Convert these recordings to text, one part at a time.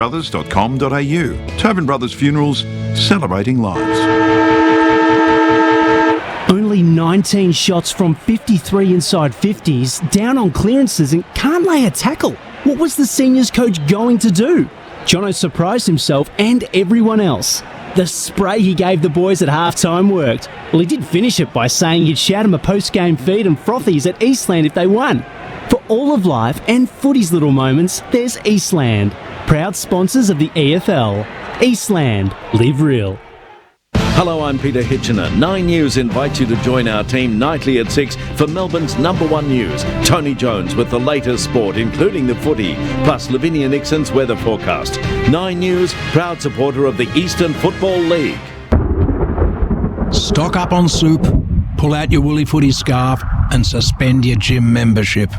Brothers.com.au. Tobin Brothers Funerals, celebrating lives. Only 19 shots from 53 inside 50s, down on clearances and can't lay a tackle. What was the seniors coach going to do? Jono surprised himself and everyone else. The spray he gave the boys at halftime worked. Well, he did finish it by saying he'd shout him a post-game feed and frothies at Eastland if they won. For all of life and footy's little moments, there's Eastland. Proud sponsors of the EFL. Eastland. Live real. Hello, I'm Peter Hitchener. 9 News invites you to join our team nightly at 6 for Melbourne's #1 news. Tony Jones with the latest sport, including the footy, plus Lavinia Nixon's weather forecast. 9 News, proud supporter of the Eastern Football League. Stock up on soup, pull out your woolly footy scarf and suspend your gym membership.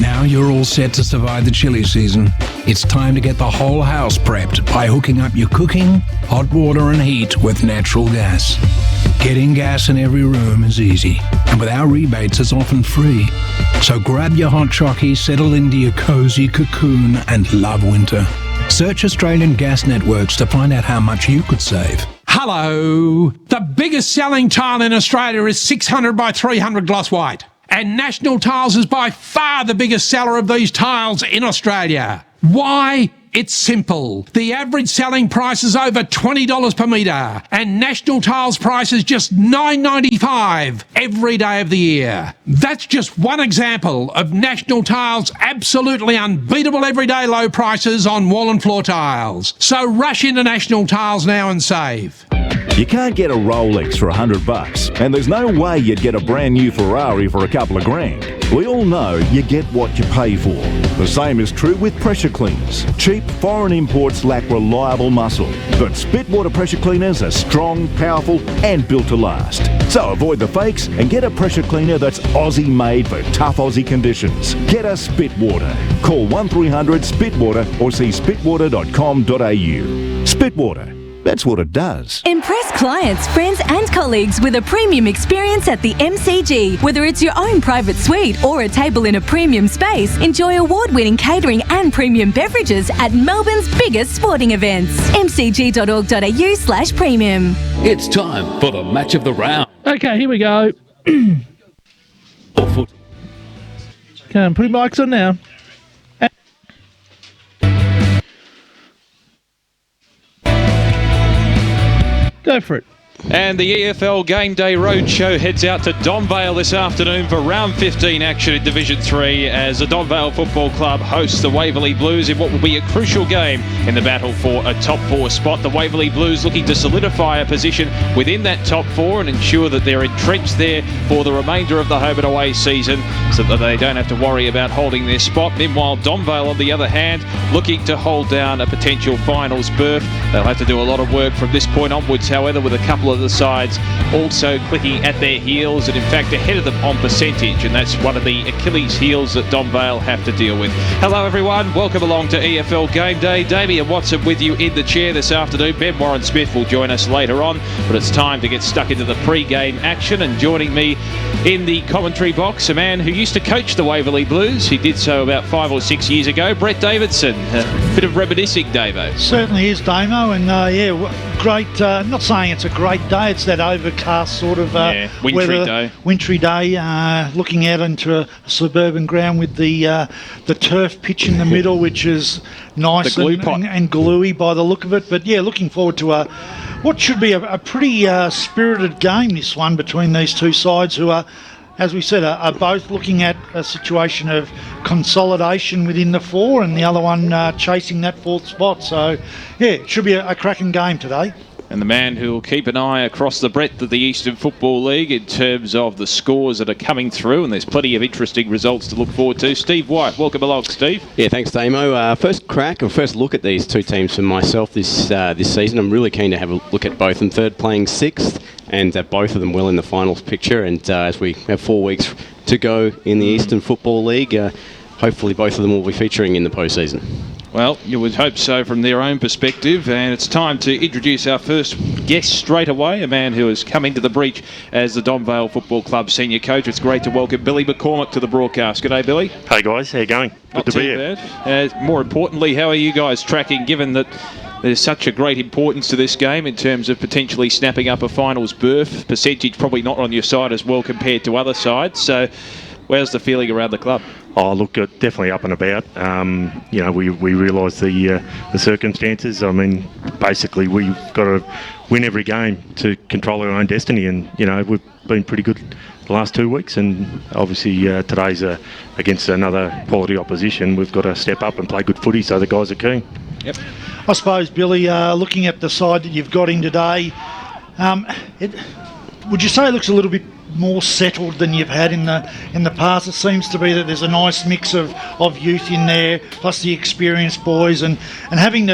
Now you're all set to survive the chilly season. It's time to get the whole house prepped by hooking up your cooking, hot water and heat with natural gas. Getting gas in every room is easy, and with our rebates it's often free. So grab your hot chockey, settle into your cosy cocoon and love winter. Search Australian gas networks to find out how much you could save. Hello! The biggest selling tile in Australia is 600 by 300 gloss white. And National Tiles is by far the biggest seller of these tiles in Australia. Why? It's simple. The average selling price is over $20 per metre, and National Tiles price is just $9.95 every day of the year. That's just one example of National Tiles' absolutely unbeatable everyday low prices on wall and floor tiles. So rush into National Tiles now and save. You can't get a Rolex for $100, and there's no way you'd get a brand new Ferrari for a couple of grand. We all know you get what you pay for. The same is true with pressure cleaners. Cheap foreign imports lack reliable muscle, but Spitwater pressure cleaners are strong, powerful and built to last. So avoid the fakes and get a pressure cleaner that's Aussie made for tough Aussie conditions. Get a Spitwater. Call 1300 Spitwater or see spitwater.com.au. Spitwater. That's what it does. Impress clients, friends and colleagues with a premium experience at the MCG. Whether it's your own private suite or a table in a premium space, enjoy award-winning catering and premium beverages at Melbourne's biggest sporting events. mcg.org.au/premium. It's time for the match of the round. Okay, here we go. Okay, I'm putting mics on now. Go for it. And the EFL Game Day Roadshow heads out to Donvale this afternoon for round 15 action in Division 3 as the Donvale Football Club hosts the Waverley Blues in what will be a crucial game in the battle for a top 4 spot. The Waverley Blues looking to solidify a position within that top 4 and ensure that they're entrenched there for the remainder of the home and away season so that they don't have to worry about holding their spot. Meanwhile, Donvale, on the other hand, looking to hold down a potential finals berth. They'll have to do a lot of work from this point onwards, however, with a couple of the sides also clicking at their heels and in fact ahead of them on percentage, and that's one of the Achilles heels that Donvale have to deal with. Hello everyone, welcome along to EFL Game Day. Damien Watson with you in the chair this afternoon. Ben Warren-Smith will join us later on, but it's time to get stuck into the pre-game action, and joining me in the commentary box, a man who used to coach the Waverley Blues. He did so about 5 or 6 years ago. Brett Davidson. A bit of reminiscing, Davo. Certainly is, Damo, and great. Not saying it's a great day. It's that overcast sort of wintry day. Looking out into a suburban ground with the turf pitch in the middle, which is nice and gluey by the look of it. But yeah, looking forward to what should be a pretty spirited game, this one, between these two sides who are, as we said, are both looking at a situation of consolidation within the 4 and the other one chasing that 4th spot. So yeah, it should be a cracking game today. And the man who will keep an eye across the breadth of the Eastern Football League in terms of the scores that are coming through, and there's plenty of interesting results to look forward to. Steve White, welcome along, Steve. Yeah, thanks, Damo. First look at these two teams for myself this season. I'm really keen to have a look at both of them. Third playing 6th, and both of them well in the finals picture. And as we have 4 weeks to go in the Eastern Football League, hopefully both of them will be featuring in the postseason. Well, you would hope so from their own perspective, and it's time to introduce our first guest straight away, a man who has come into the breach as the Donvale Football Club senior coach. It's great to welcome Billy McCormick to the broadcast. G'day, Billy. Hey guys, how you going? Good to be here. More importantly, how are you guys tracking, given that there's such a great importance to this game in terms of potentially snapping up a finals berth? Percentage probably not on your side as well compared to other sides, so where's the feeling around the club? Oh, look, definitely up and about. We realise the circumstances. I mean, basically we've got to win every game to control our own destiny, and we've been pretty good the last 2 weeks, and obviously today's against another quality opposition. We've got to step up and play good footy, so the guys are keen. Yep. I suppose, Billy, looking at the side that you've got in today, would you say it looks a little bit more settled than you've had in the past? It seems to be that there's a nice mix of youth in there, plus the experienced boys, and having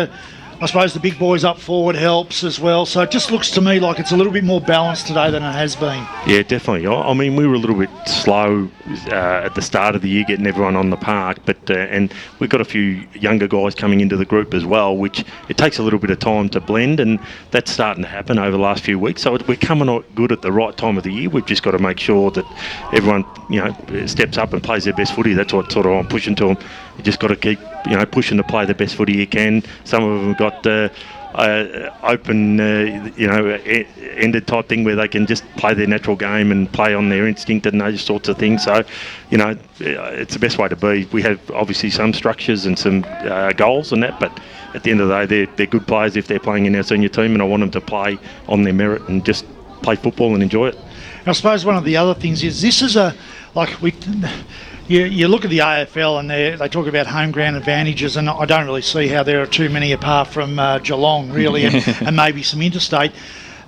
I suppose the big boys up forward helps as well. So it just looks to me like it's a little bit more balanced today than it has been. Yeah, definitely. I mean, we were a little bit slow at the start of the year getting everyone on the park, but and we've got a few younger guys coming into the group as well, which it takes a little bit of time to blend, and that's starting to happen over the last few weeks. So we're coming on good at the right time of the year. We've just got to make sure that everyone steps up and plays their best footy. That's what sort of I'm pushing to them. You just got to keep pushing to play the best footy you can. Some of them have got open, ended type thing where they can just play their natural game and play on their instinct and those sorts of things. So, it's the best way to be. We have obviously some structures and some goals and that, but at the end of the day, they're good players if they're playing in our senior team, and I want them to play on their merit and just play football and enjoy it. I suppose one of the other things is this is you look at the AFL and they talk about home ground advantages, and I don't really see how there are too many apart from Geelong, really, and maybe some interstate.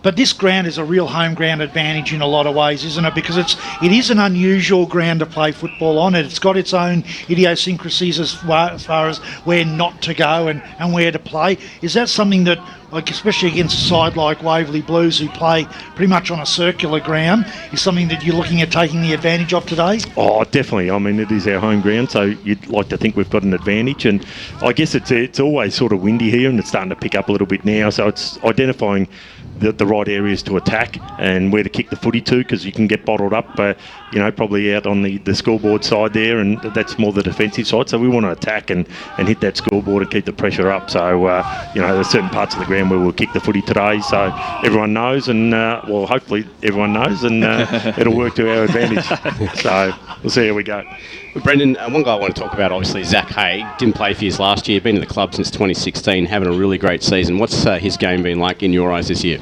But this ground is a real home ground advantage in a lot of ways, isn't it? Because it is an unusual ground to play football on. It's got its own idiosyncrasies as far as where not to go and where to play. Is that something that, especially against a side like Waverley Blues, who play pretty much on a circular ground, is something that you're looking at taking the advantage of today? Oh, definitely. I mean, it is our home ground, so you'd like to think we've got an advantage. And I guess it's always sort of windy here, and it's starting to pick up a little bit now. So it's identifying the right areas to attack and where to kick the footy to, because you can get bottled up, probably out on the scoreboard side there, and that's more the defensive side. So we want to attack and hit that scoreboard and keep the pressure up. So, there's certain parts of the ground where we'll kick the footy today, so everyone knows, and hopefully everyone knows, and it'll work to our advantage. So we'll see how we go. Brendan, one guy I want to talk about, obviously, Zach Hay. Didn't play for you last year, been in the club since 2016, having a really great season. What's his game been like in your eyes this year?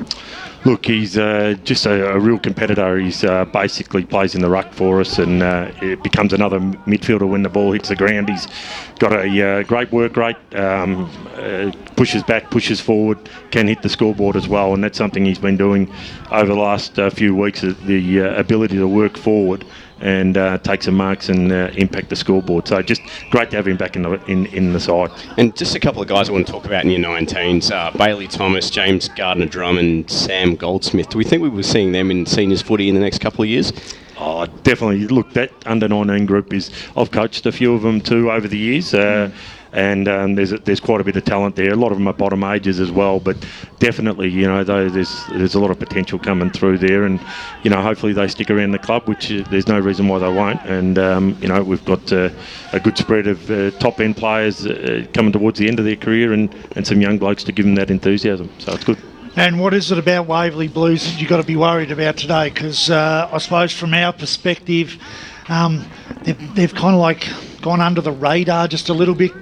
Look, he's just a real competitor. He's basically plays in the ruck for us, and it becomes another midfielder when the ball hits the ground. He's got a great work rate, pushes back, pushes forward, can hit the scoreboard as well, and that's something he's been doing over the last few weeks, the ability to work forward and take some marks and impact the scoreboard. So just great to have him back in the side. And just a couple of guys I want to talk about in your 19s, Bailey Thomas, James Gardner-Drummond, Sam Goldsmith. Do we think we were seeing them in seniors footy in the next couple of years? Oh, definitely. Look, that under-19 group I've coached a few of them too over the years. And there's quite a bit of talent there. A lot of them are bottom ages as well, but definitely, there's a lot of potential coming through there, and hopefully they stick around the club, which there's no reason why they won't. And we've got a good spread of top end players coming towards the end of their career, and some young blokes to give them that enthusiasm. So it's good. And what is it about Waverley Blues that you've got to be worried about today? Because I suppose from our perspective, they've kind of gone under the radar just a little bit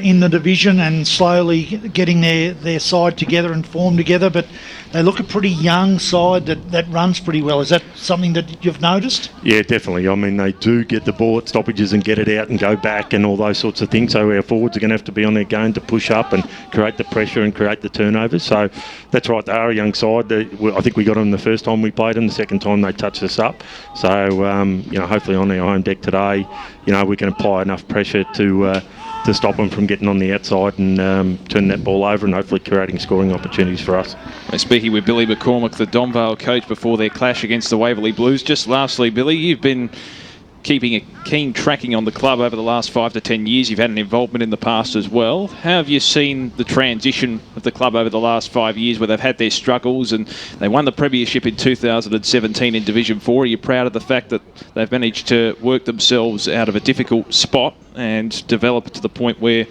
in the division, and slowly getting their side together and formed together, but they look a pretty young side that runs pretty well. Is that something that you've noticed? Yeah, definitely. I mean, they do get the ball at stoppages and get it out and go back and all those sorts of things, so our forwards are going to have to be on their game to push up and create the pressure and create the turnovers. So that's right, they are a young side. I think we got them the first time we played them, the second time they touched us up. So hopefully on our home deck today, we can apply enough pressure to stop them from getting on the outside and turning that ball over, and hopefully creating scoring opportunities for us. We're speaking with Billy McCormick, the Donvale coach, before their clash against the Waverley Blues. Just lastly, Billy, you've been keeping a keen tracking on the club over the last 5 to 10 years. You've had an involvement in the past as well. How have you seen the transition of the club over the last 5 years, where they've had their struggles and they won the premiership in 2017 in Division 4? Are you proud of the fact that they've managed to work themselves out of a difficult spot and develop it to the point where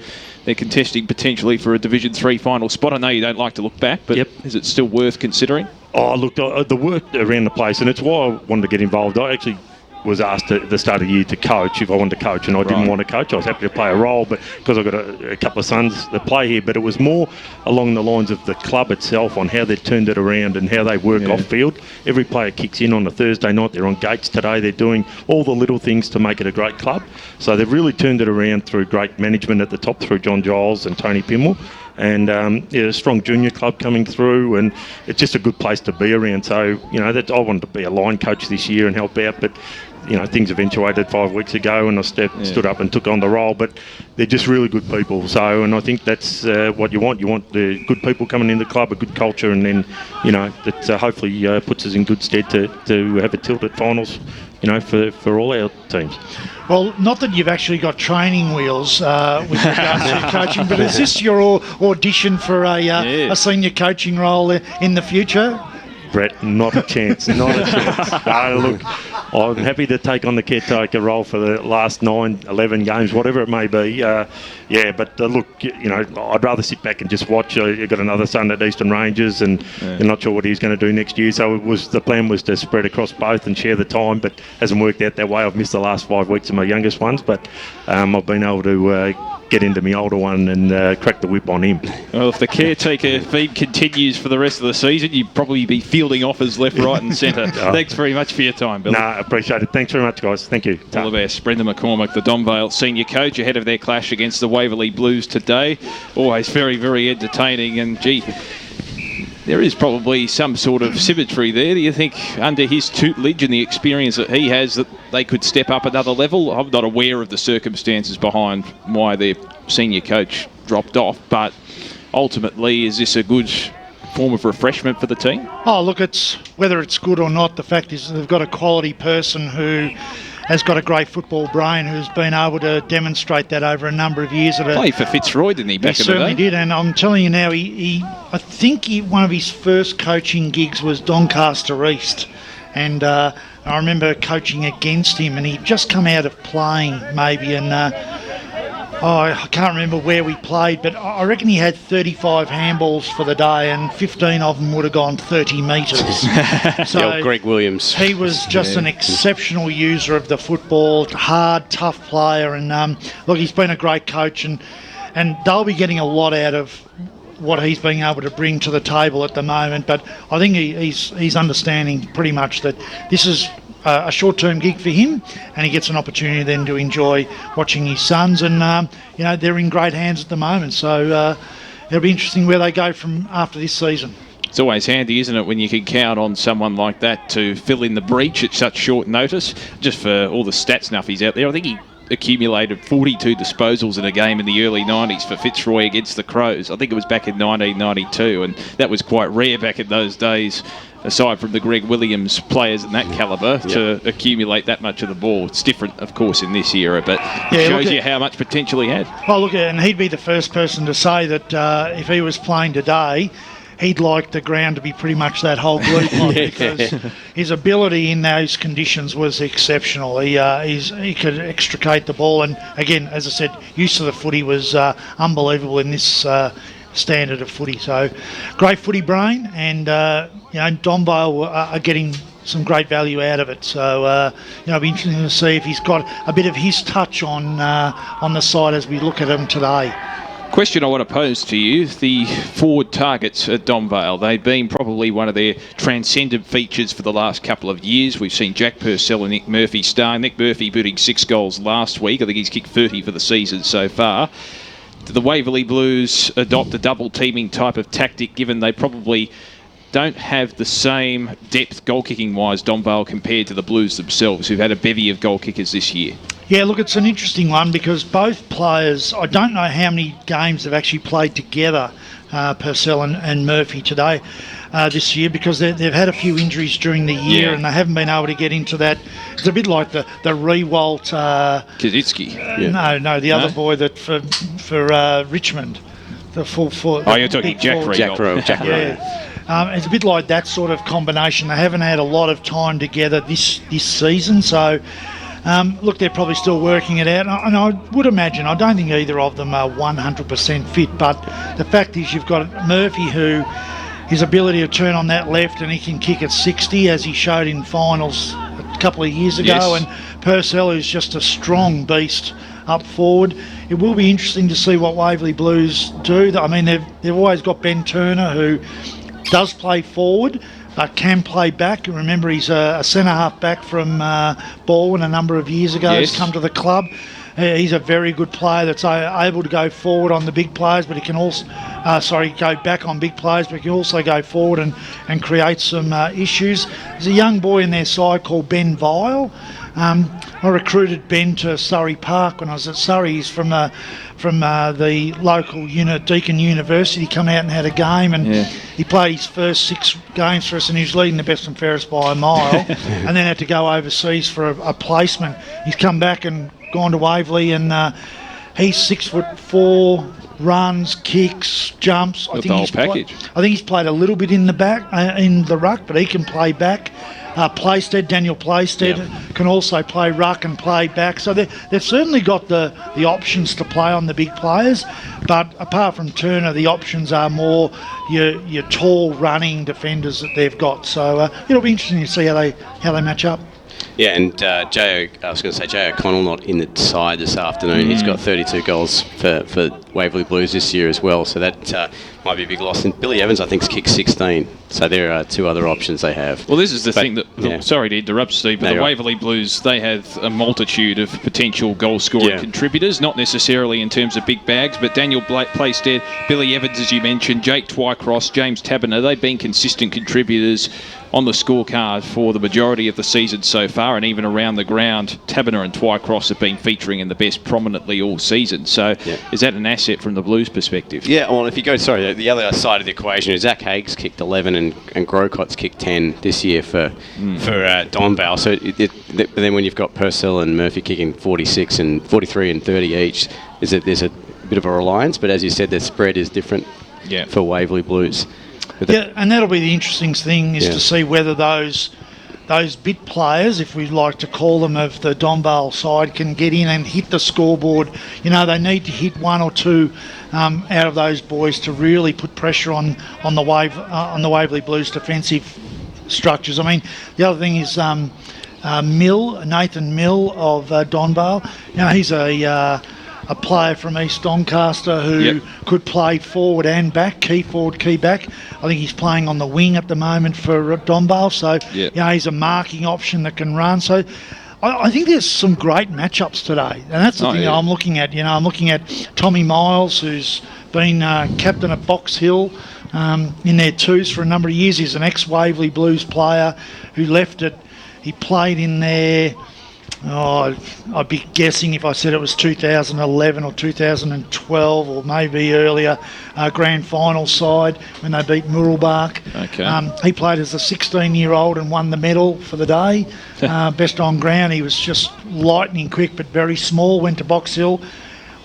they're contesting potentially for a Division 3 final spot? I know you don't like to look back, but is it still worth considering? Oh, look, the work around the place, and it's why I wanted to get involved. I actually was asked at the start of the year to coach if I wanted to coach, and I didn't want to coach. I was happy to play a role, but because I've got a couple of sons that play here, but it was more along the lines of the club itself, on how they've turned it around and how they work off field. Every player kicks in on a Thursday night. They're on gates today. They're doing all the little things to make it a great club. So they've really turned it around through great management at the top, through John Giles and Tony Pimmel. And a strong junior club coming through, and it's just a good place to be around. So, that I wanted to be a line coach this year and help out, but things eventuated 5 weeks ago, and I stood up and took on the role. But they're just really good people. So, and I think that's what you want. You want the good people coming in the club, a good culture, and then that hopefully puts us in good stead to have a tilt at finals. For all our teams. Well, not that you've actually got training wheels with regards to your coaching, but is this your audition for a senior coaching role in the future? Brett, not a chance. Not a chance. No, look, I'm happy to take on the caretaker role for the last 9, 11 games, whatever it may be. But look, I'd rather sit back and just watch. You've got another son at Eastern Rangers, and you're not sure what he's going to do next year. So the plan was to spread across both and share the time, but hasn't worked out that way. I've missed the last 5 weeks of my youngest ones, but I've been able to get into my older one and crack the whip on him. Well, if the caretaker feed continues for the rest of the season, you'd probably be fielding offers left, right and centre. Thanks very much for your time, Bill. No, appreciate it. Thanks very much, guys. Thank you. All the best. Brendan McCormack, the Donvale senior coach, ahead of their clash against the Waverley Blues today. Always very, very entertaining, and there is probably some sort of symmetry there. Do you think, under his tutelage and the experience that he has, that they could step up another level? I'm not aware of the circumstances behind why their senior coach dropped off, but ultimately, is this a good form of refreshment for the team? Oh, look, whether it's good or not, the fact is they've got a quality person who has got a great football brain, who's been able to demonstrate that over a number of years. Played for Fitzroy, didn't he, back in the day? He certainly did, and I'm telling you now, I think one of his first coaching gigs was Doncaster East, and I remember coaching against him, and he'd just come out of playing maybe, and I can't remember where we played, but I reckon he had 35 handballs for the day, and 15 of them would have gone 30 metres. So Greg Williams. He was just an exceptional user of the football, hard, tough player, and look, he's been a great coach, and they'll be getting a lot out of what he's being able to bring to the table at the moment. But I think he's understanding pretty much that this is a short-term gig for him, and he gets an opportunity then to enjoy watching his sons, and they're in great hands at the moment, so it'll be interesting where they go from after this season. It's always handy, isn't it, when you can count on someone like that to fill in the breach at such short notice. Just for all the stats nuffies out there, I think he accumulated 42 disposals in a game in the early 90s for Fitzroy against the Crows. I think it was back in 1992, and that was quite rare back in those days, aside from the Greg Williams players in that calibre, to accumulate that much of the ball. It's different, of course, in this era, but it shows you how much potential he had. Well, look, and he'd be the first person to say that if he was playing today, he'd like the ground to be pretty much that whole blue pot, because his ability in those conditions was exceptional. He could extricate the ball, and again, as I said, use of the footy was unbelievable in this standard of footy. So great footy brain, and Donvale are getting some great value out of it. So it'll be interesting to see if he's got a bit of his touch on the side as we look at him today. Question I want to pose to you, the forward targets at Donvale. They've been probably one of their transcendent features for the last couple of years. We've seen Jack Purcell and Nick Murphy star. Nick Murphy booting 6 goals last week. I think he's kicked 30 for the season so far. Do the Waverley Blues adopt a double teaming type of tactic, given they probably don't have the same depth goal-kicking wise, Donvale, compared to the Blues themselves, who've had a bevy of goal kickers this year. Yeah, look, it's an interesting one because both players, I don't know how many games they've actually played together, Purcell and Murphy today, this year, because they've had a few injuries during the year and they haven't been able to get into that. It's a bit like the Rewalt... Kazitsky. No, the other boy that for Richmond. The full you're talking Jack Rewalt. Jack Rewalt. It's a bit like that sort of combination. They haven't had a lot of time together this season, so... look, they're probably still working it out, and I would imagine, I don't think either of them are 100% fit, but the fact is you've got Murphy, who his ability to turn on that left and he can kick at 60, as he showed in finals a couple of years ago, and Purcell, who's just a strong beast up forward. It will be interesting to see what Waverley Blues do. I mean, they've always got Ben Turner, who does play forward, but can play back. Remember, he's a centre-half back from Baldwin a number of years ago. He's come to the club. He's a very good player that's able to go forward on the big players, but he can also, go back on big players, but he can also go forward and create some issues. There's a young boy in their side called Ben Vile. I recruited Ben to Surrey Park when I was at Surrey. He's from the local unit, Deakin University. He come out and had a game, and he played his first 6 games for us, and he was leading the best and fairest by a mile, and then had to go overseas for a placement. He's come back and gone to Waverley, and he's 6'4", runs, kicks, jumps. I think he's played a little bit in the back, in the ruck, but he can play back. Daniel Playstead can also play ruck and play back. So they've certainly got the options to play on the big players. But apart from Turner, the options are more your tall running defenders that they've got. So it'll be interesting to see how they match up. Yeah, and Jay O'Connell not in the side this afternoon. He's got 32 goals for Waverley Blues this year as well, so that might be a big loss. And Billy Evans, I think, has kicked 16, so there are 2 other options they have. Well, this is the thing that... Sorry to interrupt, Steve, but the Waverley Blues, they have a multitude of potential goal-scoring contributors, not necessarily in terms of big bags, but Daniel Playstead, Billy Evans, as you mentioned, Jake Twycross, James Taberner, they've been consistent contributors on the scorecard for the majority of the season so far, and even around the ground, Taberner and Twycross have been featuring in the best prominently all season. So is that an asset from the Blues' perspective? Yeah, well, if you go, the other side of the equation is Zach Haig's kicked 11 and Grocot's kicked 10 this year for Donvale. So but then when you've got Purcell and Murphy kicking 46 and 43 and 30 each, there's a bit of a reliance, but as you said, the spread is different for Waverley Blues. And that'll be the interesting thing is to see whether those bit players, if we like to call them, of the Donvale side can get in and hit the scoreboard. You know, they need to hit 1 or 2 out of those boys to really put pressure on the Waverley Blues defensive structures. I mean, the other thing is Nathan Mill of Donvale. You know, he's a player from East Doncaster who could play forward and back, key forward, key back. I think he's playing on the wing at the moment for Donvale, so you know, he's a marking option that can run. So I think there's some great matchups today, and that's the thing I'm looking at. You know, I'm looking at Tommy Miles, who's been captain at Box Hill in their twos for a number of years. He's an ex-Waverley Blues player who left it. He played in their... I'd be guessing if I said it was 2011 or 2012 or maybe earlier, grand final side when they beat Muralbark. He played as a 16-year-old and won the medal for the day. Best on ground. He was just lightning quick but very small, went to Box Hill.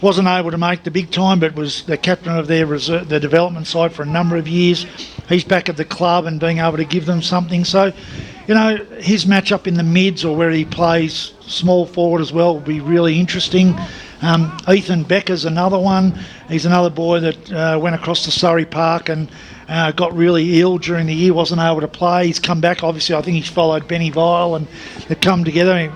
Wasn't able to make the big time, but was the captain of their the development side for a number of years. He's back at the club and being able to give them something. So, you know, his matchup in the mids or where he plays small forward as well will be really interesting. Ethan Becker's another one. He's another boy that went across to Surrey Park and got really ill during the year, wasn't able to play. He's come back, obviously. I think he's followed Benny Vile and they've come together.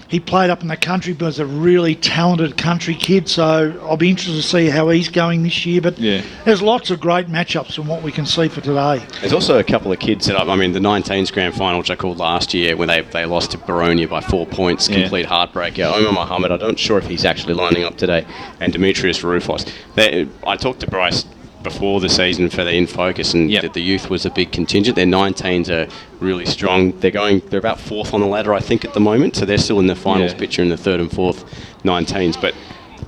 He played up in the country, but was a really talented country kid, so I'll be interested to see how he's going this year. But there's lots of great matchups from what we can see for today. There's also a couple of kids that, the 19s grand final, which I called last year, when they lost to Baronia by 4 points, complete heartbreaker. Omar Mohammed, I'm not sure if he's actually lining up today, and Demetrius Rufos. I talked to Bryce before the season for the In Focus, and the youth was a big contingent. Their 19s are really strong. They're about 4th on the ladder, I think, at the moment, so they're still in the finals picture in the 3rd and 4th 19s. But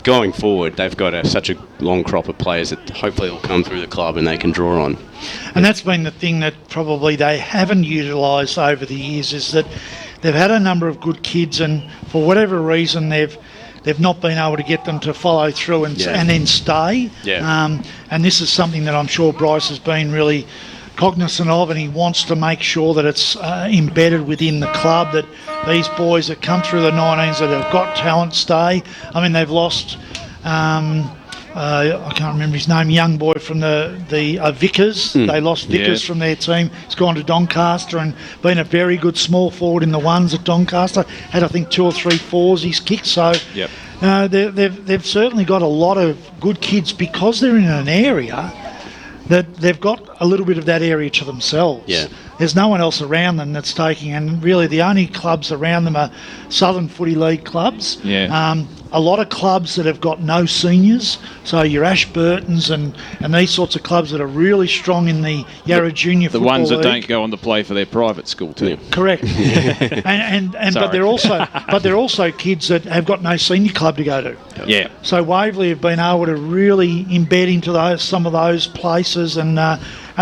going forward, they've got such a long crop of players that hopefully will come through the club and they can draw on. And that's been the thing that probably they haven't utilised over the years, is that they've had a number of good kids, and for whatever reason they've not been able to get them to follow through and then stay. And this is something that I'm sure Bryce has been really cognizant of, and he wants to make sure that it's embedded within the club, that these boys that come through the 19s that have got talent stay. I mean, they've lost, I can't remember his name, young boy from the Vickers. They lost Vickers from their team. He's gone to Doncaster and been a very good small forward in the ones at Doncaster. Had, I think, 2 or 3 fours he's kicked. So they've certainly got a lot of good kids because they're in an area that they've got a little bit of that area to themselves. There's no one else around them that's taking, and really the only clubs around them are Southern Footy League clubs. A lot of clubs that have got no seniors, so your Ashburtons and these sorts of clubs that are really strong in the Yarra Junior Football League. The ones that League. don't go on to play for their private school team. Correct. but they're also kids that have got no senior club to go to. So Waverley have been able to really embed into some of those places, and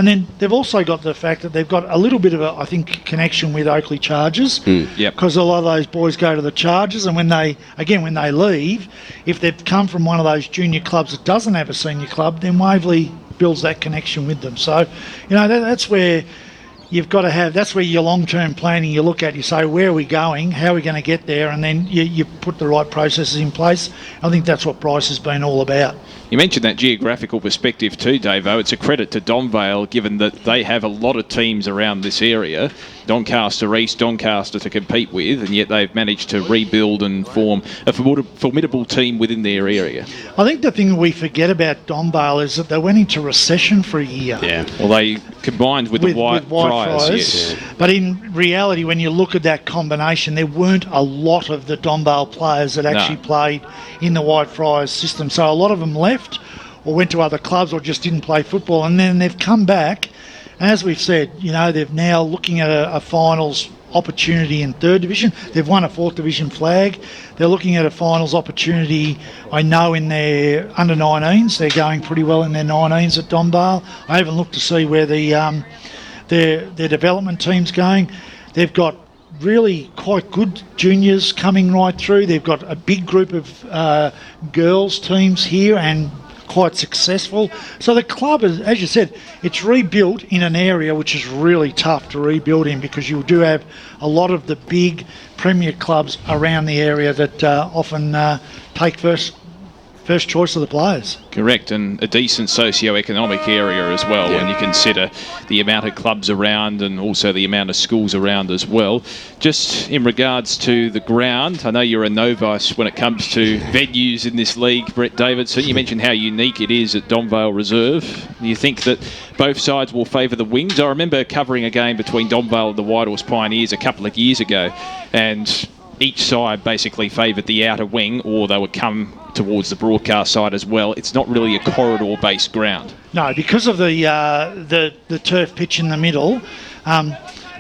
then they've also got the fact that they've got a little bit of I think, connection with Oakley Chargers, because a lot of those boys go to the Chargers, and when they leave, if they've come from one of those junior clubs that doesn't have a senior club, then Waverley builds that connection with them. So, that's where you've got to have, that's where your long-term planning, you look at, you say, where are we going, how are we going to get there, and then you put the right processes in place. I think that's what Bryce has been all about. You mentioned that geographical perspective too, Davo. It's a credit to Donvale, given that they have a lot of teams around this area, Doncaster East, Doncaster to compete with, and yet they've managed to rebuild and form a formidable team within their area. I think the thing we forget about Donvale is that they went into recession for a year. Well, they combined with the White Friars. But in reality, when you look at that combination, there weren't a lot of the Donvale players that actually played in the White Friars system. So a lot of them left or went to other clubs or just didn't play football, and then they've come back. As we've said, they're now looking at a finals opportunity in 3rd Division. They've won a 4th Division flag. They're looking at a finals opportunity, I know, in their under-19s. They're going pretty well in their 19s at Donvale. I haven't looked to see where their development team's going. They've got really quite good juniors coming right through. They've got a big group of girls teams here and quite successful. So the club, as you said, it's rebuilt in an area which is really tough to rebuild in, because you do have a lot of the big premier clubs around the area that often take first choice of the players. Correct, and a decent socio-economic area as well, when you consider the amount of clubs around and also the amount of schools around as well. Just in regards to the ground, I know you're a novice when it comes to venues in this league, Brett Davidson. You mentioned how unique it is at Donvale Reserve. Do you think that both sides will favour the wings? I remember covering a game between Donvale and the Whitehorse Pioneers a couple of years ago, and each side basically favoured the outer wing, or they would come towards the broadcast side as well. It's not really a corridor-based ground. No, because of the turf pitch in the middle,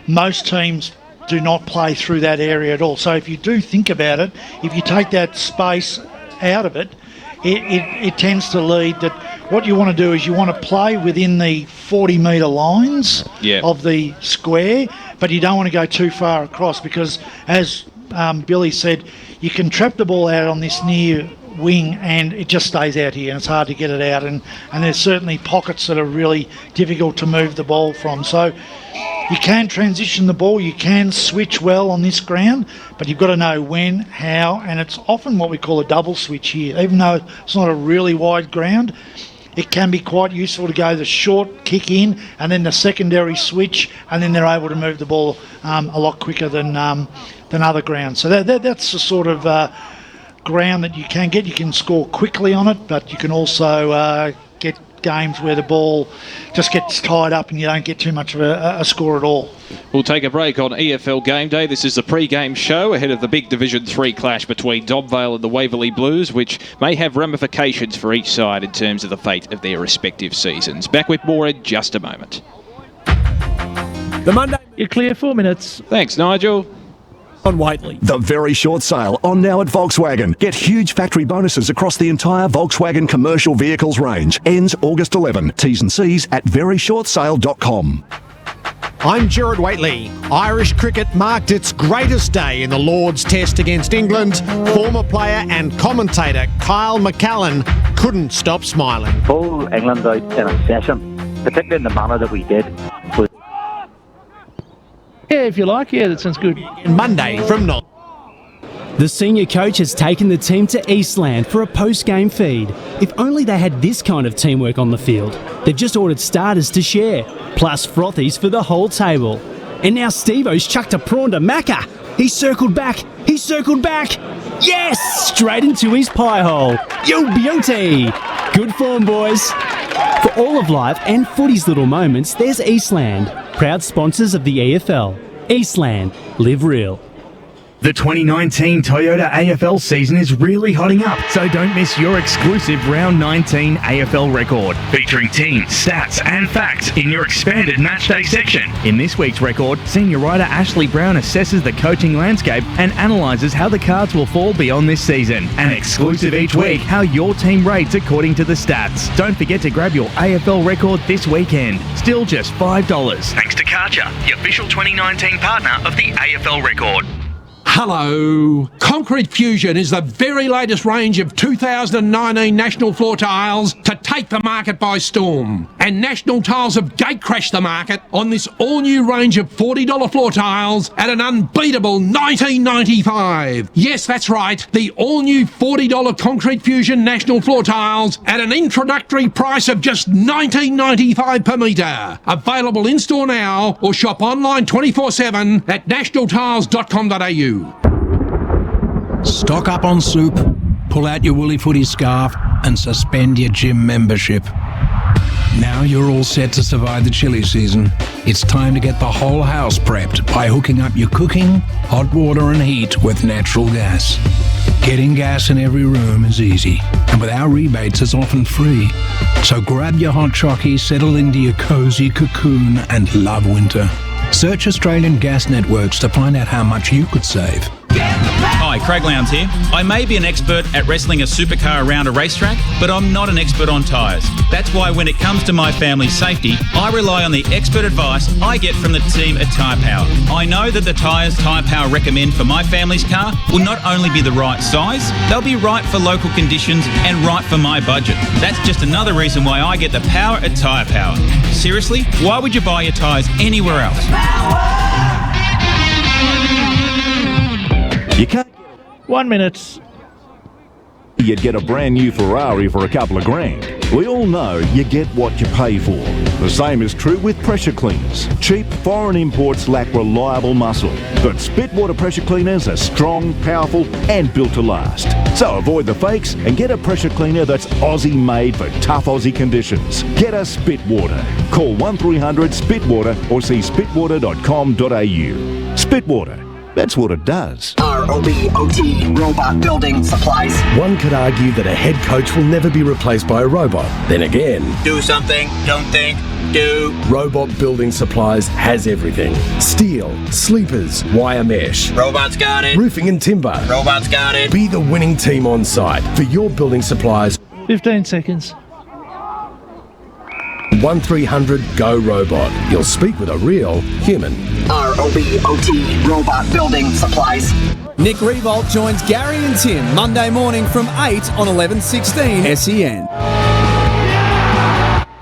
most teams do not play through that area at all. So if you do think about it, if you take that space out of it, it tends to lead that what you want to do is you want to play within the 40-metre lines of the square, but you don't want to go too far across, because as Billy said, you can trap the ball out on this near wing and it just stays out here and it's hard to get it out, and there's certainly pockets that are really difficult to move the ball from. So you can transition the ball, you can switch well on this ground, but you've got to know when, how, and it's often what we call a double switch here. Even though it's not a really wide ground, it can be quite useful to go the short kick in and then the secondary switch, and then they're able to move the ball a lot quicker than other grounds. So that's the sort of ground that you can get. You can score quickly on it, but you can also get games where the ball just gets tied up and you don't get too much of a score at all. We'll take a break on EFL Game Day. This is the pre-game show ahead of the big Division 3 clash between Donvale and the Waverley Blues, which may have ramifications for each side in terms of the fate of their respective seasons. Back with more in just a moment. The Monday. You're clear 4 minutes. Thanks, Nigel. On Waitley. The very short sale on now at Volkswagen. Get huge factory bonuses across the entire Volkswagen commercial vehicles range. Ends August 11. T's and C's at veryshortsale.com. I'm Gerard Waitley. Irish cricket marked its greatest day in the Lord's Test against England. Former player and commentator Kyle McCallan couldn't stop smiling. Pull England out in a session, particularly in the manner that we did. Yeah, if you like. Yeah, that sounds good. Monday from 9. The senior coach has taken the team to Eastland for a post-game feed. If only they had this kind of teamwork on the field. They've just ordered starters to share, plus frothies for the whole table. And now Steve-O's chucked a prawn to Macca. He circled back. Yes! Straight into his pie hole. You beauty! Good form, boys. For all of life and footy's little moments, there's Eastland. Proud sponsors of the EFL. Eastland. Live real. The 2019 Toyota AFL season is really hotting up, so don't miss your exclusive Round 19 AFL record, featuring teams, stats and facts in your expanded matchday section. In this week's record, senior writer Ashley Brown assesses the coaching landscape and analyses how the cards will fall beyond this season. And exclusive each week, how your team rates according to the stats. Don't forget to grab your AFL record this weekend. Still just $5. Thanks to Karcher, the official 2019 partner of the AFL record. Hello. Concrete Fusion is the very latest range of 2019 National Floor tiles to take the market by storm. And National Tiles have gate-crashed the market on this all-new range of $40 floor tiles at an unbeatable $19.95. Yes, that's right. The all-new $40 Concrete Fusion National Floor tiles at an introductory price of just $19.95 per metre. Available in-store now or shop online 24/7 at nationaltiles.com.au. Stock up on soup, pull out your woolly footy scarf and suspend your gym membership. Now you're all set to survive the chilli season. It's time to get the whole house prepped by hooking up your cooking, hot water and heat with natural gas. Getting gas in every room is easy, and with our rebates it's often free. So grab your hot chockey, settle into your cosy cocoon and love winter. Search Australian gas networks to find out how much you could save. Hi, Craig Lowndes here. I may be an expert at wrestling a supercar around a racetrack, but I'm not an expert on tyres. That's why when it comes to my family's safety, I rely on the expert advice I get from the team at Tyre Power. I know that the tyres Tyre Power recommend for my family's car will not only be the right size, they'll be right for local conditions and right for my budget. That's just another reason why I get the power at Tyre Power. Seriously, why would you buy your tyres anywhere else? You can't. 1 minute. You'd get a brand new Ferrari for a couple of grand. We all know you get what you pay for. The same is true with pressure cleaners. Cheap foreign imports lack reliable muscle, but Spitwater pressure cleaners are strong, powerful and built to last. So avoid the fakes and get a pressure cleaner that's Aussie made for tough Aussie conditions. Get a Spitwater. Call 1300 Spitwater or see spitwater.com.au. Spitwater. That's what it does. ROBOT, Robot Building Supplies. One could argue that a head coach will never be replaced by a robot. Then again, Do something, don't think, do. Robot Building Supplies has everything. Steel, sleepers, wire mesh. Robots got it. Roofing and timber. Robots got it. Be the winning team on site for your building supplies. 15 seconds. 1300 GO ROBOT. You'll speak with a real human. ROBOT, Robot Building Supplies. Nick Revolt joins Gary and Tim Monday morning from 8 on 1116 SEN.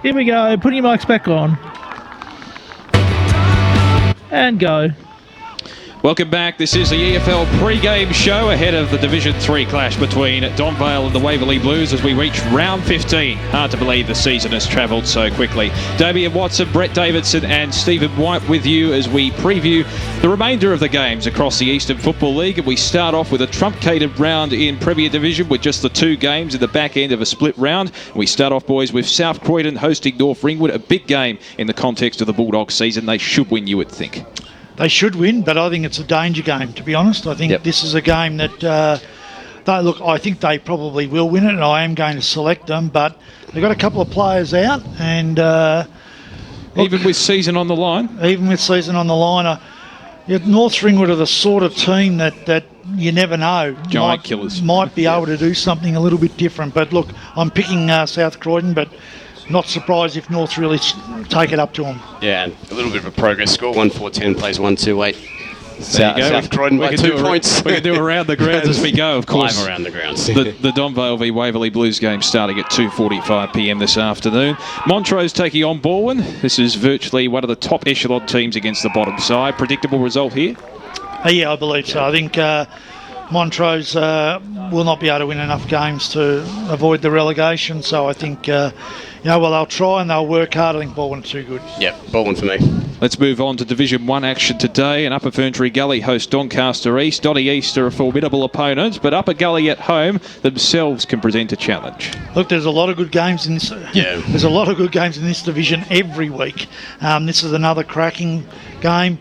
Here we go. Put your mics back on. And go. Welcome back. This is the EFL pre-game show ahead of the Division 3 clash between Donvale and the Waverley Blues as we reach round 15. Hard to believe the season has travelled so quickly. Damien Watson, Brett Davidson and Stephen White with you as we preview the remainder of the games across the Eastern Football League. And we start off with a truncated round in Premier Division with just the 2 games in the back end of a split round. We start off, boys, with South Croydon hosting North Ringwood, a big game in the context of the Bulldogs season. They should win, you would think. They should win, but I think it's a danger game, to be honest. I think this is a game that, I think they probably will win it, and I am going to select them, but they've got a couple of players out, and... even with season on the line? Even with season on the line. North Ringwood are the sort of team that you never know. Giant killers. Might be able to do something a little bit different, but look, I'm picking South Croydon, but... not surprised if North really take it up to them. Yeah, and a little bit of a progress score. 1-4-10 plays 1-2-8. South Croydon by 2 points. We can do around the grounds as we go, of course. 5 around the grounds. the Donvale v Waverley Blues game starting at 2:45 p.m. this afternoon. Montrose taking on Balwyn. This is virtually one of the top echelon teams against the bottom side. Predictable result here? Yeah, I believe so. I think Montrose will not be able to win enough games to avoid the relegation, so I think... they'll try and they'll work hard. I think Baldwin's too good. Yep, Baldwin for me. Let's move on to Division 1 action today. And Upper Ferntree Gully host Doncaster East. Donny East are a formidable opponent, but Upper Gully at home themselves can present a challenge. Look, there's a lot of good games in this. Yeah. There's a lot of good games in this division every week. This is another cracking game.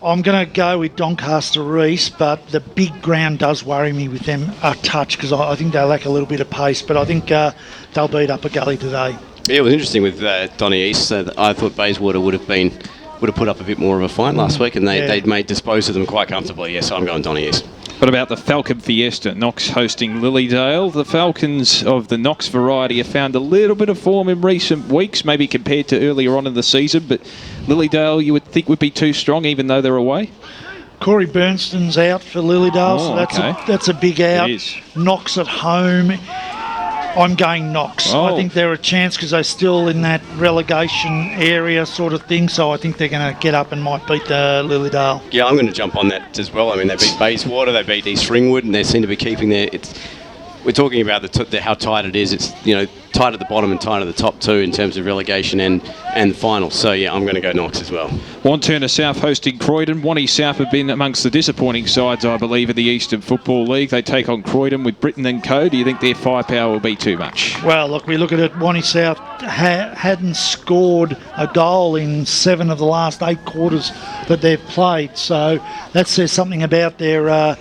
I'm going to go with Doncaster East, but the big ground does worry me with them a touch because I think they lack a little bit of pace, but I think they'll beat Upper Gully today. Yeah, it was interesting with Donny East. I thought Bayswater would have put up a bit more of a fight last week, and they'd made dispose of them quite comfortably. Yes, I'm going Donny East. What about the Falcon Fiesta? Knox hosting Lilydale. The Falcons of the Knox variety have found a little bit of form in recent weeks, maybe compared to earlier on in the season, but Lilydale you would think would be too strong even though they're away? Corey Bernstein's out for Lilydale, so that's a big out. It is. Knox at home. I'm going Knox. I think they're a chance because they're still in that relegation area sort of thing, so I think they're going to get up and might beat Lilydale. Yeah, I'm going to jump on that as well. I mean, they beat Bayswater, they beat East Ringwood, and they seem to be keeping their... We're talking about how tight it is. It's tight at the bottom and tight at the top too in terms of relegation and the finals. So yeah, I'm going to go Knox as well. Wantirna South hosting Croydon. Wanty South have been amongst the disappointing sides, I believe, in the Eastern Football League. They take on Croydon with Britton and Co. Do you think their firepower will be too much? Well, look, we look at it. Wanty South hadn't scored a goal in 7 of the last 8 quarters that they've played. So that says something about their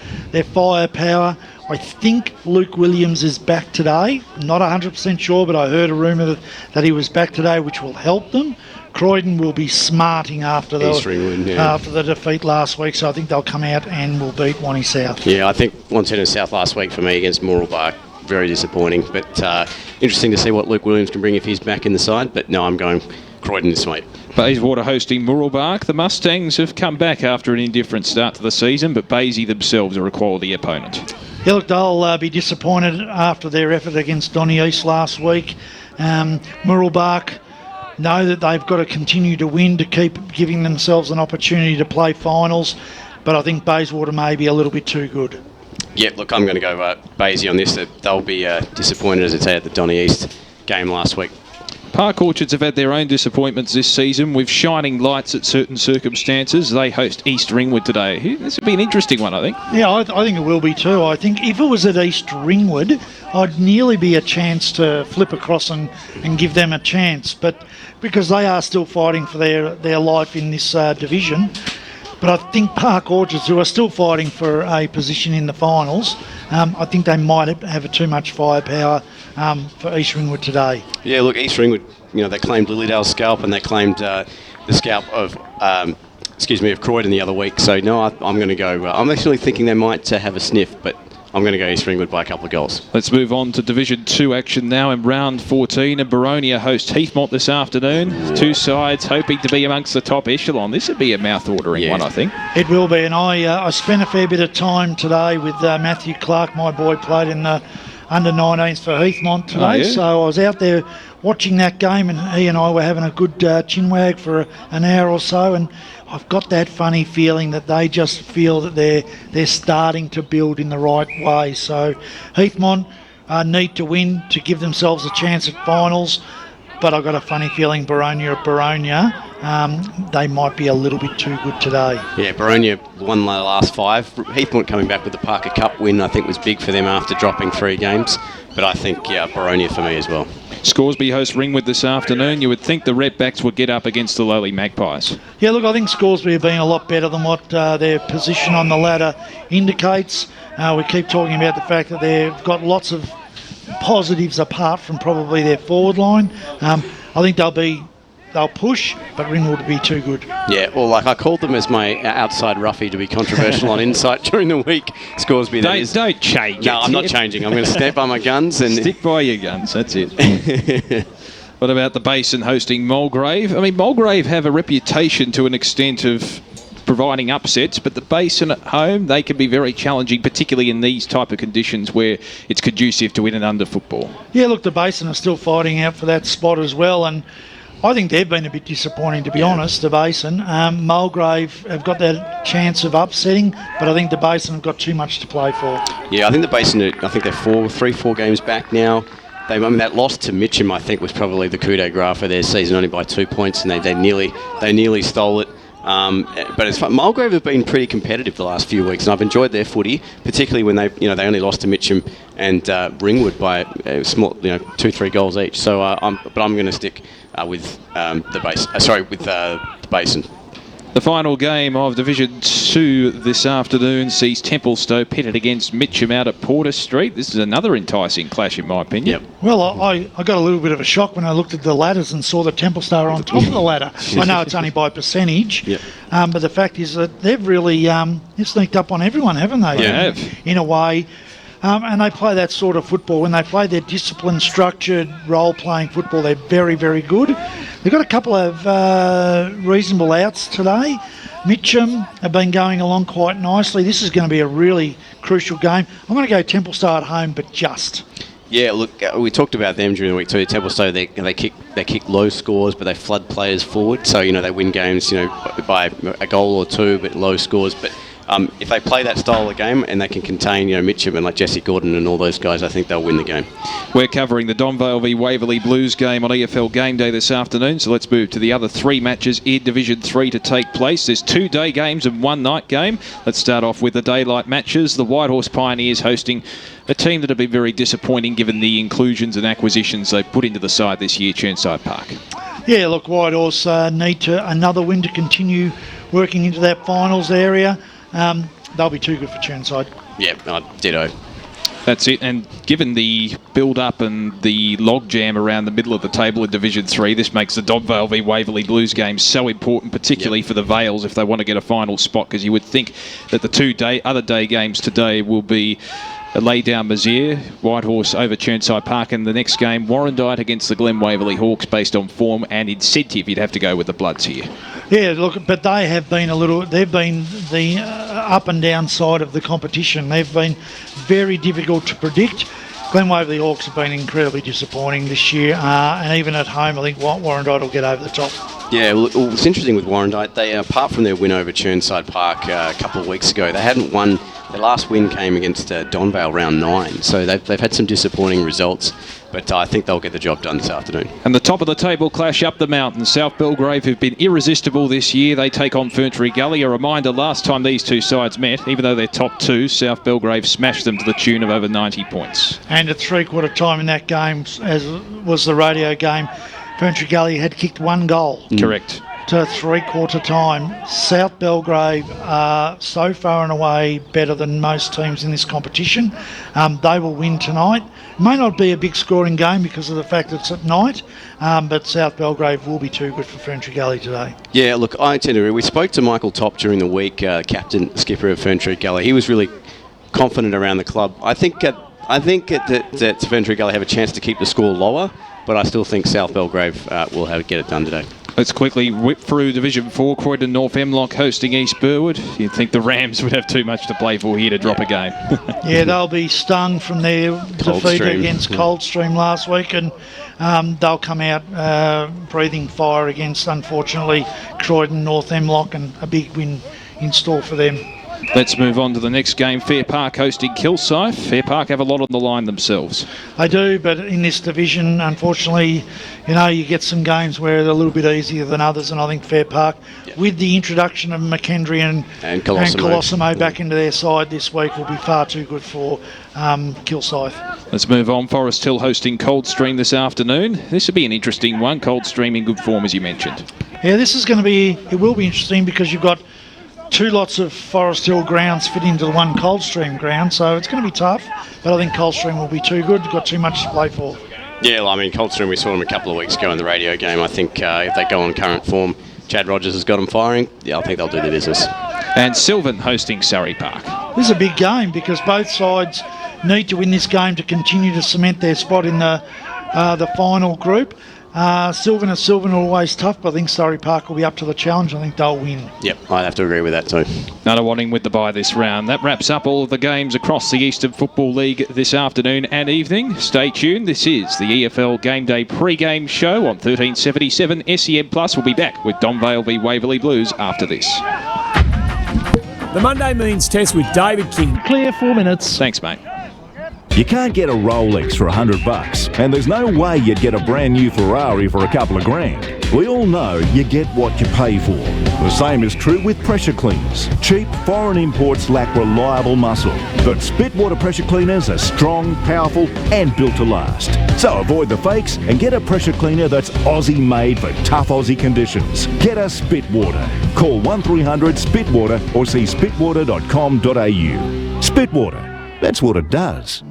firepower. I think Luke Williams is back today. Not 100% sure, but I heard a rumour that he was back today, which will help them. Croydon will be smarting after the defeat last week, so I think they'll come out and will beat Wanty South. Yeah, I think Wantirna South last week for me against Mooralbark, very disappointing. But interesting to see what Luke Williams can bring if he's back in the side. But no, I'm going Croydon this week. Bayswater hosting Mooralbark. The Mustangs have come back after an indifferent start to the season, but Baysy themselves are a quality opponent. Yeah, look, they'll be disappointed after their effort against Donny East last week. Mooralbark know that they've got to continue to win to keep giving themselves an opportunity to play finals, but I think Bayswater may be a little bit too good. Yep, look, I'm going to go Baysy on this. They'll be disappointed, as I say, at the Donny East game last week. Park Orchards have had their own disappointments this season with shining lights at certain circumstances. They host East Ringwood today. This would be an interesting one, I think. Yeah, I think it will be too. I think if it was at East Ringwood, I'd nearly be a chance to flip across and give them a chance. But because they are still fighting for their life in this division. But I think Park Orchards, who are still fighting for a position in the finals, I think they might have too much firepower for East Ringwood today. Yeah, look, East Ringwood, they claimed Lilydale's scalp and they claimed the scalp of Croydon the other week. So no, I'm going to go. I'm actually thinking they might have a sniff, but I'm going to go East Ringwood by a couple of goals. Let's move on to Division 2 action now in round 14. And Baronia host Heathmont this afternoon. Two sides hoping to be amongst the top echelon. This would be a mouth-watering one, I think. It will be. And I spent a fair bit of time today with Matthew Clark. My boy played in the under-19s for Heathmont today. So I was out there watching that game, and he and I were having a good chinwag for an hour or so, and I've got that funny feeling that they just feel that they're starting to build in the right way. So Heathmont need to win to give themselves a chance at finals, but I've got a funny feeling Boronia, they might be a little bit too good today. Yeah, Boronia won the last 5. Heathmont coming back with the Parker Cup win, I think, was big for them after dropping 3 games. But I think, Boronia for me as well. Scoresby host Ringwood this afternoon. You would think the Redbacks would get up against the lowly Magpies. Yeah, look, I think Scoresby have been a lot better than what their position on the ladder indicates. We keep talking about the fact that they've got lots of positives apart from probably their forward line. I think they'll push, but Ringwood will be too good. Yeah, well, I called them as my outside roughie to be controversial on Insight during the week. Scoresby, Don't change. No, I'm not changing. I'm going to stand by my guns and stick by your guns. That's it. What about the Basin hosting Mulgrave? I mean, Mulgrave have a reputation to an extent of providing upsets, but the Basin at home, they can be very challenging, particularly in these type of conditions where it's conducive to in and under football. Yeah, look, the Basin are still fighting out for that spot as well, and I think they've been a bit disappointing, to be honest, the Basin. Mulgrave have got that chance of upsetting, but I think the Basin have got too much to play for. Yeah, I think the Basin, I think they're 4 games back now. That loss to Mitcham, I think, was probably the coup de grace for their season, only by 2 points, and they nearly stole it. But it's fun. Mulgrave have been pretty competitive the last few weeks, and I've enjoyed their footy, particularly when they only lost to Mitcham and Ringwood by small, 2-3 goals each. So, I'm going to stick with the Basin. The final game of Division 2 this afternoon sees Templestowe pitted against Mitcham out at Porter Street. This is another enticing clash, in my opinion. Yep. Well, I got a little bit of a shock when I looked at the ladders and saw that Templestowe are on top of the ladder. I know it's only by percentage, yep. But the fact is that they've really they've sneaked up on everyone, haven't they? Yeah, in a way. And they play that sort of football. When they play their disciplined, structured, role-playing football, they're very, very good. They've got a couple of reasonable outs today. Mitcham have been going along quite nicely. This is going to be a really crucial game. I'm going to go Templestowe at home, but just. Yeah, look, we talked about them during the week too. Templestowe, they kick low scores, but they flood players forward. So they win games, by a goal or 2, but low scores. But if they play that style of game and they can contain, Mitcham and like Jesse Gordon and all those guys, I think they'll win the game. We're covering the Donvale v Waverley Blues game on EFL Game Day this afternoon, so let's move to the other 3 matches in Division 3 to take place. There's 2 day games and 1 night game. Let's start off with the daylight matches. The Whitehorse Pioneers hosting a team that have been very disappointing given the inclusions and acquisitions they've put into the side this year, Churnside Park. Yeah, look, Whitehorse need another win to continue working into that finals area. They'll be too good for Churnside. Yeah, ditto. That's it. And given the build-up and the logjam around the middle of the table in Division 3, this makes the Donvale v Waverley Blues game so important, particularly for the Vales if they want to get a final spot, because you would think that the other day games today will be lay down Maziere, Whitehorse over Churnside Park, and the next game, Warrandyte against the Glen Waverley Hawks, based on form and incentive. You'd have to go with the Bloods here. Yeah, look, but they have been they've been the up and down side of the competition. They've been very difficult to predict. Glen Waverley Hawks have been incredibly disappointing this year, and even at home, I think Warrandyte will get over the top. Yeah, well, it's interesting with Warrandyte. They, apart from their win over Churnside Park a couple of weeks ago, they hadn't won. Their last win came against Donvale round 9, so they've had some disappointing results, but I think they'll get the job done this afternoon. And the top of the table clash up the mountain. South Belgrave, who've been irresistible this year, they take on Ferntree Gully. A reminder, last time these two sides met, even though they're top 2, South Belgrave smashed them to the tune of over 90 points. And at 3/4 time in that game, as was the radio game, Ferntree Gully had kicked 1 goal. Correct. To 3/4 time. South Belgrave are so far and away better than most teams in this competition. They will win tonight. May not be a big scoring game because of the fact that it's at night, but South Belgrave will be too good for Ferntree Gully today. Yeah, look, I tend to agree. We spoke to Michael Topp during the week, captain, skipper of Ferntree Gully. He was really confident around the club. I think that Ferntree Gully have a chance to keep the score lower, but I still think South Belgrave will get it done today. Let's quickly whip through Division 4. Croydon North Hemlock hosting East Burwood. You'd think the Rams would have too much to play for here to drop a game. Yeah, they'll be stung from their defeat against Coldstream last week, and they'll come out breathing fire against, unfortunately, Croydon North Hemlock, and a big win in store for them. Let's move on to the next game. Fair Park hosting Kilsyth. Fair Park have a lot on the line themselves. They do, but in this division, unfortunately, you get some games where they're a little bit easier than others, and I think Fair Park, with the introduction of McKendry and Colosimo back into their side this week, will be far too good for Kilsyth. Let's move on. Forest Hill hosting Coldstream this afternoon. This will be an interesting one. Coldstream in good form, as you mentioned. Yeah, this is going to it will be interesting because you've got two lots of Forest Hill grounds fit into the one Coldstream ground, so it's going to be tough, but I think Coldstream will be too good, got too much to play for. Yeah, well, I mean, Coldstream, we saw them a couple of weeks ago in the radio game. I think if they go on current form, Chad Rogers has got them firing. Yeah, I think they'll do their business. And Sylvan hosting Surrey Park. This is a big game because both sides need to win this game to continue to cement their spot in the final group. Sylvan are always tough, but I think Surrey Park will be up to the challenge. I think they'll win. Yep, I'd have to agree with that too. Nunawading with the bye this round. That wraps up all of the games across the Eastern Football League this afternoon and evening. Stay tuned. This is the EFL Game Day pre-game show on 1377 SEN Plus. We'll be back with Donvale v Waverley Blues after this. The Monday Means Test with David King. Clear 4 minutes. Thanks, mate. You can't get a Rolex for $100, and there's no way you'd get a brand new Ferrari for a couple of grand. We all know you get what you pay for. The same is true with pressure cleaners. Cheap foreign imports lack reliable muscle, but Spitwater pressure cleaners are strong, powerful, and built to last. So avoid the fakes and get a pressure cleaner that's Aussie made for tough Aussie conditions. Get a Spitwater. Call 1300 Spitwater or see spitwater.com.au. Spitwater, that's what it does.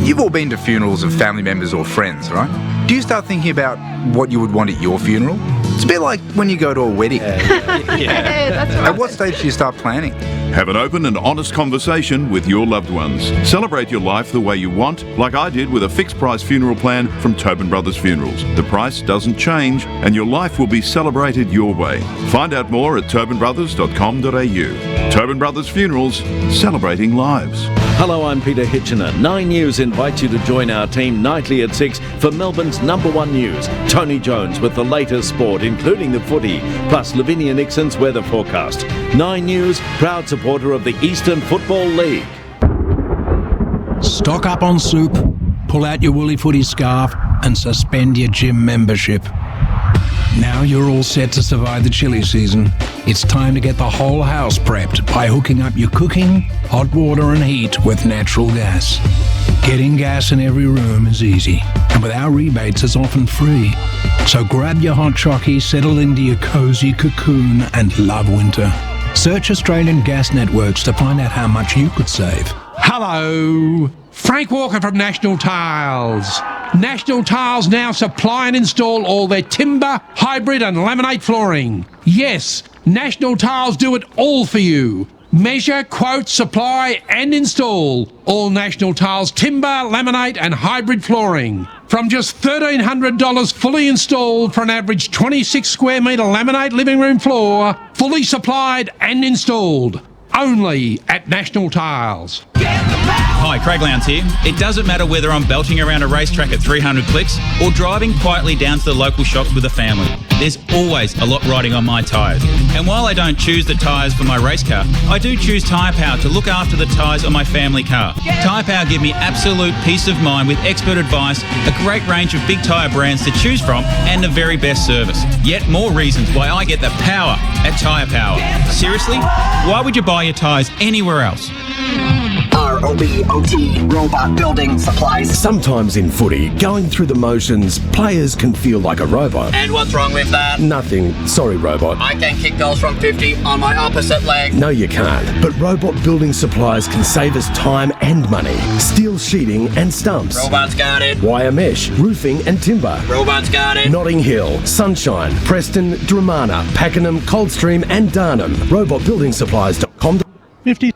You've all been to funerals of family members or friends, right? Do you start thinking about what you would want at your funeral? It's a bit like when you go to a wedding. Yeah, that's right. At what stage do you start planning? Have an open and honest conversation with your loved ones. Celebrate your life the way you want, like I did with a fixed price funeral plan from Tobin Brothers Funerals. The price doesn't change and your life will be celebrated your way. Find out more at tobinbrothers.com.au. Tobin Brothers Funerals, celebrating lives. Hello, I'm Peter Hitchener. 9 News invites you to join our team nightly at 6 for Melbourne's #1 news. Tony Jones with the latest sport, including the footy, plus Lavinia Nixon's weather forecast. 9 News, proud supporter of the Eastern Football League. Stock up on soup, pull out your woolly footy scarf, and suspend your gym membership. Now you're all set to survive the chilly season. It's time to get the whole house prepped by hooking up your cooking, hot water and heat with natural gas. Getting gas in every room is easy, and with our rebates it's often free. So grab your hot chockey, settle into your cosy cocoon and love winter. Search Australian gas networks to find out how much you could save. Hello, Frank Walker from National Tiles. National Tiles now supply and install all their timber, hybrid and laminate flooring. Yes, National Tiles do it all for you. Measure, quote, supply and install all National Tiles timber, laminate and hybrid flooring. From just $1,300 fully installed for an average 26 square metre laminate living room floor, fully supplied and installed. Only at National Tiles. Hi, Craig Lowndes here. It doesn't matter whether I'm belting around a racetrack at 300 clicks or driving quietly down to the local shops with a family. There's always a lot riding on my tyres. And while I don't choose the tyres for my race car, I do choose Tyre Power to look after the tyres on my family car. Tyre Power give me absolute peace of mind with expert advice, a great range of big tyre brands to choose from, and the very best service. Yet more reasons why I get the power at Tyre Power. Seriously? Why would you buy your tyres anywhere else? ROBOT, Robot Building Supplies. Sometimes in footy, going through the motions, players can feel like a robot. And what's wrong with that? Nothing. Sorry, robot. I can kick goals from 50 on my opposite leg. No, you can't. But Robot Building Supplies can save us time and money. Steel sheeting and stumps. Robots got it. Wire mesh, roofing and timber. Robots got it. Notting Hill, Sunshine, Preston, Dramana, Pakenham, Coldstream and Darnham. RobotBuildingSupplies.com. 50.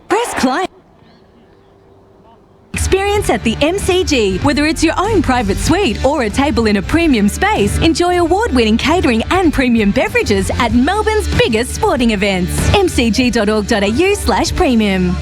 Press client. Experience experience at the MCG. Whether it's your own private suite or a table in a premium space, enjoy award-winning catering and premium beverages at Melbourne's biggest sporting events. mcg.org.au/premium.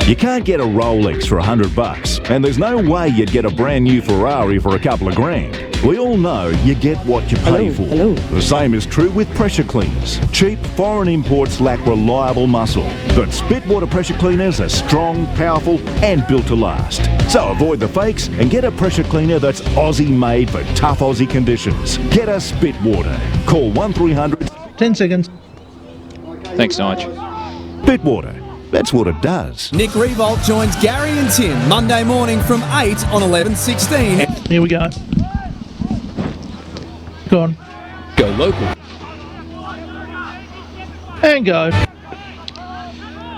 You can't get a Rolex for $100, and there's no way you'd get a brand new Ferrari for a couple of grand. We all know you get what you pay for. The same is true with pressure cleaners. Cheap foreign imports lack reliable muscle, but Spitwater pressure cleaners are strong, powerful, and built to last. So avoid the fakes and get a pressure cleaner that's Aussie made for tough Aussie conditions. Get a Spitwater. Call 1300. 10 seconds. Thanks, Nige. Spitwater. That's what it does. Nick Revolt joins Gary and Tim Monday morning from 8 on 11:16. Here we go. Go on. Go local. And go.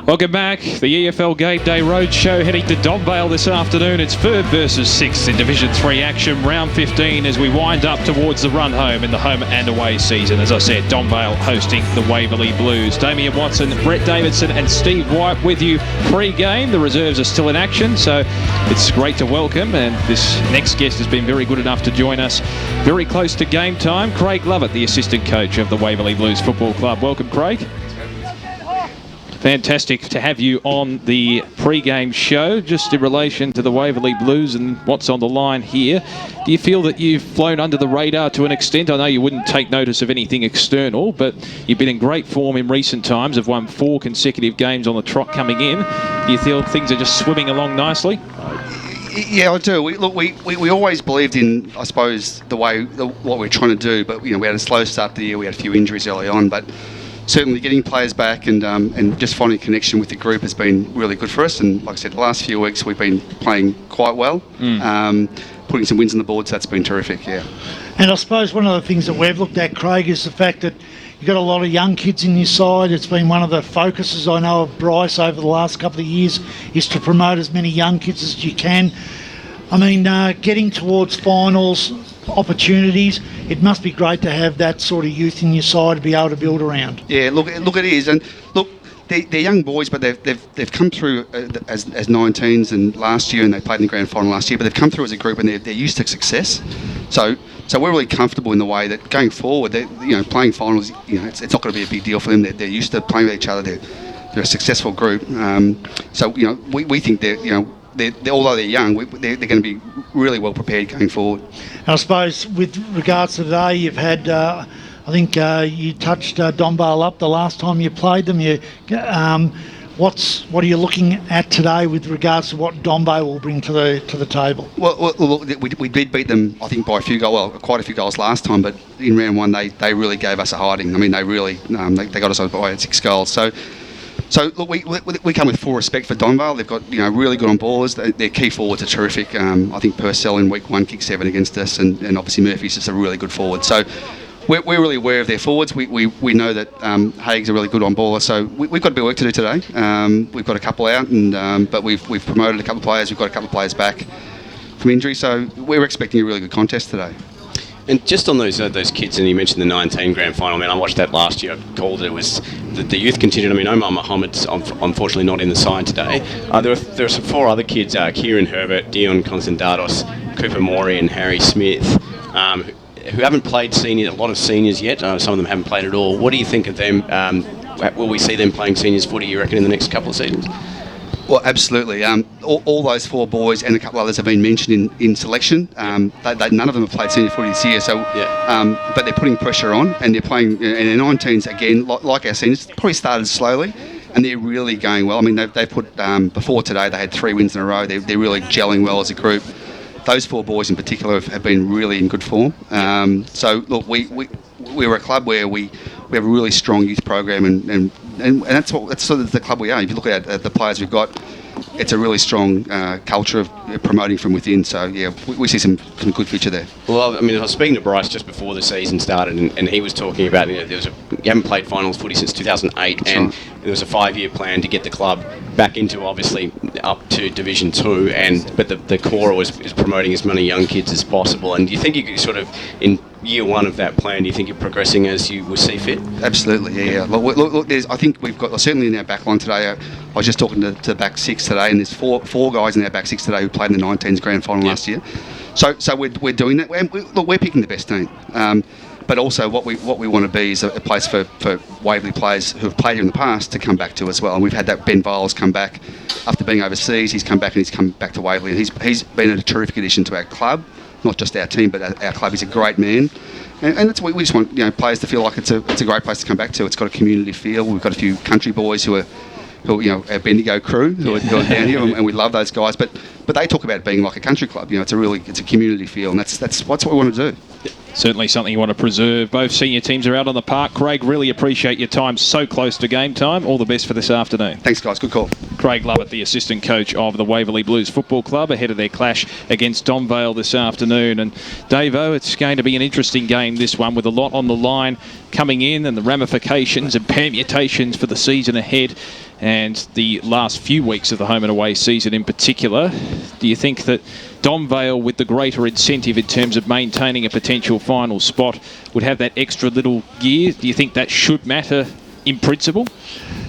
Welcome back. The EFL Game Day Roadshow heading to Donvale this afternoon. It's 3rd versus 6th in Division 3 action, round 15 as we wind up towards the run home in the home and away season. As I said, Donvale hosting the Waverley Blues. Damian Watson, Brett Davidson and Steve White with you pre-game. The reserves are still in action, so it's great to welcome. And this next guest has been very good enough to join us very close to game time. Craig Lovett, the assistant coach of the Waverley Blues Football Club. Welcome, Craig. Fantastic to have you on the pre-game show. Just in relation to the Waverley Blues and what's on the line here, do you feel that you've flown under the radar to an extent? I know you wouldn't take notice of anything external, but you've been in great form in recent times, have won 4 consecutive games on the trot coming in. Do you feel things are just swimming along nicely? Yeah, I do. We always believed in, I suppose, what we're trying to do, but we had a slow start to the year. We had a few injuries early on, but certainly getting players back and just finding a connection with the group has been really good for us. And like I said, the last few weeks we've been playing quite well, putting some wins on the board, so that's been terrific, yeah. And I suppose one of the things that we've looked at, Craig, is the fact that you've got a lot of young kids in your side. It's been one of the focuses, I know, of Bryce over the last couple of years is to promote as many young kids as you can. I mean, getting towards finals, opportunities, it must be great to have that sort of youth in your side to be able to build around. Yeah, look, it is, and look, they're young boys, but they've come through as 19s and last year, and they played in the grand final last year. But they've come through as a group, and they're used to success. So we're really comfortable in the way that going forward, playing finals, it's not going to be a big deal for them. They're used to playing with each other. They're a successful group. So we think although they're young, they're going to be really well prepared going forward. And I suppose with regards to today, you've had, I think you touched Donvale up the last time you played them. What are you looking at today with regards to what Donvale will bring to the table? Well, we did beat them, I think, by quite a few goals last time, but in round one they really gave us a hiding. I mean, they really they got us by 6 goals. So look, we come with full respect for Donvale. They've got really good on ballers. Their key forwards are terrific. I think Purcell in week 1 kicked 7 against us, and obviously Murphy's just a really good forward. So we're really aware of their forwards. We know that Haig's a really good on baller. So we've got a bit of work to do today. We've got a couple out, but we've promoted a couple of players. We've got a couple of players back from injury. So we're expecting a really good contest today. And just on those kids, and you mentioned the 19 grand final. I mean, I watched that last year. I called it. It was the youth contingent. I mean, Omar Mohammed's unfortunately not in the side today. There are some 4 other kids: Kieran Herbert, Dion Constandados, Cooper Morey, and Harry Smith, who haven't played seniors. A lot of seniors yet. Some of them haven't played at all. What do you think of them? Will we see them playing seniors footy, you reckon, in the next couple of seasons? Well, absolutely. All those 4 boys and a couple others have been mentioned in selection. None of them have played senior footy this year, so but they're putting pressure on, and they're playing. And their 19s again, like our seniors, probably started slowly, and they're really going well. I mean, they've put before today they had 3 wins in a row. They're really gelling well as a group. Those 4 boys in particular have been really in good form. So look, we're a club where we have a really strong youth program, and that's sort of the club we are. If you look at the players we've got, it's a really strong culture of promoting from within. So yeah, we see some good future there. Well, I mean, I was speaking to Bryce just before the season started, and he was talking about you haven't played finals footy since 2008, and there was a 5-year plan to get the club back into obviously up to Division 2, but the core is promoting as many young kids as possible. And do you think you could sort of in year 1 of that plan, do you think you're progressing as you would see fit? Absolutely, yeah. Look, I think we've got, certainly in our back line today, was just talking to the back six today, and there's four guys in our back six today who played in the 19s grand final last year. So we're doing that. Look, we're picking the best team. But also what we want to be is a place for Waverley players who have played here in the past to come back to as well. And we've had that Ben Viles come back after being overseas. He's come back and he's come back to Waverley. And he's been a terrific addition to our club, not just our team, but our club. He's a great man. And that's what we just want, players to feel like it's a great place to come back to. It's got a community feel. We've got a few country boys who our Bendigo crew who are down here, and we love those guys. But they talk about being like a country club. It's a community feel, and that's what we want to do. Certainly something you want to preserve. Both senior teams are out on the park. Craig, really appreciate your time so close to game time. All the best for this afternoon. Thanks, guys. Good call. Craig Lovett, the assistant coach of the Waverley Blues Football Club, ahead of their clash against Donvale this afternoon. And Davo, it's going to be an interesting game, this one, with a lot on the line coming in and the ramifications and permutations for the season ahead and the last few weeks of the home and away season in particular. Do you think that Donvale, with the greater incentive in terms of maintaining a potential final spot, would have that extra little gear? Do you think that should matter in principle?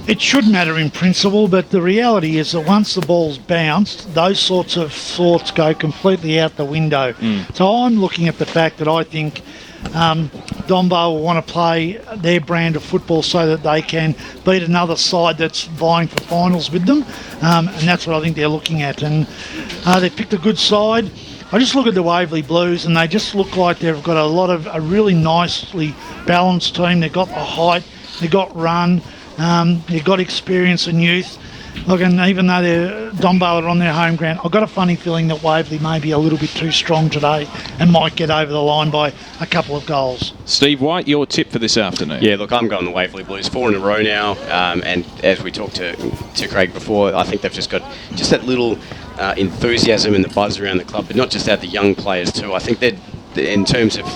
It should matter in principle, but the reality is that once the ball's bounced, those sorts of thoughts go completely out the window. So I'm looking at the fact that I think Donvale will want to play their brand of football so that they can beat another side that's vying for finals with them, and that's what I think they're looking at. And they picked a good side. I just look at the Waverley Blues and they just look like they've got a really nicely balanced team. They've got the height, they've got run, they've got experience and youth. Look, and even though Donvale are on their home ground, I've got a funny feeling that Waverley may be a little bit too strong today and might get over the line by a couple of goals. Steve White, your tip for this afternoon? Yeah, look, I'm going the Waverley Blues 4 in a row now, and as we talked to Craig before, I think they've just got just that little enthusiasm and the buzz around the club, but not just that, the young players too. I think that in terms of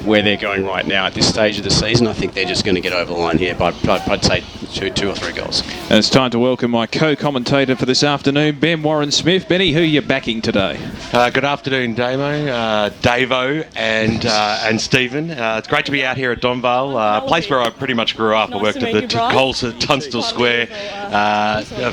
where they're going right now at this stage of the season, I think they're just going to get over the line here, but I'd say two or three goals. And it's time to welcome my co-commentator for this afternoon, Ben Warren-Smith. Benny, who are you backing today? Good afternoon, Davo and Stephen. It's great to be out here at Donvale, a place where I pretty much grew up. I worked at the Coles at Tunstall Square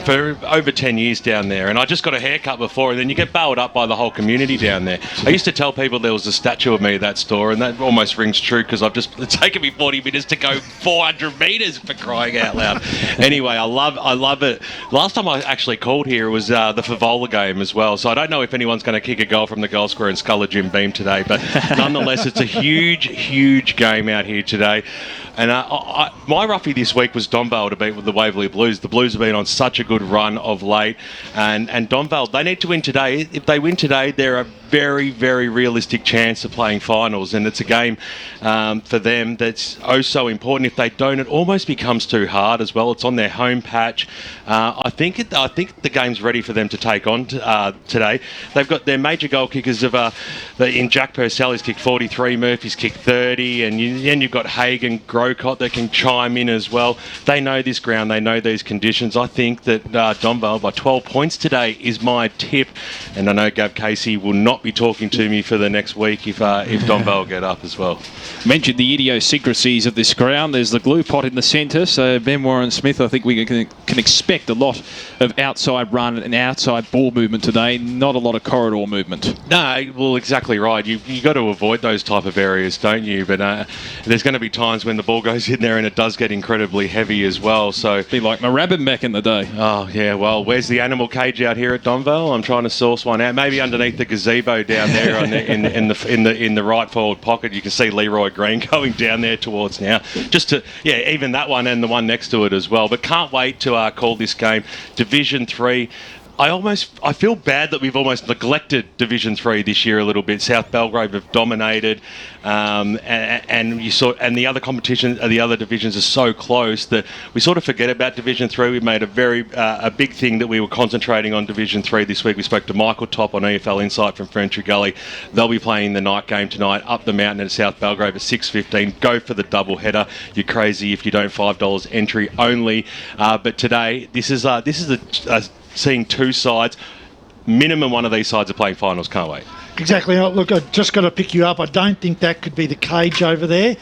for over 10 years down there, and I just got a haircut before, and then you get bailed up by the whole community down there. I used to tell people there was a statue of me at that store, and that almost rings true because it's taken me 40 minutes to go 400 metres, for crying out loud. Anyway, I love it. Last time I actually called here was the Favola game as well, so I don't know if anyone's going to kick a goal from the goal square and scull a Jim Beam today, but nonetheless, it's a huge game out here today. And my roughie this week was Donvale to beat with the Waverley Blues. The Blues have been on such a good run of late, and Donvale, they need to win today. If they win today, they're a very, very realistic chance of playing finals, and it's a game for them that's so important. If they don't, it almost becomes too hard as well. It's on their home patch. I think the game's ready for them to take on today. They've got their major goal kickers in Jack Purcell, he's kicked 43, Murphy's kicked 30, and then you've got Hagan, Grocott that can chime in as well. They know this ground, they know these conditions. I think that Donvale by 12 points today is my tip, and I know Gav Casey will not be talking to me for the next week if Donvale get up as well. Mentioned the idiosyncrasies of this ground. There's the glue pot in the centre, so Ben Warren-Smith, I think we can expect a lot of outside run and outside ball movement today, not a lot of corridor movement. No, well, exactly right. You got to avoid those type of areas, don't you? But there's going to be times when the ball goes in there and it does get incredibly heavy as well. So be like Moorabbin back in the day. Oh yeah, well, where's the animal cage out here at Donvale? I'm trying to source one out. Maybe underneath the gazebo down there in the right forward pocket. You can see Leroy Green going down there towards now. Even that one and the one next to it as well. But can't wait to call this game Division 3. I feel bad that we've almost neglected Division 3 this year a little bit. South Belgrave have dominated, and the other competition, the other divisions are so close that we sort of forget about Division 3. We made a big thing that we were concentrating on Division 3 this week. We spoke to Michael Top on EFL Insight from Ferntree Gully. They'll be playing the night game tonight up the mountain at South Belgrave at 6:15. Go for the double header. You're crazy if you don't. $5 entry only. But today, this is seeing two sides. Minimum one of these sides are playing finals. Can't wait. Exactly. Look, I just got to pick you up. I don't think that could be the cage over there.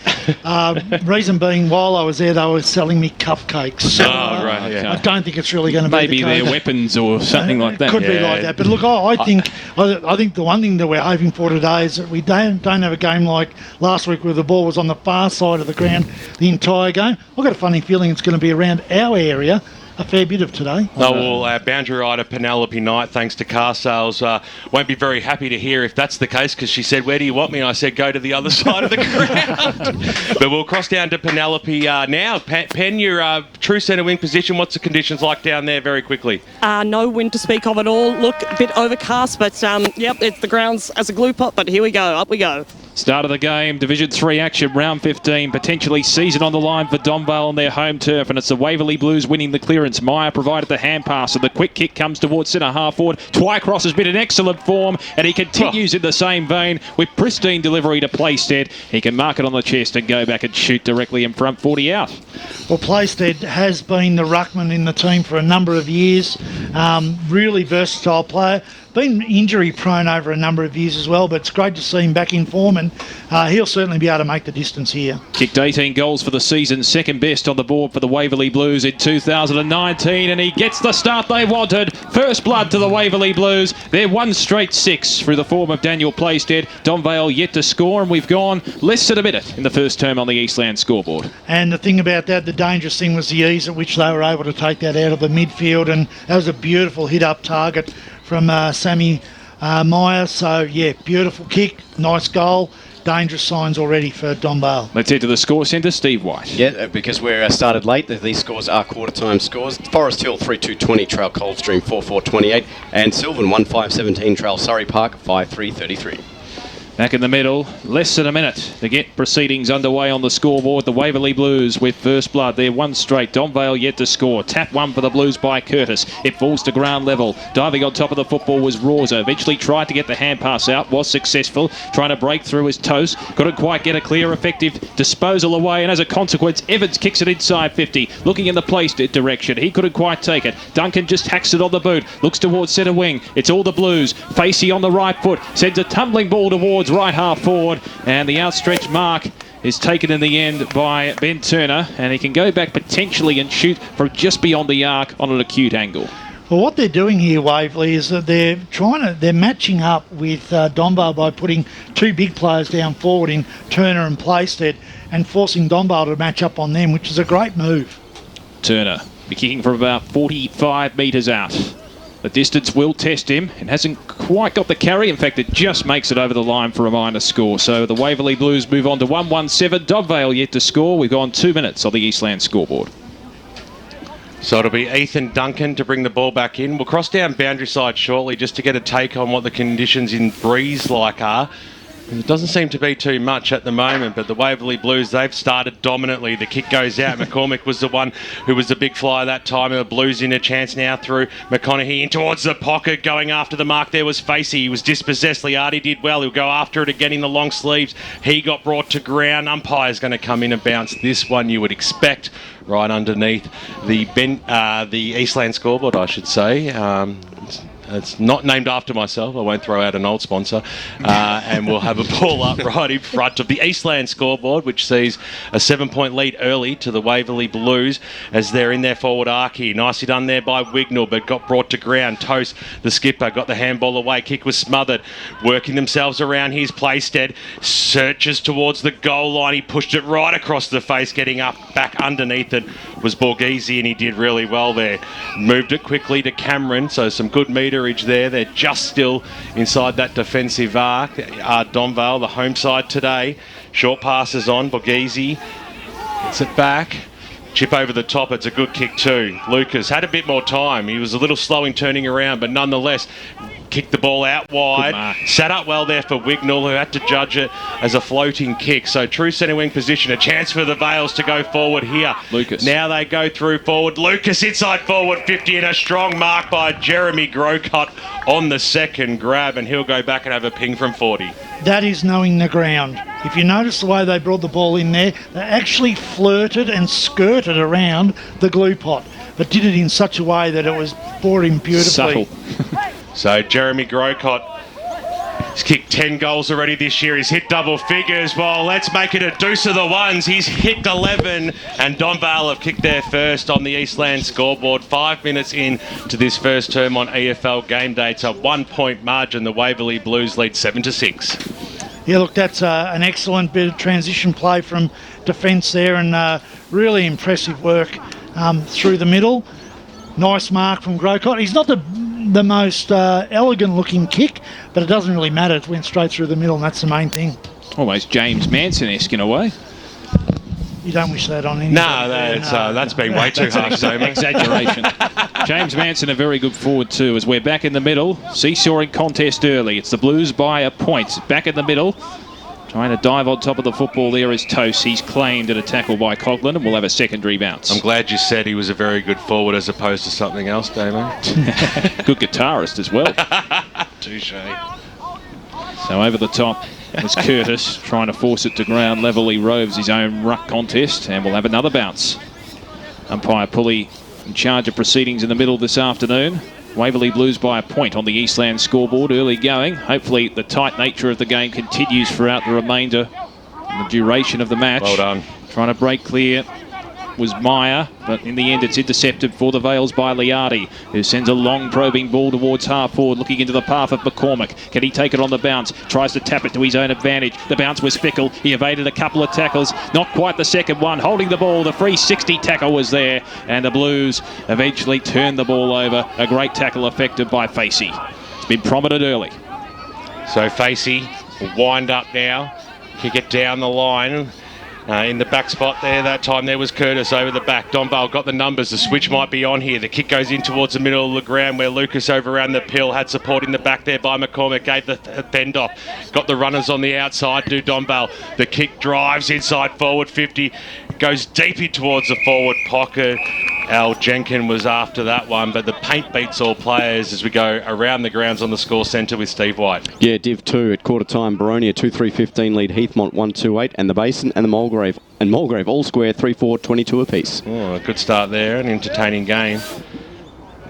Reason being, while I was there, they were selling me cupcakes. So, right. I don't think it's really going to be maybe the case. their weapons or something like that. Could be like that. But look, I think the one thing that we're hoping for today is that we don't have a game like last week where the ball was on the far side of the ground the entire game. I've got a funny feeling it's going to be around our area a fair bit of today. Oh, well, our boundary rider Penelope Knight, thanks to car sales, won't be very happy to hear if that's the case, because she said, "Where do you want me?" And I said, "Go to the other side of the ground." But we'll cross down to Penelope now. Pen, your true centre wing position, what's the conditions like down there very quickly? No wind to speak of at all. Look, a bit overcast, but yep, it's the grounds as a glue pot, but here we go, up we go. Start of the game, Division 3 action, round 15, potentially season on the line for Donvale on their home turf, and it's the Waverley Blues winning the clearance. Meyer provided the hand pass, and the quick kick comes towards centre half forward. Twycross has been in excellent form, and he continues in the same vein with pristine delivery to Playstead. He can mark it on the chest and go back and shoot directly in front, 40 out. Well, Playstead has been the ruckman in the team for a number of years. Really versatile player. Been injury prone over a number of years as well, but it's great to see him back in form, and he'll certainly be able to make the distance here. Kicked 18 goals for the season, second best on the board for the Waverley Blues in 2019, and he gets the start they wanted. First blood to the Waverley Blues. They're 1 straight 6 through the form of Daniel Playstead. Donvale yet to score, and we've gone less than a minute in the first term on the Eastland scoreboard. And the thing about that, the dangerous thing was the ease at which they were able to take that out of the midfield, and that was a beautiful hit-up target from Sammy Meyer. So, yeah, beautiful kick, nice goal. Dangerous signs already for Donvale. Let's head to the score centre, Steve White. Yeah, because we're started late, these scores are quarter-time scores. Forest Hill 3-2-20, Trail Coldstream 4-4-28, and Sylvan 1-5-17, Trail Surrey Park 5-3-33. Back in the middle, less than a minute to get proceedings underway on the scoreboard. The Waverley Blues with first blood. They're 1 straight. Donvale yet to score. Tap 1 for the Blues by Curtis. It falls to ground level. Diving on top of the football was Rosa. Eventually tried to get the hand pass out. Was successful. Trying to break through his toes. Couldn't quite get a clear, effective disposal away. And as a consequence, Evans kicks it inside 50. Looking in the placed direction. He couldn't quite take it. Duncan just hacks it on the boot. Looks towards centre wing. It's all the Blues. Facey on the right foot. Sends a tumbling ball towards right half forward, and the outstretched mark is taken in the end by Ben Turner, and he can go back potentially and shoot from just beyond the arc on an acute angle. Well, what they're doing here, Waverley, is that they're matching up with Donvale by putting 2 big players down forward in Turner and Playstead, and forcing Donvale to match up on them, which is a great move. Turner be kicking from about 45 metres out. The distance will test him and hasn't quite got the carry. In fact, it just makes it over the line for a minor score. So the Waverley Blues move on to 1-1-7. Donvale yet to score. We've gone 2 minutes on the Eastland scoreboard. So it'll be Ethan Duncan to bring the ball back in. We'll cross down boundary side shortly just to get a take on what the conditions in Breeze like are. It doesn't seem to be too much at the moment, but the Waverley Blues, they've started dominantly. The kick goes out. McCormick was the one who was the big flyer that time. The Blues in a chance now through McConaughey in towards the pocket, going after the mark. There was Facey. He was dispossessed. Liardi did well. He'll go after it again in the long sleeves. He got brought to ground. Umpire's going to come in and bounce this one, you would expect, right underneath the Eastland scoreboard, I should say. It's not named after myself. I won't throw out an old sponsor. And we'll have a ball up right in front of the Eastland scoreboard, which sees a 7-point lead early to the Waverley Blues as they're in their forward arc here. Nicely done there by Wignall, but got brought to ground. Toast, the skipper, got the handball away. Kick was smothered. Working themselves around. Here's Playstead. Searches towards the goal line. He pushed it right across the face. Getting up back underneath it was Borghese, and he did really well there. Moved it quickly to Cameron, so some good meterage there. They're just still inside that defensive arc. Donvale, the home side today. Short passes on. Borghese gets it back. Chip over the top. It's a good kick too. Lucas had a bit more time. He was a little slow in turning around, but nonetheless kicked the ball out wide. Sat up well there for Wignall, who had to judge it as a floating kick. So true centre wing position. A chance for the Vales to go forward here. Lucas. Now they go through forward. Lucas inside forward 50, and a strong mark by Jeremy Grocott on the second grab, and he'll go back and have a ping from 40. That is knowing the ground. If you notice the way they brought the ball in there, they actually flirted and skirted around the glue pot, but did it in such a way that it was brought in beautifully. Subtle. So Jeremy Grocott He's kicked 10 goals already this year. He's hit double figures. Well, let's make it a deuce of the ones. He's hit 11, and Donvale have kicked their first on the Eastland scoreboard. 5 minutes in to this first term on EFL game day. It's a 1 point margin. The Waverley Blues lead 7-6. Yeah, look, that's an excellent bit of transition play from defence there, and really impressive work through the middle. Nice mark from Grocott. He's not the most elegant looking kick, but it doesn't really matter. It went straight through the middle, and that's the main thing. Almost James Manson-esque in a way. You don't wish that on anybody. No, that's been way too harsh, Damon. Exaggeration. James Manson, a very good forward too, as we're back in the middle. Seesawing contest early. It's the Blues by a point. Back in the middle. Trying to dive on top of the football there is Toast. He's claimed at a tackle by Coughlin, and we'll have a secondary bounce. I'm glad you said he was a very good forward as opposed to something else, Damon. Good guitarist as well. Touche. So over the top was Curtis, trying to force it to ground level. He roves his own ruck contest, and we'll have another bounce. Umpire Pulley in charge of proceedings in the middle this afternoon. Waverley Blues by a point on the Eastland scoreboard, early going. Hopefully the tight nature of the game continues throughout the remainder and the duration of the match. Well done. Trying to break clear was Meyer, but in the end it's intercepted for the Vales by Liardi, who sends a long probing ball towards half forward, looking into the path of McCormick. Can he take it on the bounce? Tries to tap it to his own advantage. The bounce was fickle. He evaded a couple of tackles. Not quite the second one. Holding the ball. The free 60 tackle was there, and the Blues eventually turned the ball over. A great tackle effected by Facey. It's been prominent early. So Facey will wind up now. Kick it down the line. In the back spot there, that time there was Curtis over the back. Donvale got the numbers. The switch might be on here. The kick goes in towards the middle of the ground where Lucas over around the pill had support in the back there by McCormick. Gave the bend off. Got the runners on the outside to Donvale. The kick drives inside forward 50. Goes deep in towards the forward pocket. Al Jenkin was after that one, but the paint beats all players as we go around the grounds on the score centre with Steve White. Yeah, Div 2 at quarter time. Baronia 2-3-15 lead Heathmont 1-2-8, and the Basin and the Mulgrave all square 3-4-22 apiece. Oh, a good start there, an entertaining game.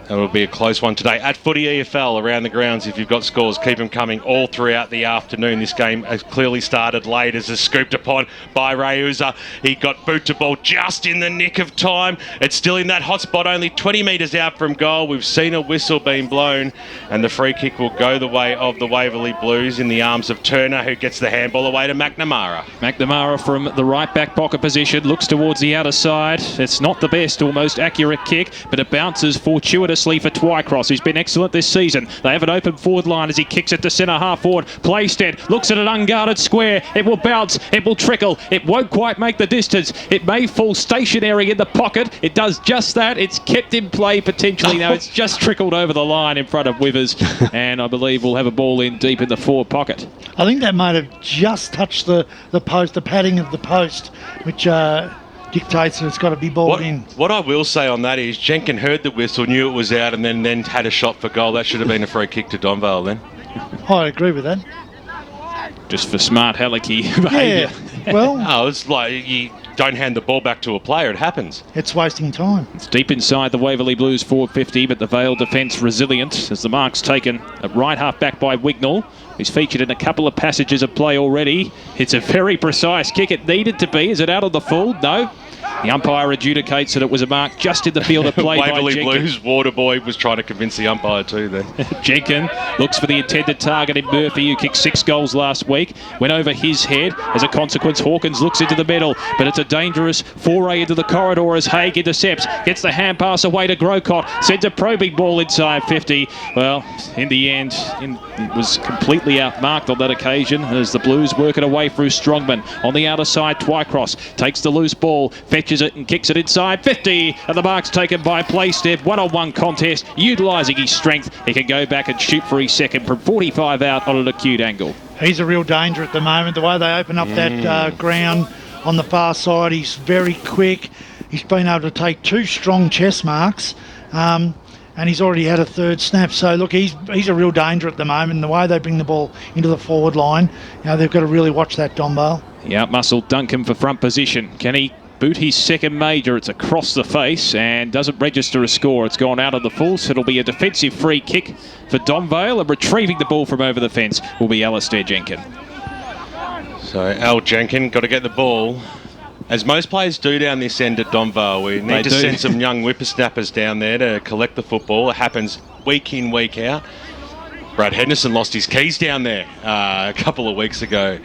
It'll be a close one today. At Footy EFL around the grounds, if you've got scores, keep them coming all throughout the afternoon. This game has clearly started late as it's scooped upon by Reuza. He got boot to ball just in the nick of time. It's still in that hot spot, only 20 metres out from goal. We've seen a whistle being blown, and the free kick will go the way of the Waverley Blues in the arms of Turner, who gets the handball away to McNamara. McNamara from the right back pocket position, looks towards the outer side. It's not the best, almost accurate kick, but it bounces fortuitously for Twycross, who's been excellent this season. They have an open forward line as he kicks it to centre half forward. Playstead looks at an unguarded square. It will bounce. It will trickle. It won't quite make the distance. It may fall stationary in the pocket. It does just that. It's kept in play potentially. Now it's just trickled over the line in front of Withers, and I believe we'll have a ball in deep in the forward pocket. I think that might have just touched the post, the padding of the post, which dictates that it's got to be balled in. What I will say on that is Jenkin heard the whistle, knew it was out, and then had a shot for goal. That should have been a free kick to Donvale then. I agree with that. Just for smart Helicky behaviour. Yeah, well... Oh, it's like you don't hand the ball back to a player. It happens. It's wasting time. It's deep inside the Waverley Blues 450, but the Vale defence resilient as the mark's taken at right half back by Wignall. He's featured in a couple of passages of play already. It's a very precise kick. It needed to be. Is it out of the full? No. The umpire adjudicates that it was a mark just in the field of play by Waverley Jenkin. Blues Waterboy was trying to convince the umpire too then. Jenkin looks for the intended target in Murphy, who kicked 6 goals last week. Went over his head. As a consequence, Hawkins looks into the middle, but it's a dangerous foray into the corridor as Haig intercepts. Gets the hand pass away to Grocott. Sends a probing ball inside 50. Well, in the end, it was completely outmarked on that occasion as the Blues work it away through Strongman. On the outer side, Twycross takes the loose ball, fetches it and kicks it inside 50, and the mark's taken by Playstep. One-on-one contest, utilising his strength. He can go back and shoot for his second from 45 out on an acute angle. He's a real danger at the moment. The way they open up that ground on the far side, he's very quick. He's been able to take 2 strong chest marks, and he's already had a 3rd snap. So look, he's a real danger at the moment. The way they bring the ball into the forward line, they've got to really watch that, Donvale. Yeah, muscle Duncan for front position. Can he boot his second major. It's across the face and doesn't register a score. It's gone out of the full, so it'll be a defensive free kick for Donvale, and retrieving the ball from over the fence will be Alistair Jenkin. So Al Jenkin got to get the ball, as most players do down this end at Donvale. We need to send some young whippersnappers down there to collect the football. It happens week in, week out. Brad Henderson lost his keys down there a couple of weeks ago.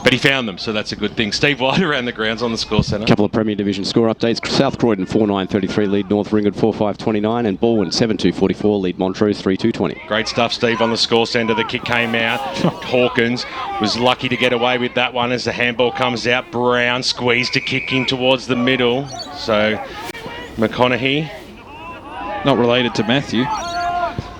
But he found them, so that's a good thing. Steve White around the grounds on the score centre. A couple of Premier Division score updates. South Croydon 4-9-33 lead North Ringwood 4-5-29, and Balwyn 7-2-44 lead Montrose 3-2-20. Great stuff, Steve, on the score centre. The kick came out. Hawkins was lucky to get away with that one as the handball comes out. Brown squeezed to kick in towards the middle. So McConaughey, not related to Matthew,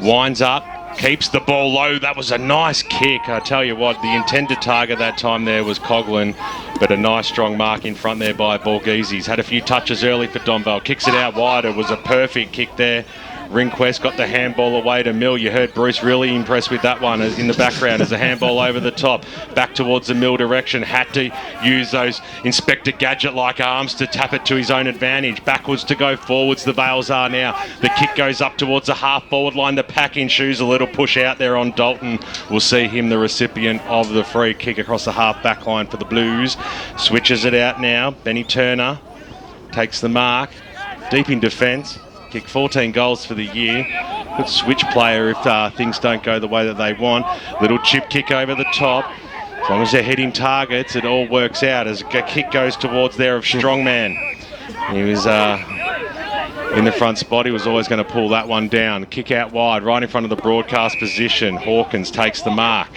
winds up. Keeps the ball low. That was a nice kick. I tell you what, the intended target that time there was Coghlan, but a nice strong mark in front there by Borghese. He's had a few touches early for Donvale. Kicks it out wide. It was a perfect kick there. Ringquest got the handball away to Mill. You heard Bruce really impressed with that one in the background as a handball over the top. Back towards the Mill direction. Had to use those Inspector Gadget-like arms to tap it to his own advantage. Backwards to go forwards, the Vales are now. The kick goes up towards the half-forward line. The pack-in shoes, a little push out there on Dalton. We'll see him the recipient of the free kick across the half-back line for the Blues. Switches it out now. Benny Turner takes the mark. Deep in defence. Kicked 14 goals for the year. Good switch player if things don't go the way that they want. Little chip kick over the top. As long as they're hitting targets, it all works out as a kick goes towards there of Strongman. He was in the front spot. He was always going to pull that one down. Kick out wide, right in front of the broadcast position. Hawkins takes the mark.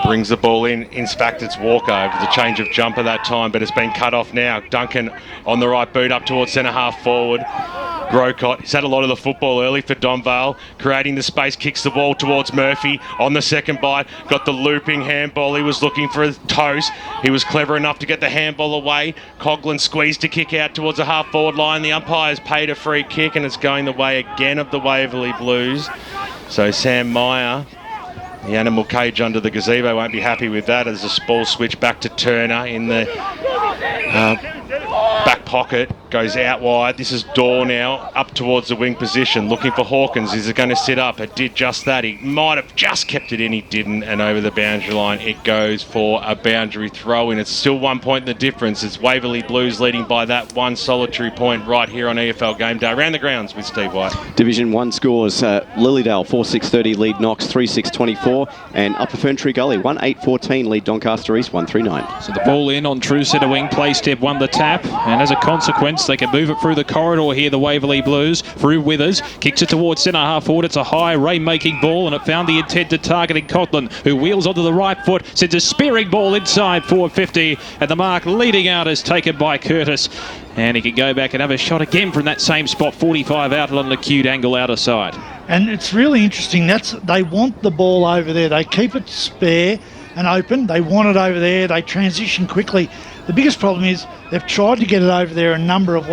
Brings the ball in. In fact, it's Walker. It was a change of jumper that time, but it's been cut off now. Duncan on the right boot up towards centre half forward. Grocott, he's had a lot of the football early for Donvale, creating the space, kicks the ball towards Murphy on the second bite. Got the looping handball. He was looking for a toast. He was clever enough to get the handball away. Coghlan squeezed to kick out towards the half forward line. The umpire's paid a free kick, and it's going the way again of the Waverley Blues. So Sam Meyer, the animal cage under the gazebo, won't be happy with that as the ball switch back to Turner in the back pocket, goes out wide. This is Dorr now, up towards the wing position, looking for Hawkins. Is it going to sit up? It did just that. He might have just kept it in, he didn't, and over the boundary line it goes for a boundary throw in. It's still 1 point in the difference. It's Waverley Blues leading by that one solitary point right here on EFL Game Day. Around the grounds with Steve White. Division 1 scores, Lilydale 4-6-30 lead Knox 3-6-24, and Upper Ferntree Gully 1-8-14 lead Doncaster East 1-3-9. So the ball in on true centre wing, play step won the tap, and as a consequence they can move it through the corridor here, the Waverley Blues. Through Withers, kicks it towards centre half forward. It's a high rain-making ball, and it found the intended target in Coghlan, who wheels onto the right foot, sends a spearing ball inside 450, and the mark leading out is taken by Curtis, and he can go back and have a shot again from that same spot, 45 out on the acute angle outer side. And it's really interesting, they want the ball over there. They keep it spare and open. They want it over there. They transition quickly. The biggest problem is they've tried to get it over there a number of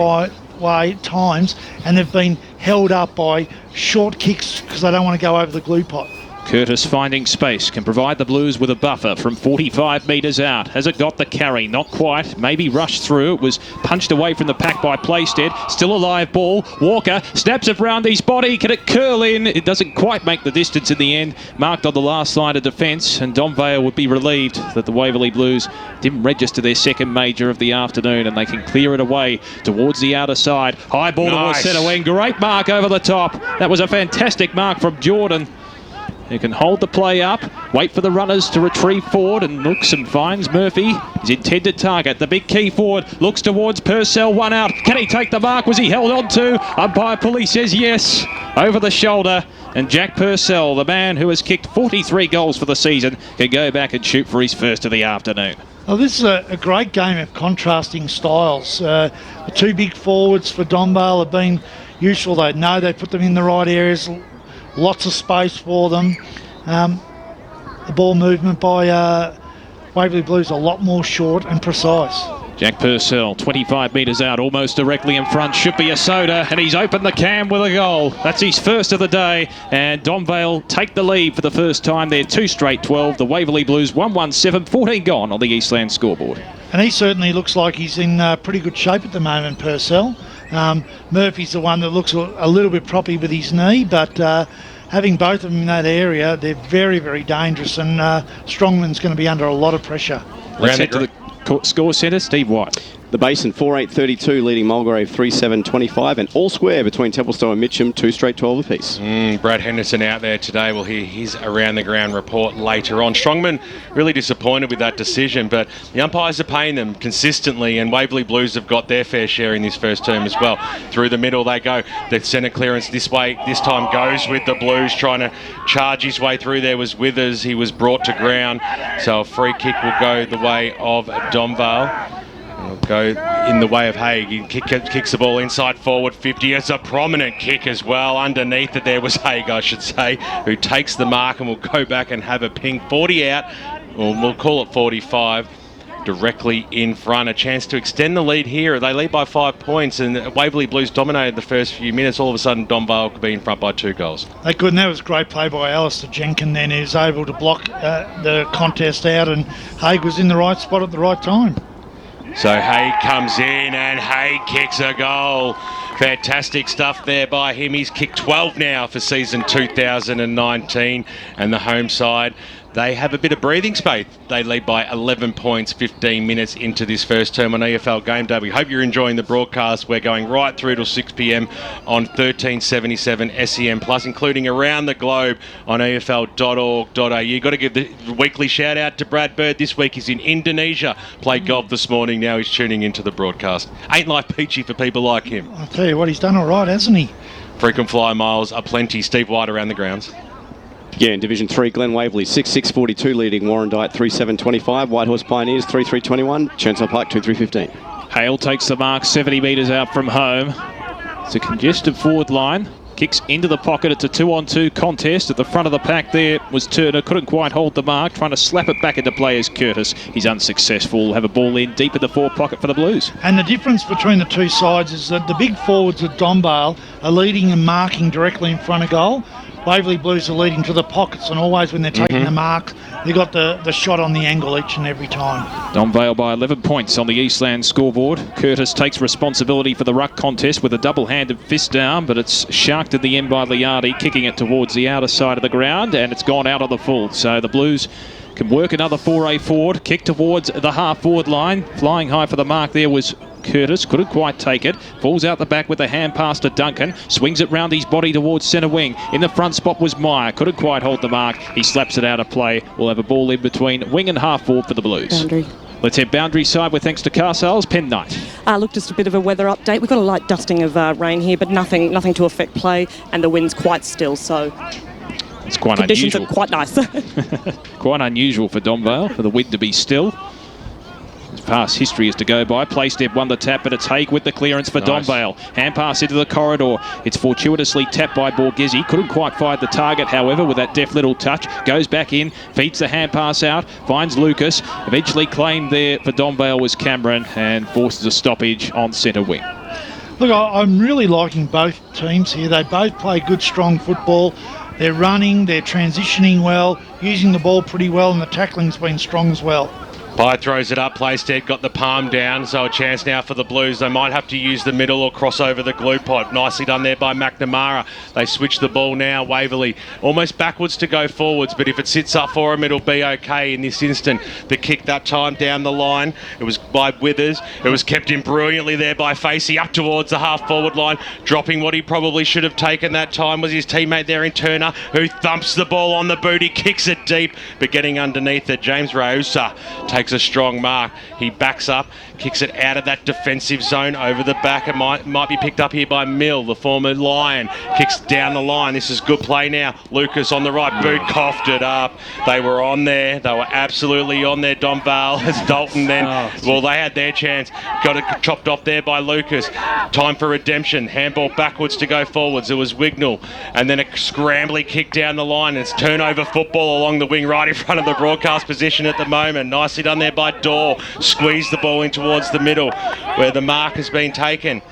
times, and they've been held up by short kicks because they don't want to go over the glue pot. Curtis finding space, can provide the Blues with a buffer from 45 metres out. Has it got the carry? Not quite. Maybe rushed through. It was punched away from the pack by Playstead. Still a live ball. Walker snaps it round his body. Can it curl in? It doesn't quite make the distance in the end. Marked on the last line of defence, and Donvale would be relieved that the Waverley Blues didn't register their second major of the afternoon, and they can clear it away towards the outer side. High ball towards centre wing. Great mark over the top. That was a fantastic mark from Jordan, who can hold the play up, wait for the runners to retrieve forward, and looks and finds Murphy, his intended target. The big key forward looks towards Purcell, one out. Can he take the mark? Was he held on to? Umpire Pulley says yes, over the shoulder. And Jack Purcell, the man who has kicked 43 goals for the season, can go back and shoot for his first of the afternoon. Well, this is a great game of contrasting styles. The two big forwards for Donvale have been useful. They know they put them in the right areas. Lots of space for them. The ball movement by Waverley Blues a lot more short and precise. Jack Purcell, 25 metres out, almost directly in front. Should be a soda, and he's opened the cam with a goal. That's his first of the day, and Donvale take the lead for the first time. They're 2 straight 12. The Waverley Blues 1-1-7, 14 gone on the Eastland scoreboard. And he certainly looks like he's in pretty good shape at the moment, Purcell. Murphy's the one that looks a little bit proppy with his knee, but having both of them in that area, they're very, very dangerous, and Strongman's going to be under a lot of pressure. Let's head to the score centre, Steve White. The Basin 4-8-32 leading Mulgrave 3-7-25, and all square between Templestowe and Mitcham, 2 straight 12 apiece. Brad Henderson out there today. We'll hear his around the ground report later on. Strongman really disappointed with that decision, but the umpires are paying them consistently, and Waverley Blues have got their fair share in this first term as well. Through the middle they go. The centre clearance this time goes with the Blues, trying to charge his way through. There was Withers. He was brought to ground, so a free kick will go the way of Donvale. It'll go in the way of Haig. He kicks the ball inside forward 50. It's a prominent kick as well. Underneath it there was Haig, I should say, who takes the mark and will go back and have a ping. 40 out, or we'll call it 45, directly in front. A chance to extend the lead here. They lead by 5 points, and Waverley Blues dominated the first few minutes. All of a sudden, Donvale could be in front by 2 goals. They could, and that was great play by Alistair Jenkin then. He was able to block the contest out, and Haig was in the right spot at the right time. So Haig comes in and Haig kicks a goal. Fantastic stuff there by him. He's kicked 12 now for season 2019, and the home side, they have a bit of breathing space. They lead by 11 points, 15 minutes into this first term on EFL Game Day. We hope you're enjoying the broadcast. We're going right through till 6 p.m. on 1377 SEM Plus, including around the globe on EFL.org.au. Got to give the weekly shout out to Brad Bird. This week he's in Indonesia. Played golf this morning. Now he's tuning into the broadcast. Ain't life peachy for people like him. I'll tell you what, he's done all right, hasn't he? Frequent flyer miles are plenty. Steve White around the grounds. Yeah, in Division 3, Glen Waverley 6-6-42 leading Warrandyte 3-7-25. Whitehorse Pioneers 3-3-21. Chancellor Park 2-3-15. Hale takes the mark 70 metres out from home. It's a congested forward line. Kicks into the pocket. It's a 2-on-2 contest. At the front of the pack there was Turner. Couldn't quite hold the mark. Trying to slap it back into play is Curtis. He's unsuccessful. Have a ball in deep in the forward pocket for the Blues. And the difference between the two sides is that the big forwards at Donvale are leading and marking directly in front of goal. Waverley Blues are leading to the pockets, and always when they're taking the mark, they got the shot on the angle each and every time. Donvale by 11 points on the Eastland scoreboard. Curtis takes responsibility for the ruck contest with a double-handed fist down, but it's sharked at the end by Liardi, kicking it towards the outer side of the ground, and it's gone out on the full. So the Blues can work another foray forward, kick towards the half-forward line. Flying high for the mark there was Curtis, couldn't quite take it. Falls out the back with a hand pass to Duncan. Swings it round his body towards centre wing. In the front spot was Meyer. Couldn't quite hold the mark. He slaps it out of play. We'll have a ball in between wing and half forward for the Blues. Boundary. Let's head boundary side with thanks to car sales. Pen Knight. Look, just a bit of a weather update. We've got a light dusting of rain here, but nothing to affect play, and the wind's quite still, so it's quite conditions unusual. are quite nice. Quite unusual for Donvale, for the wind to be still. Past history is to go by. Play step won the tap, but it's Haig with the clearance for Donvale. Hand pass into the corridor. It's fortuitously tapped by Borghese. Couldn't quite find the target, however, with that deft little touch. Goes back in, feeds the hand pass out, finds Lucas. Eventually claimed there for Donvale was Cameron, and forces a stoppage on centre wing. Look, I'm really liking both teams here. They both play good, strong football. They're running, they're transitioning well, using the ball pretty well, and the tackling's been strong as well. Pye throws it up, Playstead got the palm down, so a chance now for the Blues. They might have to use the middle or cross over the glue pipe. Nicely done there by McNamara. They switch the ball now, Waverley. Almost backwards to go forwards, but if it sits up for him, it'll be okay in this instant. The kick that time down the line, it was by Withers. It was kept in brilliantly there by Facey up towards the half-forward line. Dropping what he probably should have taken that time was his teammate there in Turner, who thumps the ball on the boot. He kicks it deep, but getting underneath it, James Rausa takes a strong mark. He backs up, kicks it out of that defensive zone over the back. It might be picked up here by Mill, the former Lion. Kicks down the line. This is good play now. Lucas on the right boot, coughed it up. They were on there. They were absolutely on there. Donvale as Dalton then. Well, they had their chance. Got it chopped off there by Lucas. Time for redemption. Handball backwards to go forwards. It was Wignall. And then a scrambly kick down the line. It's turnover football along the wing right in front of the broadcast position at the moment. Nicely done there by Dorr. Squeezed the ball in towards the middle where the mark has been taken.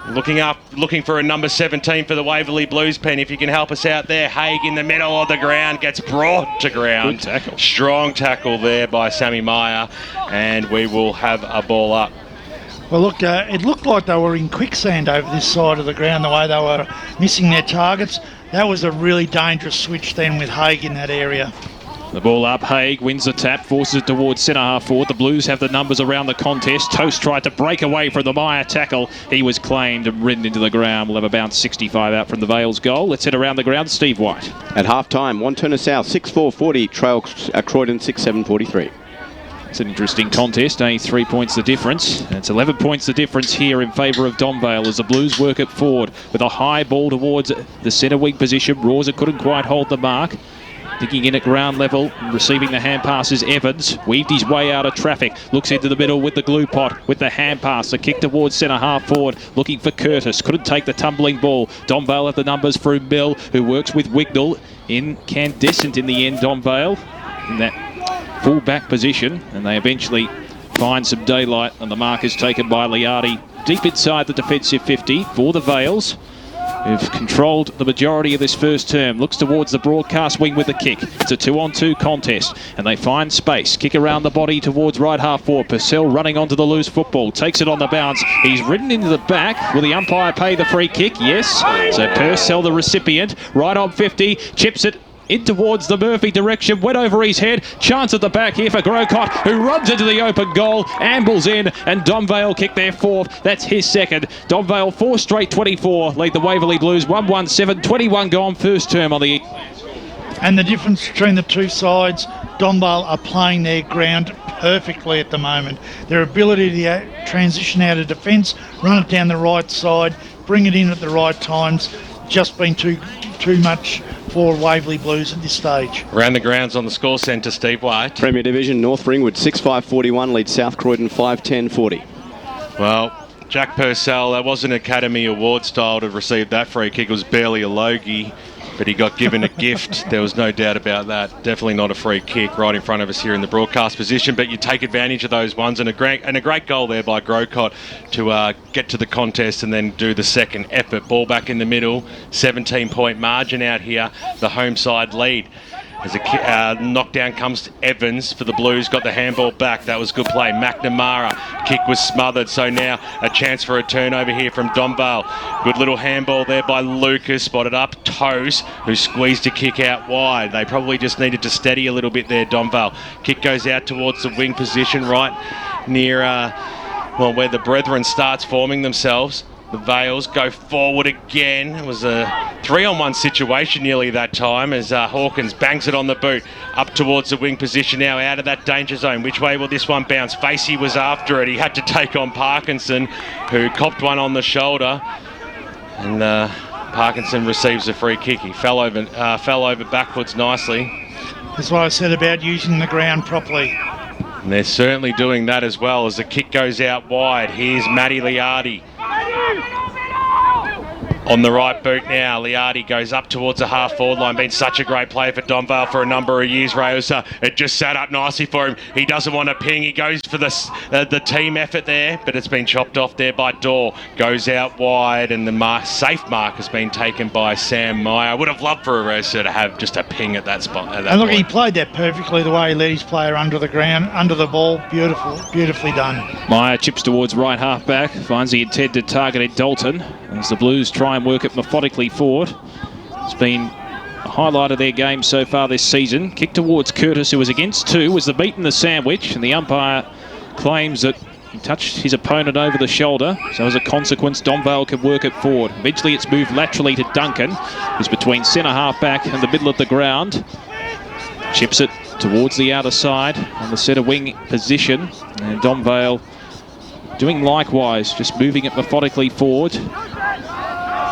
Looking for a number 17 for the Waverley Blues, Pen. If you can help us out there. Haig in the middle of the ground, gets brought to ground. Good tackle. Strong tackle there by Sammy Meyer, and we will have a ball up. Well, look, it looked like they were in quicksand over this side of the ground, the way they were missing their targets. That was a really dangerous switch then with Haig in that area. The ball up, Haig wins the tap, forces it towards centre half forward. The Blues have the numbers around the contest. Toast tried to break away from the Meyer tackle. He was claimed and ridden into the ground. We'll have a bounce 65 out from the Vales goal. Let's head around the ground. Steve White. At half-time, Wantirna South 6-4-40, trail Croydon 6-7-43. It's an interesting contest, 3 points the difference. And it's 11 points the difference here in favour of Donvale as the Blues work it forward with a high ball towards the centre wing position. Rawser couldn't quite hold the mark. Digging in at ground level, receiving the hand passes. Evans weaved his way out of traffic, looks into the middle with the glue pot, with the hand pass, the kick towards centre half forward, looking for Curtis, couldn't take the tumbling ball. Donvale have the numbers through Mill, who works with Wignall, incandescent in the end, Donvale, in that full back position, and they eventually find some daylight, and the mark is taken by Liardi deep inside the defensive 50 for the Vales, who've controlled the majority of this first term. Looks towards the broadcast wing with the kick. It's a 2-on-2 contest, and they find space. Kick around the body towards right half forward. Purcell running onto the loose football. Takes it on the bounce. He's ridden into the back. Will the umpire pay the free kick? Yes. So Purcell, the recipient, right on 50, chips it in towards the Murphy direction, went over his head. Chance at the back here for Grocott, who runs into the open goal, ambles in, and Donvale kick their fourth. That's his second. Donvale 4 straight 24, lead the Waverley Blues 1-1-7, 21 gone first term on the... And the difference between the two sides, Donvale are playing their ground perfectly at the moment. Their ability to transition out of defence, run it down the right side, bring it in at the right times, just been too much for Waverley Blues at this stage. Around the grounds on the score centre, Steve White. Premier Division, North Ringwood 6-5-41 leads South Croydon 5-10-40. Well, Jack Purcell, that wasn't Academy Award style to receive that free kick. It was barely a logie, but he got given a gift. There was no doubt about that. Definitely not a free kick right in front of us here in the broadcast position, but you take advantage of those ones, and a great goal there by Grocott to get to the contest and then do the second effort. Ball back in the middle, 17-point margin out here, the home side lead. As a knockdown comes to Evans for the Blues, got the handball back. That was good play. McNamara, kick was smothered, so now a chance for a turnover here from Donvale. Good little handball there by Lucas, spotted up Toes, who squeezed a kick out wide. They probably just needed to steady a little bit there, Donvale. Kick goes out towards the wing position right near where the Brethren starts forming themselves. The Vales go forward again. It was a 3-on-1 situation nearly that time as Hawkins bangs it on the boot. Up towards the wing position now, out of that danger zone. Which way will this one bounce? Facey was after it. He had to take on Parkinson, who copped one on the shoulder. And Parkinson receives a free kick. He fell over backwards nicely. That's what I said about using the ground properly. And they're certainly doing that as well as the kick goes out wide. Here's Matty Liardi. On the right boot now, Liardi goes up towards the half-forward line. Been such a great player for Donvale for a number of years, Rayosa. It just sat up nicely for him. He doesn't want to ping. He goes for the team effort there, but it's been chopped off there by Dorr. Goes out wide, and the safe mark has been taken by Sam Meyer. I would have loved for Rayosa to have just a ping at that spot. And look, he played that perfectly, the way he led his player under the ground, under the ball. Beautifully done. Meyer chips towards right half-back, finds the intended target at Dalton, as the Blues try and work it methodically forward. It's been a highlight of their game so far this season. Kick towards Curtis, who was against two, was the meat in the sandwich, and the umpire claims that he touched his opponent over the shoulder. So as a consequence, Donvale can work it forward. Eventually it's moved laterally to Duncan, who's between centre half-back and the middle of the ground. Chips it towards the outer side on the centre wing position, and Donvale doing likewise, just moving it methodically forward.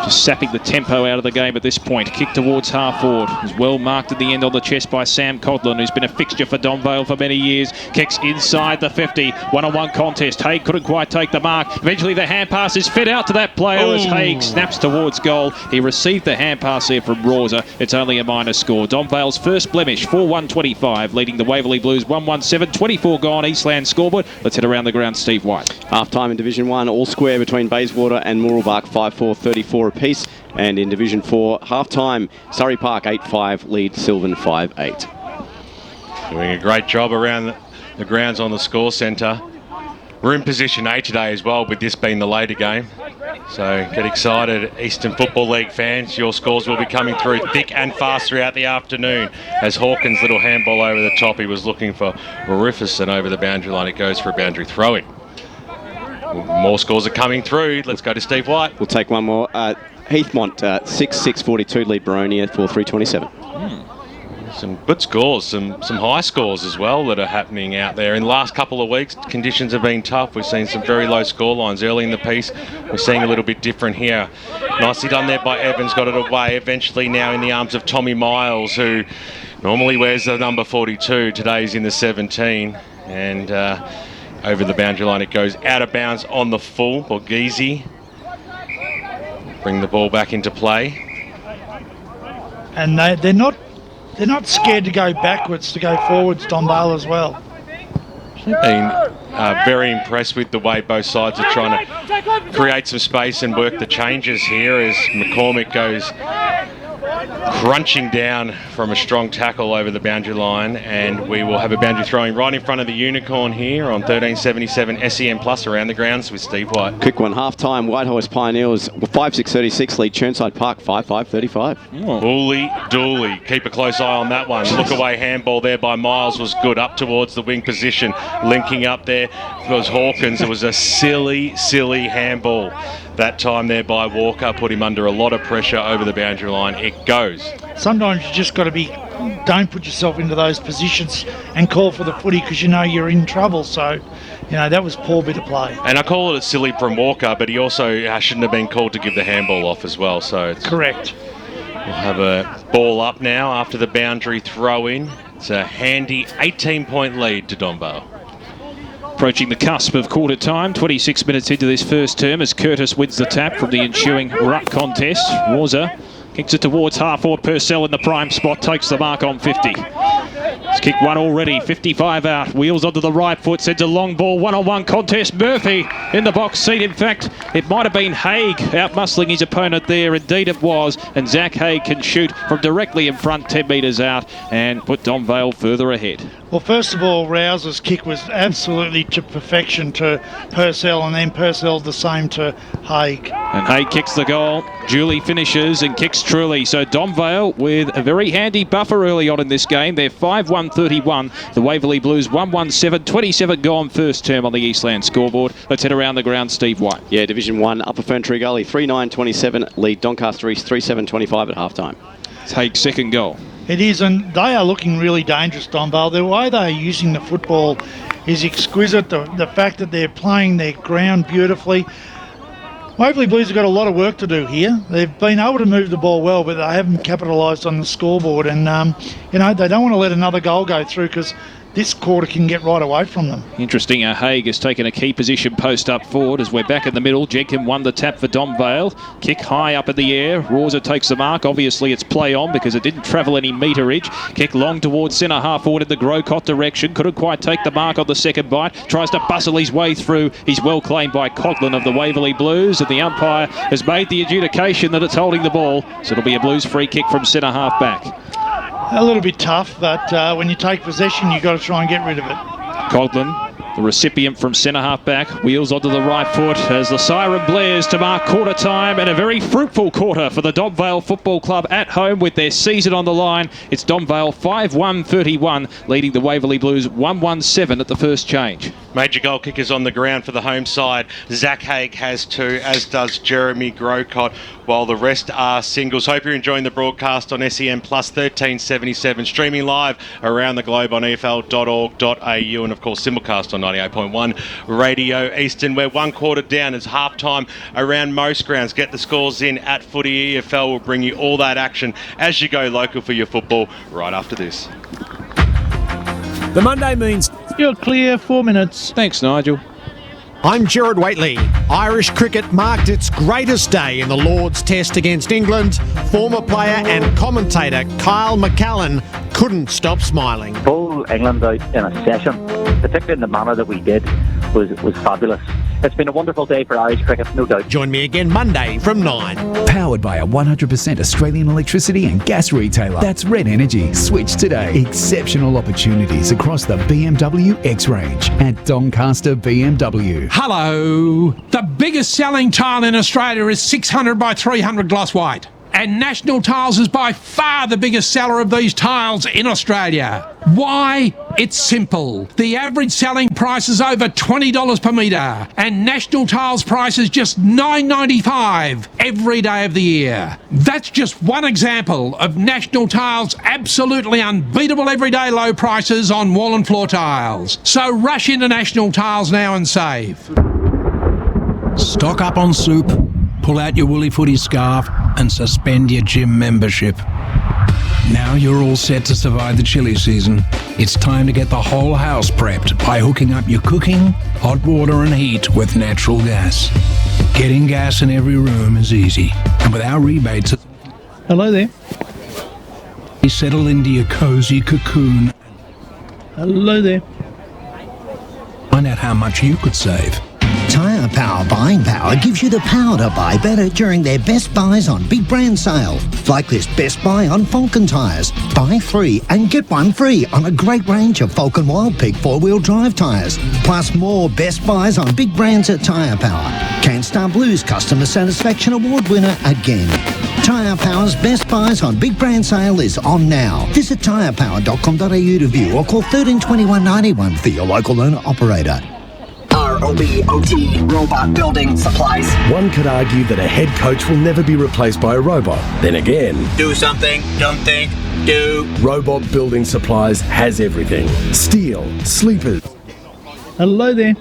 Just sapping the tempo out of the game at this point. Kick towards half forward. Is well marked at the end on the chest by Sam Codlin, who's been a fixture for Donvale for many years. Kicks inside the 50. One-on-one contest. Haig couldn't quite take the mark. Eventually the hand pass is fed out to that player as Haig snaps towards goal. He received the hand pass there from Rosa. It's only a minor score. Donvale's first blemish, 4-1-25, leading the Waverley Blues 1-1-7. 24 gone, Eastland scoreboard. Let's head around the ground, Steve White. Half-time in Division 1, all square between Bayswater and Mooralbark, 5-4-34 apiece. And in Division 4, half-time, Surrey Park 8-5, lead Sylvan 5-8. Doing a great job around the grounds on the score centre. We're in position A today as well, with this being the later game. So get excited, Eastern Football League fans. Your scores will be coming through thick and fast throughout the afternoon. As Hawkins' little handball over the top, he was looking for Rufus, and over the boundary line it goes for a boundary throw-in. More scores are coming through. Let's go to Steve White. We'll take one more. Heathmont 6-6-42, lead Baronia 4-3-27. Some good scores, some high scores as well that are happening out there. In the last couple of weeks, conditions have been tough. We've seen some very low score lines early in the piece. We're seeing a little bit different here. Nicely done there by Evans, got it away. Eventually now in the arms of Tommy Miles, who normally wears the number 42. Today's in the 17. And over the boundary line it goes out of bounds on the full. Borghese bring the ball back into play. And they're not scared to go backwards, to go forwards, Donvale as well. Been very impressed with the way both sides are trying to create some space and work the changes here as McCormick goes crunching down from a strong tackle over the boundary line, and we will have a boundary throwing right in front of the Unicorn here on 1377 SEM Plus around the grounds with Steve White. Quick one, half-time, Whitehorse Pioneers 5-6-36, lead Churnside Park 5-5-35. Bully Dooley, keep a close eye on that one. Look away handball there by Miles was good, up towards the wing position, linking up there was Hawkins. It was a silly handball that time there by Walker, put him under a lot of pressure over the boundary line. It goes. Sometimes you just got to don't put yourself into those positions and call for the footy because you know you're in trouble. So, that was poor bit of play. And I call it silly from Walker, but he also shouldn't have been called to give the handball off as well. So it's correct. We'll have a ball up now after the boundary throw-in. It's a handy 18-point lead to Donvale. Approaching the cusp of quarter time, 26 minutes into this first term as Curtis wins the tap from the ensuing ruck contest. Rosa kicks it towards half forward. Purcell in the prime spot, takes the mark on 50. He's kicked one already, 55 out, wheels onto the right foot, sends a long ball, one-on-one contest. Murphy in the box seat. In fact, it might have been Haig out-muscling his opponent there. Indeed it was, and Zach Haig can shoot from directly in front, 10 metres out, and put Donvale further ahead. Well, first of all, Rouser's kick was absolutely to perfection to Purcell, and then Purcell the same to Haig. And Haig kicks the goal. Julie finishes and kicks truly. So Donvale with a very handy buffer early on in this game. They're 5-1-31. The Waverley Blues 1-1-7. 27 gone first term on the Eastland scoreboard. Let's head around the ground, Steve White. Yeah, Division 1, Upper Ferntree Gully 3-9-27. Lead Doncaster East 3-7-25 at half-time. It's Haig's second goal. It is, and they are looking really dangerous, Donvale. The way they are using the football is exquisite. The fact that they're playing their ground beautifully. Waverley Blues have got a lot of work to do here. They've been able to move the ball well, but they haven't capitalised on the scoreboard. And, they don't want to let another goal go through because this quarter can get right away from them. Interesting, Haig has taken a key position post up forward as we're back in the middle. Jenkin won the tap for Donvale. Kick high up in the air. Rosa takes the mark. Obviously it's play on because it didn't travel any meterage. Kick long towards centre half forward in the Grocott direction. Couldn't quite take the mark on the second bite. Tries to bustle his way through. He's well claimed by Coughlin of the Waverley Blues, and the umpire has made the adjudication that it's holding the ball. So it'll be a Blues free kick from centre half back. A little bit tough, but when you take possession, you've got to try and get rid of it. Coughlin, the recipient from centre half back, wheels onto the right foot as the siren blares to mark quarter time, and a very fruitful quarter for the Donvale Football Club at home with their season on the line. It's Donvale 5-1-31, leading the Waverley Blues 1-1-7 at the first change. Major goal kickers on the ground for the home side. Zach Haig has 2, as does Jeremy Grocott, while the rest are singles. Hope you're enjoying the broadcast on SEN Plus 1377, streaming live around the globe on EFL.org.au, and of course simulcast on 98.1 Radio Eastern. We're 1 quarter down. It's half time around most grounds. Get the scores in at Footy EFL. We'll bring you all that action as you go local for your football right after this. The Monday means you're clear. 4 minutes. Thanks, Nigel. I'm Gerard Whateley. Irish cricket marked its greatest day in the Lord's Test against England. Former player and commentator Kyle McCallan couldn't stop smiling. Pull England out in a session, particularly in the manner that we did, was fabulous. It's been a wonderful day for Irish cricket, no doubt. Join me again Monday from 9. Powered by a 100% Australian electricity and gas retailer. That's Red Energy. Switch today. Exceptional opportunities across the BMW X range at Doncaster BMW. Hello. The biggest selling tile in Australia is 600 by 300 gloss white. And National Tiles is by far the biggest seller of these tiles in Australia. Why? It's simple. The average selling price is over $20 per metre, and National Tiles price is just $9.95 every day of the year. That's just one example of National Tiles' absolutely unbeatable everyday low prices on wall and floor tiles. So rush into National Tiles now and save. Stock up on soup, pull out your woolly footy scarf, and suspend your gym membership. Now you're all set to survive the chilli season. It's time to get the whole house prepped by hooking up your cooking, hot water and heat with natural gas. Getting gas in every room is easy, and with our rebates... Hello there. You settle into your cosy cocoon. Hello there. Find out how much you could save. Tyre Power Buying Power gives you the power to buy better during their best buys on big brand sale. Like this best buy on Falcon tyres. Buy 3 and get 1 free on a great range of Falcon Wild Peak 4-wheel drive tyres. Plus more best buys on big brands at Tyre Power. CanStar Blues Customer Satisfaction Award winner again. Tyre Power's best buys on big brand sale is on now. Visit tyrepower.com.au to view or call 13 21 91 for your local owner operator. ROBOT, Robot Building Supplies. One could argue that a head coach will never be replaced by a robot. Then again, Do something, don't think, do. Robot Building Supplies has everything. Steel, sleepers. Hello there.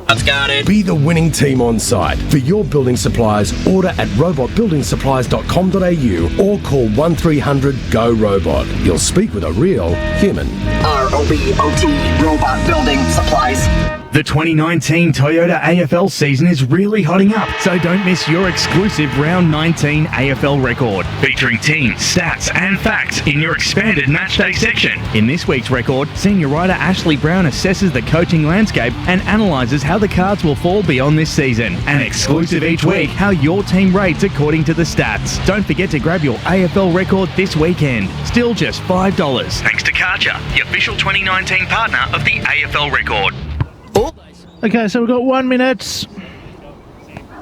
I've got it. Be the winning team on site. For your building supplies, order at robotbuildingsupplies.com.au or call 1300 GO ROBOT. You'll speak with a real human. ROBOT, Robot Building Supplies. The 2019 Toyota AFL season is really hotting up, so don't miss your exclusive Round 19 AFL record, featuring teams, stats and facts in your expanded matchday section. In this week's record, senior writer Ashley Brown assesses the coaching landscape and analyses how the cards will fall beyond this season. And exclusive each week, how your team rates according to the stats. Don't forget to grab your AFL record this weekend. Still just $5. Thanks to Karcher, the official 2019 partner of the AFL record. Okay, so we've got 1 minute.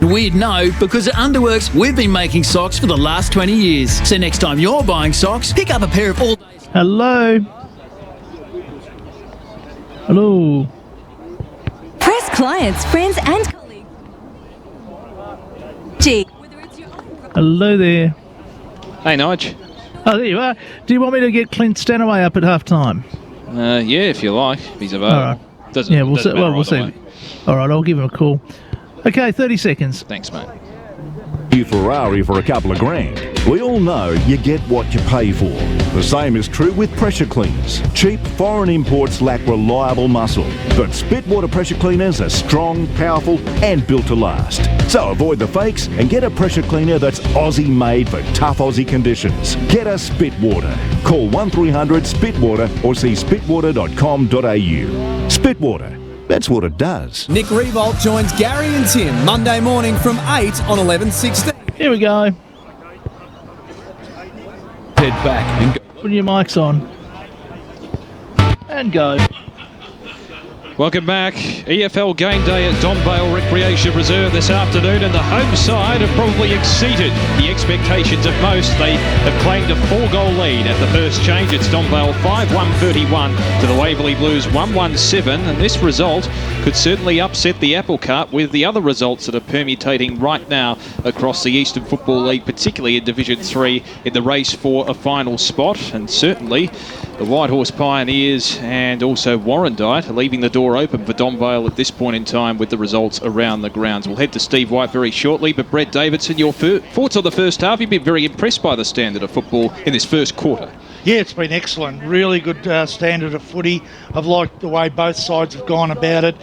We'd know because at Underworks we've been making socks for the last 20 years. So next time you're buying socks, pick up a pair of all days. Hello. Hello. Press clients, friends and colleagues. Hello there. Hey, Nige. Oh, there you are. Do you want me to get Clint Stanaway up at half time? Yeah, if you like, if he's available. All right. Doesn't, yeah, we'll see. matter We'll see. way. All right, I'll give him a call. Okay, 30 seconds. Thanks, mate. You Ferrari for a couple of grand. We all know you get what you pay for. The same is true with pressure cleaners. Cheap foreign imports lack reliable muscle, but Spitwater pressure cleaners are strong, powerful and built to last. So avoid the fakes and get a pressure cleaner that's Aussie made for tough Aussie conditions. Get a Spitwater. Call 1300 Spitwater or see spitwater.com.au. Spitwater. That's what it does. Nick Revolt joins Gary and Tim Monday morning from 8 on 11:16. Here we go. Head back and go. Put your mics on. And go. Welcome back. EFL game day at Donvale Recreation Reserve this afternoon, and the home side have probably exceeded the expectations of most. They have claimed a 4-goal lead at the first change. It's Donvale 5-1-31 to the Waverley Blues 1-1-7, and this result could certainly upset the apple cart with the other results that are permutating right now across the Eastern Football League, particularly in Division 3 in the race for a final spot. And certainly the White Horse Pioneers and also Warrandyte are leaving the door open for Donvale at this point in time with the results around the grounds. We'll head to Steve White very shortly, but Brett Davidson, your thoughts on the first half? You've been very impressed by the standard of football in this first quarter. Yeah, it's been excellent. Really good standard of footy. I've liked the way both sides have gone about it.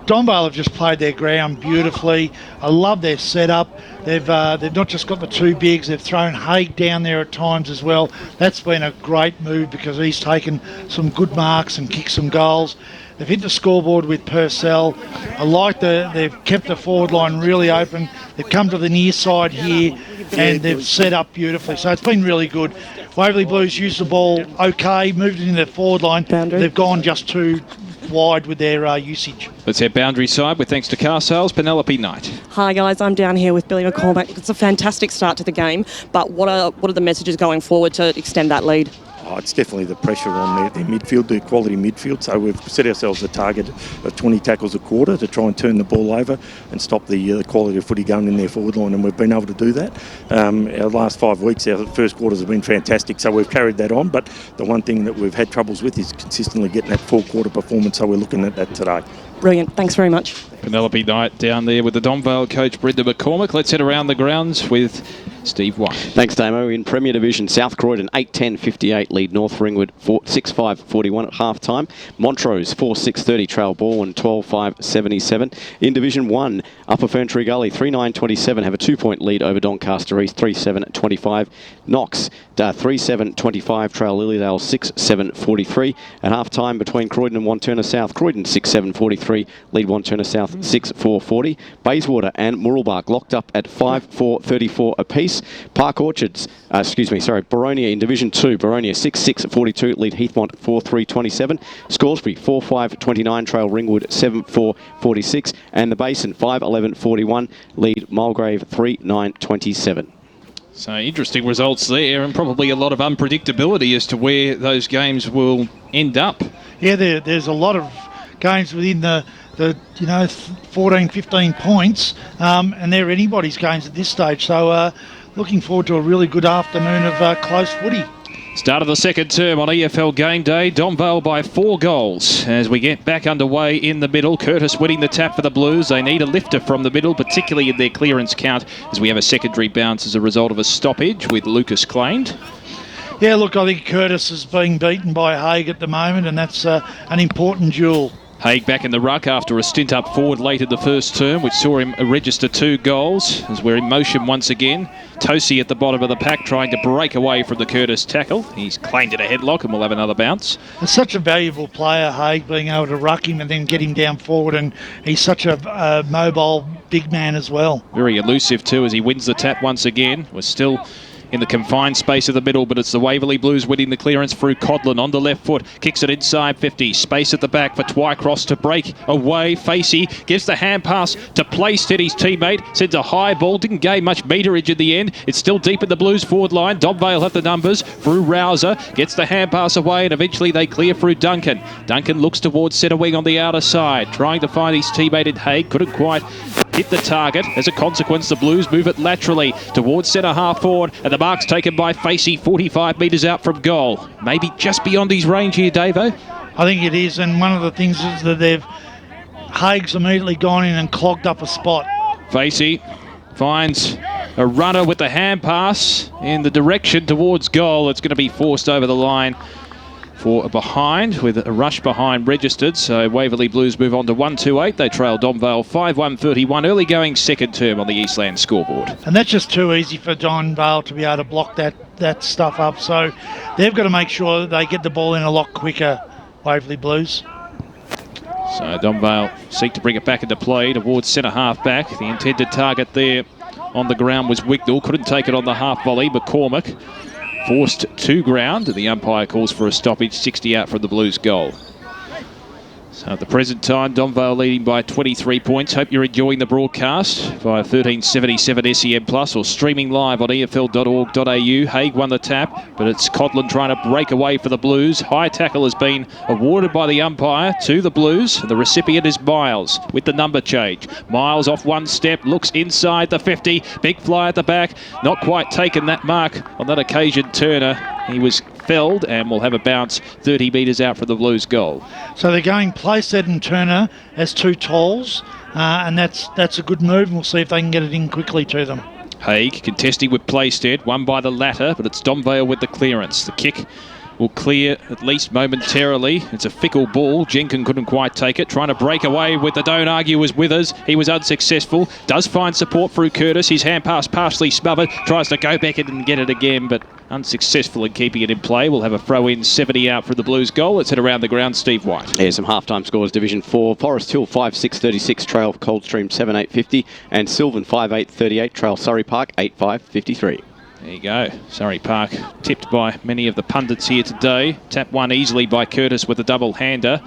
Donvale have just played their ground beautifully. I love their setup. They've not just got the two bigs, they've thrown Haig down there at times as well. That's been a great move because he's taken some good marks and kicked some goals. They've hit the scoreboard with Purcell. I like they've kept the forward line really open. They've come to the near side here and they've set up beautifully. So it's been really good. Waverley Blues used the ball okay, moved it into the forward line. Boundary. They've gone just too wide with their usage. Let's head boundary side with thanks to car sales. Penelope Knight. Hi guys, I'm down here with Billy McCormack. It's a fantastic start to the game, but what are the messages going forward to extend that lead? Oh, it's definitely the pressure on their midfield, their quality midfield. So we've set ourselves a target of 20 tackles a quarter to try and turn the ball over and stop the quality of footy going in their forward line, and we've been able to do that. Our last 5 weeks, our first quarters have been fantastic, so we've carried that on. But the one thing that we've had troubles with is consistently getting that full quarter performance, so we're looking at that today. Brilliant, thanks very much. Penelope Knight down there with the Donvale coach Brenda McCormack. Let's head around the grounds with Steve White. Thanks, Damo. In Premier Division, South Croydon 8-10-58 lead North Ringwood 6-5-41 at half time. Montrose 4-6-30 trail Baldwin 12-5-77. In Division 1, Upper Ferntree Gully 3-9-27 have a 2-point lead over Doncaster East 3-7-25. Knox 3-7-25 trail Lilydale 6-7-43. At half time between Croydon and Wanturna South, Croydon 6-7-43 lead Wanturna South 6-4-40. Bayswater and Mooralbark locked up at 5-4-34 apiece. Park Orchards, Boronia in Division 2. Boronia 6-6-42 lead Heathmont 4-3-27. Scoresby 4-5-29 trail Ringwood 7-4-46. And the Basin 5-11-41 lead Mulgrave 3-9-27. So interesting results there, and probably a lot of unpredictability as to where those games will end up. Yeah, there's a lot of games within the 14, 15 points, and they're anybody's games at this stage. So looking forward to a really good afternoon of close footy. Start of the second term on EFL game day. Donvale by 4 goals as we get back underway in the middle. Curtis winning the tap for the Blues. They need a lifter from the middle, particularly in their clearance count, as we have a secondary bounce as a result of a stoppage with Lucas claimed. Yeah, look, I think Curtis is being beaten by Haig at the moment, and that's an important duel. Haig back in the ruck after a stint up forward late in the first term, which saw him register 2 goals, as we're in motion once again. Tosi at the bottom of the pack trying to break away from the Curtis tackle. He's claimed it a headlock and will have another bounce. It's such a valuable player, Haig, being able to ruck him and then get him down forward, and he's such a mobile big man as well. Very elusive too as he wins the tap once again. We're still in the confined space of the middle, but it's the Waverley Blues winning the clearance through Codlin on the left foot, kicks it inside 50, space at the back for Twycross to break away. Facey gives the hand pass to Playstead, his teammate, sends a high ball, didn't gain much meterage in the end. It's still deep in the Blues forward line. Donvale have the numbers through Rouser, gets the hand pass away, and eventually they clear through Duncan. Duncan looks towards centre wing on the outer side, trying to find his teammate in Haig, couldn't quite hit the target. As a consequence, the Blues move it laterally towards centre half forward, and the mark's taken by Facey 45 metres out from goal. Maybe just beyond his range here, Davo. I think it is, and one of the things is that Haig's immediately gone in and clogged up a spot. Facey finds a runner with the hand pass in the direction towards goal. It's going to be forced over the line for a behind, with a rush behind registered. So Waverley Blues move on to 1-2-8. They trail Donvale 5-1-31, early going second term on the Eastland scoreboard. And that's just too easy for Donvale to be able to block that stuff up. So they've got to make sure that they get the ball in a lot quicker, Waverley Blues. So Donvale seek to bring it back into play towards centre half back. The intended target there on the ground was Wignall. Couldn't take it on the half volley. McCormack forced to ground, and the umpire calls for a stoppage, 60 out from the Blues goal. So at the present time, Donvale leading by 23 points. Hope you're enjoying the broadcast via 1377 SEM Plus or streaming live on efl.org.au. Haig won the tap, but it's Codlin trying to break away for the Blues. High tackle has been awarded by the umpire to the Blues. The recipient is Miles with the number change. Miles off one step, looks inside the 50. Big fly at the back. Not quite taken that mark on that occasion, Turner. He was felled and will have a bounce 30 metres out for the Blues goal. So they're going Playstead and Turner as two tolls, and that's a good move, and we'll see if they can get it in quickly to them. Haig contesting with Playstead, won by the latter, but it's Donvale with the clearance. The kick will clear at least momentarily. It's a fickle ball. Jenkin couldn't quite take it. Trying to break away with the Don't Argue was Withers. He was unsuccessful. Does find support through Curtis. His hand pass partially smothered. Tries to go back and get it again, but unsuccessful in keeping it in play. We'll have a throw in, 70 out for the Blues goal. Let's head around the ground. Steve White. Yeah, some half-time scores. Division 4, Forest Hill 5-6-36, Trail Coldstream 7-8-50, and Sylvan 5-8-38, Trail Surrey Park 8-5-53. There you go. Surrey Park tipped by many of the pundits here today. Tap one easily by Curtis with a double-hander.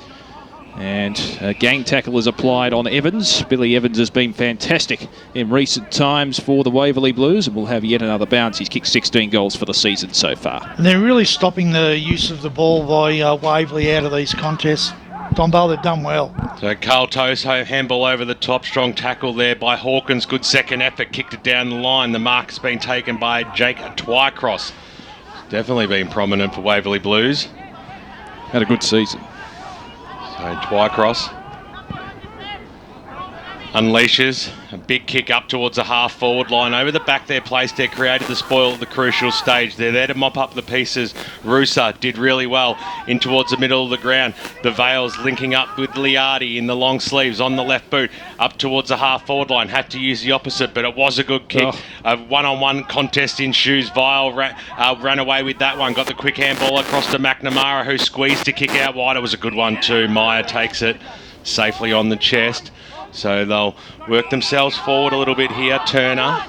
And a gang tackle is applied on Evans. Billy Evans has been fantastic in recent times for the Waverley Blues, and will have yet another bounce. He's kicked 16 goals for the season so far. And they're really stopping the use of the ball by Waverley out of these contests. Donvale, they've done well. So Carl Toso, handball over the top, strong tackle there by Hawkins. Good second effort, kicked it down the line. The mark has been taken by Jake Twycross. Definitely been prominent for Waverley Blues. Had a good season. So Twycross unleashes a big kick up towards the half-forward line. Over the back there, Playstead created the spoil at the crucial stage. They're there to mop up the pieces. Rusa did really well in towards the middle of the ground. The Vales linking up with Liardi in the long sleeves on the left boot up towards the half-forward line. Had to use the opposite, but it was a good kick. A one-on-one contest in shoes. Vile ran away with that one. Got the quick handball across to McNamara, who squeezed to kick out wide. It was a good one too. Meyer takes it safely on the chest. So they'll work themselves forward a little bit here. Turner.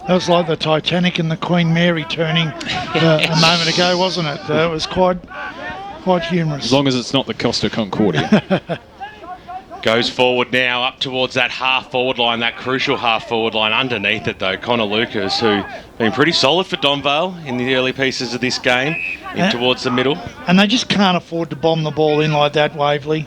That was like the Titanic and the Queen Mary turning a moment ago, wasn't it? It was quite humorous. As long as it's not the Costa Concordia. Goes forward now up towards that half-forward line, that crucial half-forward line. Underneath it, though, Connor Lucas, who been pretty solid for Donvale in the early pieces of this game, in towards the middle. And they just can't afford to bomb the ball in like that, Waverley.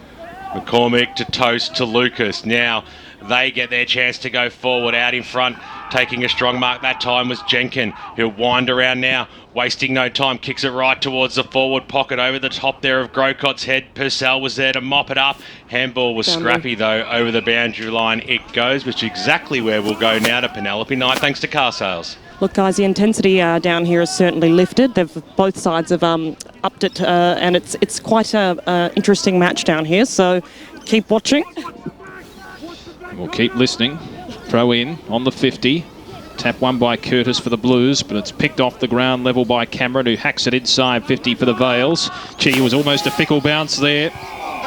McCormick to Toast to Lucas. Now they get their chance to go forward. Out in front, taking a strong mark that time was Jenkin. He'll wind around now, wasting no time. Kicks it right towards the forward pocket over the top there of Grocot's head. Purcell was there to mop it up. Handball was scrappy though over the boundary line. It goes, which is exactly where we'll go now to Penelope Knight, thanks to car sales. Look, guys, the intensity down here has certainly lifted. Both sides have upped it, and it's quite a interesting match down here. So keep watching. We'll keep listening. Throw in on the 50. Tap one by Curtis for the Blues, but it's picked off the ground level by Cameron, who hacks it inside 50 for the Vales. Gee, was almost a fickle bounce there.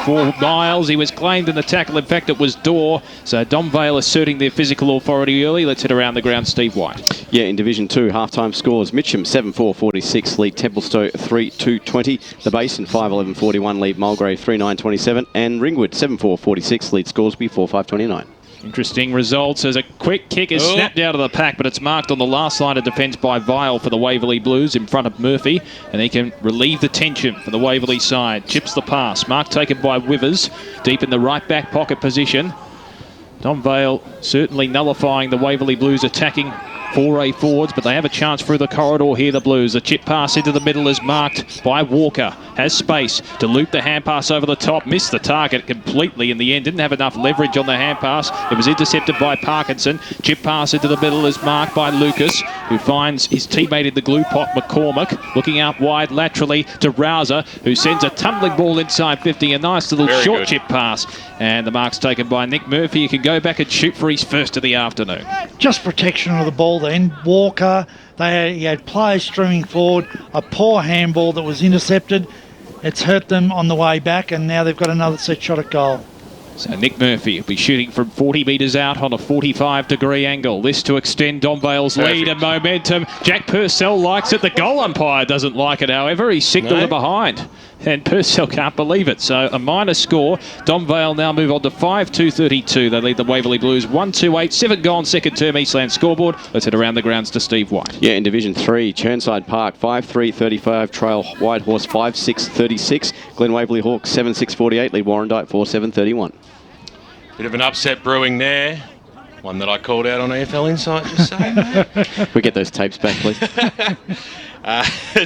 For Miles, he was claimed in the tackle. In fact, it was Dorr. So Donvale asserting their physical authority early. Let's head around the ground. Steve White. Yeah, in Division 2, half-time scores. Mitcham 7-4-46 lead Templestowe 3-2-20. The Basin 5-11-41 lead Mulgrave 3-9-27. And Ringwood 7-4-46 lead Scoresby 4-5-29. Interesting results as a quick kick is snapped out of the pack, but it's marked on the last line of defence by Vile for the Waverley Blues in front of Murphy, and he can relieve the tension for the Waverley side. Chips the pass. Mark taken by Withers, deep in the right back pocket position. Donvale certainly nullifying the Waverley Blues attacking foray forwards, but they have a chance through the corridor here, the Blues. The chip pass into the middle is marked by Walker. Has space to loop the hand pass over the top. Missed the target completely in the end. Didn't have enough leverage on the hand pass. It was intercepted by Parkinson. Chip pass into the middle is marked by Lucas, who finds his teammate in the glue pot, McCormick. Looking out wide laterally to Rouser, who sends a tumbling ball inside 50. A nice little short chip pass. And the mark's taken by Nick Murphy. He can go back and shoot for his first of the afternoon. Just protection of the ball then. Walker, he had players streaming forward. A poor handball that was intercepted. It's hurt them on the way back, and now they've got another set shot at goal. So Nick Murphy will be shooting from 40 metres out on a 45-degree angle. This to extend Donvale's lead and momentum. Jack Purcell likes it. The goal umpire doesn't like it, however. He signalled it behind. And Purcell can't believe it. So a minor score. Donvale now move on to 5-2-32. They lead the Waverley Blues 1-2-8. 7 gone second term Eastland scoreboard. Let's head around the grounds to Steve White. Yeah, in Division 3, Churnside Park 5-3-35. Trail Whitehorse 5-6-36. Glen Waverley Hawks 7-6-48. Lead Warrandyte 4-7-31. Bit of an upset brewing there. One that I called out on AFL Insight, just saying. We get those tapes back, please.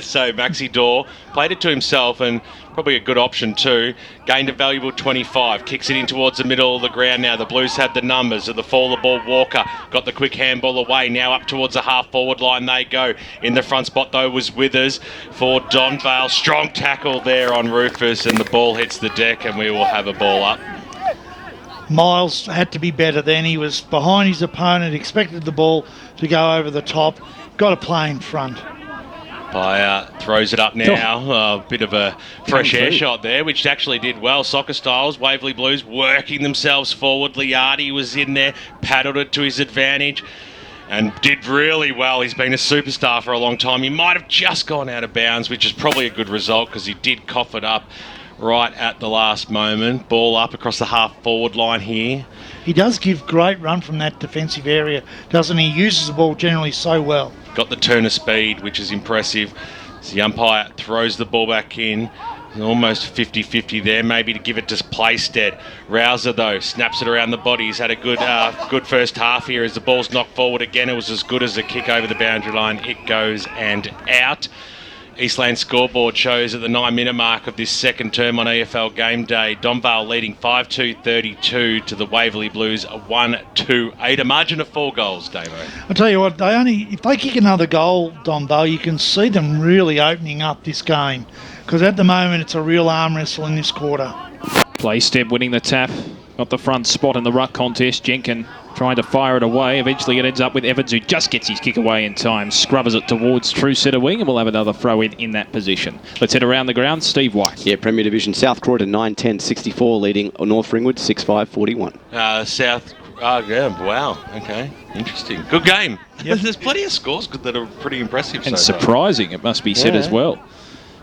So Maxi Dorr played it to himself, and probably a good option too. Gained a valuable 25. Kicks it in towards the middle of the ground now. The Blues have the numbers. At the fall of the ball, Walker got the quick handball away. Now up towards the half-forward line they go. In the front spot, though, was Withers for Donvale. Strong tackle there on Rufus, and the ball hits the deck, and we will have a ball up. Miles had to be better then. He was behind his opponent, expected the ball to go over the top. Got to play in front. Throws it up now. A bit of a fresh air shot there, which actually did well. Soccer Styles, Waverley Blues working themselves forward. Liardi was in there, paddled it to his advantage, and did really well. He's been a superstar for a long time. He might have just gone out of bounds, which is probably a good result because he did cough it up right at the last moment. Ball up across the half-forward line here. He does give great run from that defensive area, doesn't he? He uses the ball generally so well. Got the turn of speed, which is impressive. As the umpire throws the ball back in. Almost 50-50 there, maybe to give it to Playstead. Rouser, though, snaps it around the body. He's had a good first half here as the ball's knocked forward again. It was as good as a kick over the boundary line. It goes and out. Eastland scoreboard shows at the 9-minute mark of this second term on AFL game day, Donvale leading 5-2-32 to the Waverley Blues 1-2-8. A margin of 4 goals, Davo. I'll tell you what, if they kick another goal, Donvale, you can see them really opening up this game, because at the moment it's a real arm wrestle in this quarter. Playstep winning the tap. Got the front spot in the ruck contest. Jenkin trying to fire it away. Eventually it ends up with Evans, who just gets his kick away in time. Scrubbers it towards true centre wing, and we'll have another throw in that position. Let's head around the ground. Steve White. Yeah, Premier Division South Croydon 9-10-64, leading North Ringwood 6-5-41. South. Oh, yeah, wow. Okay, interesting. Good game. Yep. There's plenty of scores that are pretty impressive. And surprising, it must be said as well.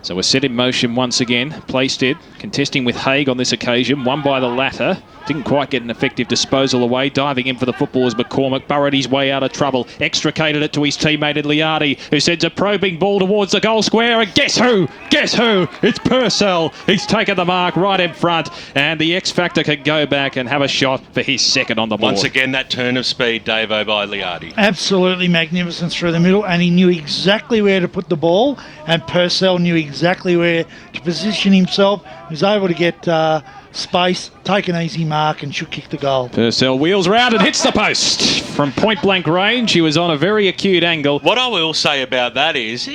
So we're set in motion once again. Playstead contesting with Haig on this occasion. Won by the latter. Didn't quite get an effective disposal away. Diving in for the football is McCormick. Burrowed his way out of trouble. Extricated it to his teammate in Liardi, who sends a probing ball towards the goal square. And guess who? Guess who? It's Purcell. He's taken the mark right in front. And the X Factor can go back and have a shot for his second on the board. Once again, that turn of speed, Davo, by Liardi. Absolutely magnificent through the middle. And he knew exactly where to put the ball. And Purcell knew exactly where to position himself. He was able to get space, take an easy mark, and should kick the goal. Purcell wheels round and hits the post. From point blank range, he was on a very acute angle. What I will say about that is,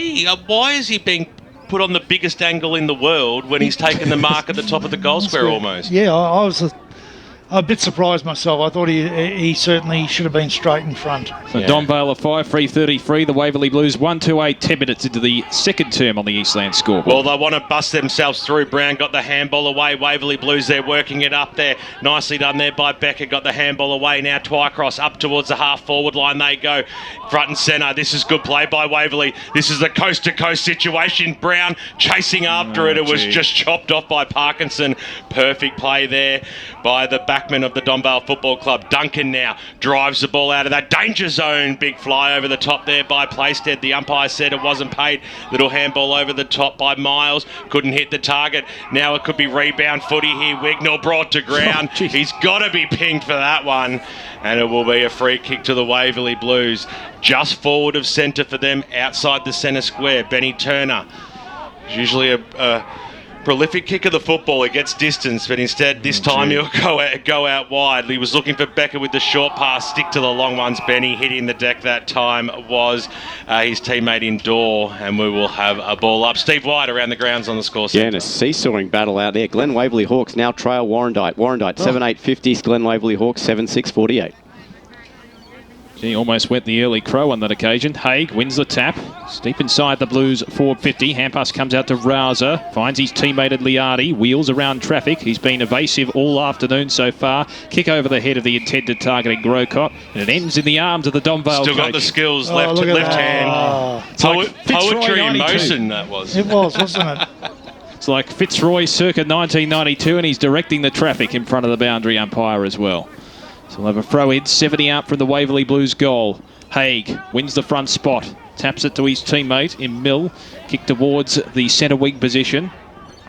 why is he being put on the biggest angle in the world when he's taken the mark at the top of the goal square almost? Yeah, I was a bit surprised myself. I thought he certainly should have been straight in front. So Donvale a 5-3-33. The Waverley Blues 1-2-8, 10 minutes into the second term on the Eastland scoreboard. Well, they want to bust themselves through. Brown got the handball away. Waverley Blues, they're working it up there. Nicely done there by Becker. Got the handball away. Now Twycross up towards the half-forward line they go. Front and centre. This is good play by Waverley. This is a coast-to-coast situation. Brown chasing after it. It was just chopped off by Parkinson. Perfect play there by the backman of the Donvale Football Club. Duncan now drives the ball out of that danger zone. Big fly over the top there by Playstead. The umpire said it wasn't paid. Little handball over the top by Miles. Couldn't hit the target. Now it could be rebound footy here. Wignall brought to ground. He's got to be pinged for that one. And it will be a free kick to the Waverley Blues. Just forward of centre for them, outside the centre square. Benny Turner. It's usually a prolific kick of the football. It gets distance, but instead this time he'll go out wide. He was looking for Becker with the short pass. Stick to the long ones. Benny hitting the deck that time was his teammate in Dorr, and we will have a ball up. Steve White around the grounds on the score centre. Yeah, and a seesawing battle out there. Glen Waverley Hawks now trail Warrandyte. Warrandyte 7-8-50. Glen Waverley Hawks 7-6-48. He almost went the early crow on that occasion. Haig wins the tap. Deep inside the Blues forward 50. Handpass comes out to Rouser. Finds his teammate at Liardi. Wheels around traffic. He's been evasive all afternoon so far. Kick over the head of the intended target in Grocott. And it ends in the arms of the Donvale Still got the skills. Left hand. It's like Poetry in motion, that was. It was, wasn't it? It's like Fitzroy circa 1992, and he's directing the traffic in front of the boundary umpire as well. So we'll have a throw in, 70 out from the Waverley Blues goal. Haig wins the front spot, taps it to his teammate in Mill. Kick towards the centre wing position.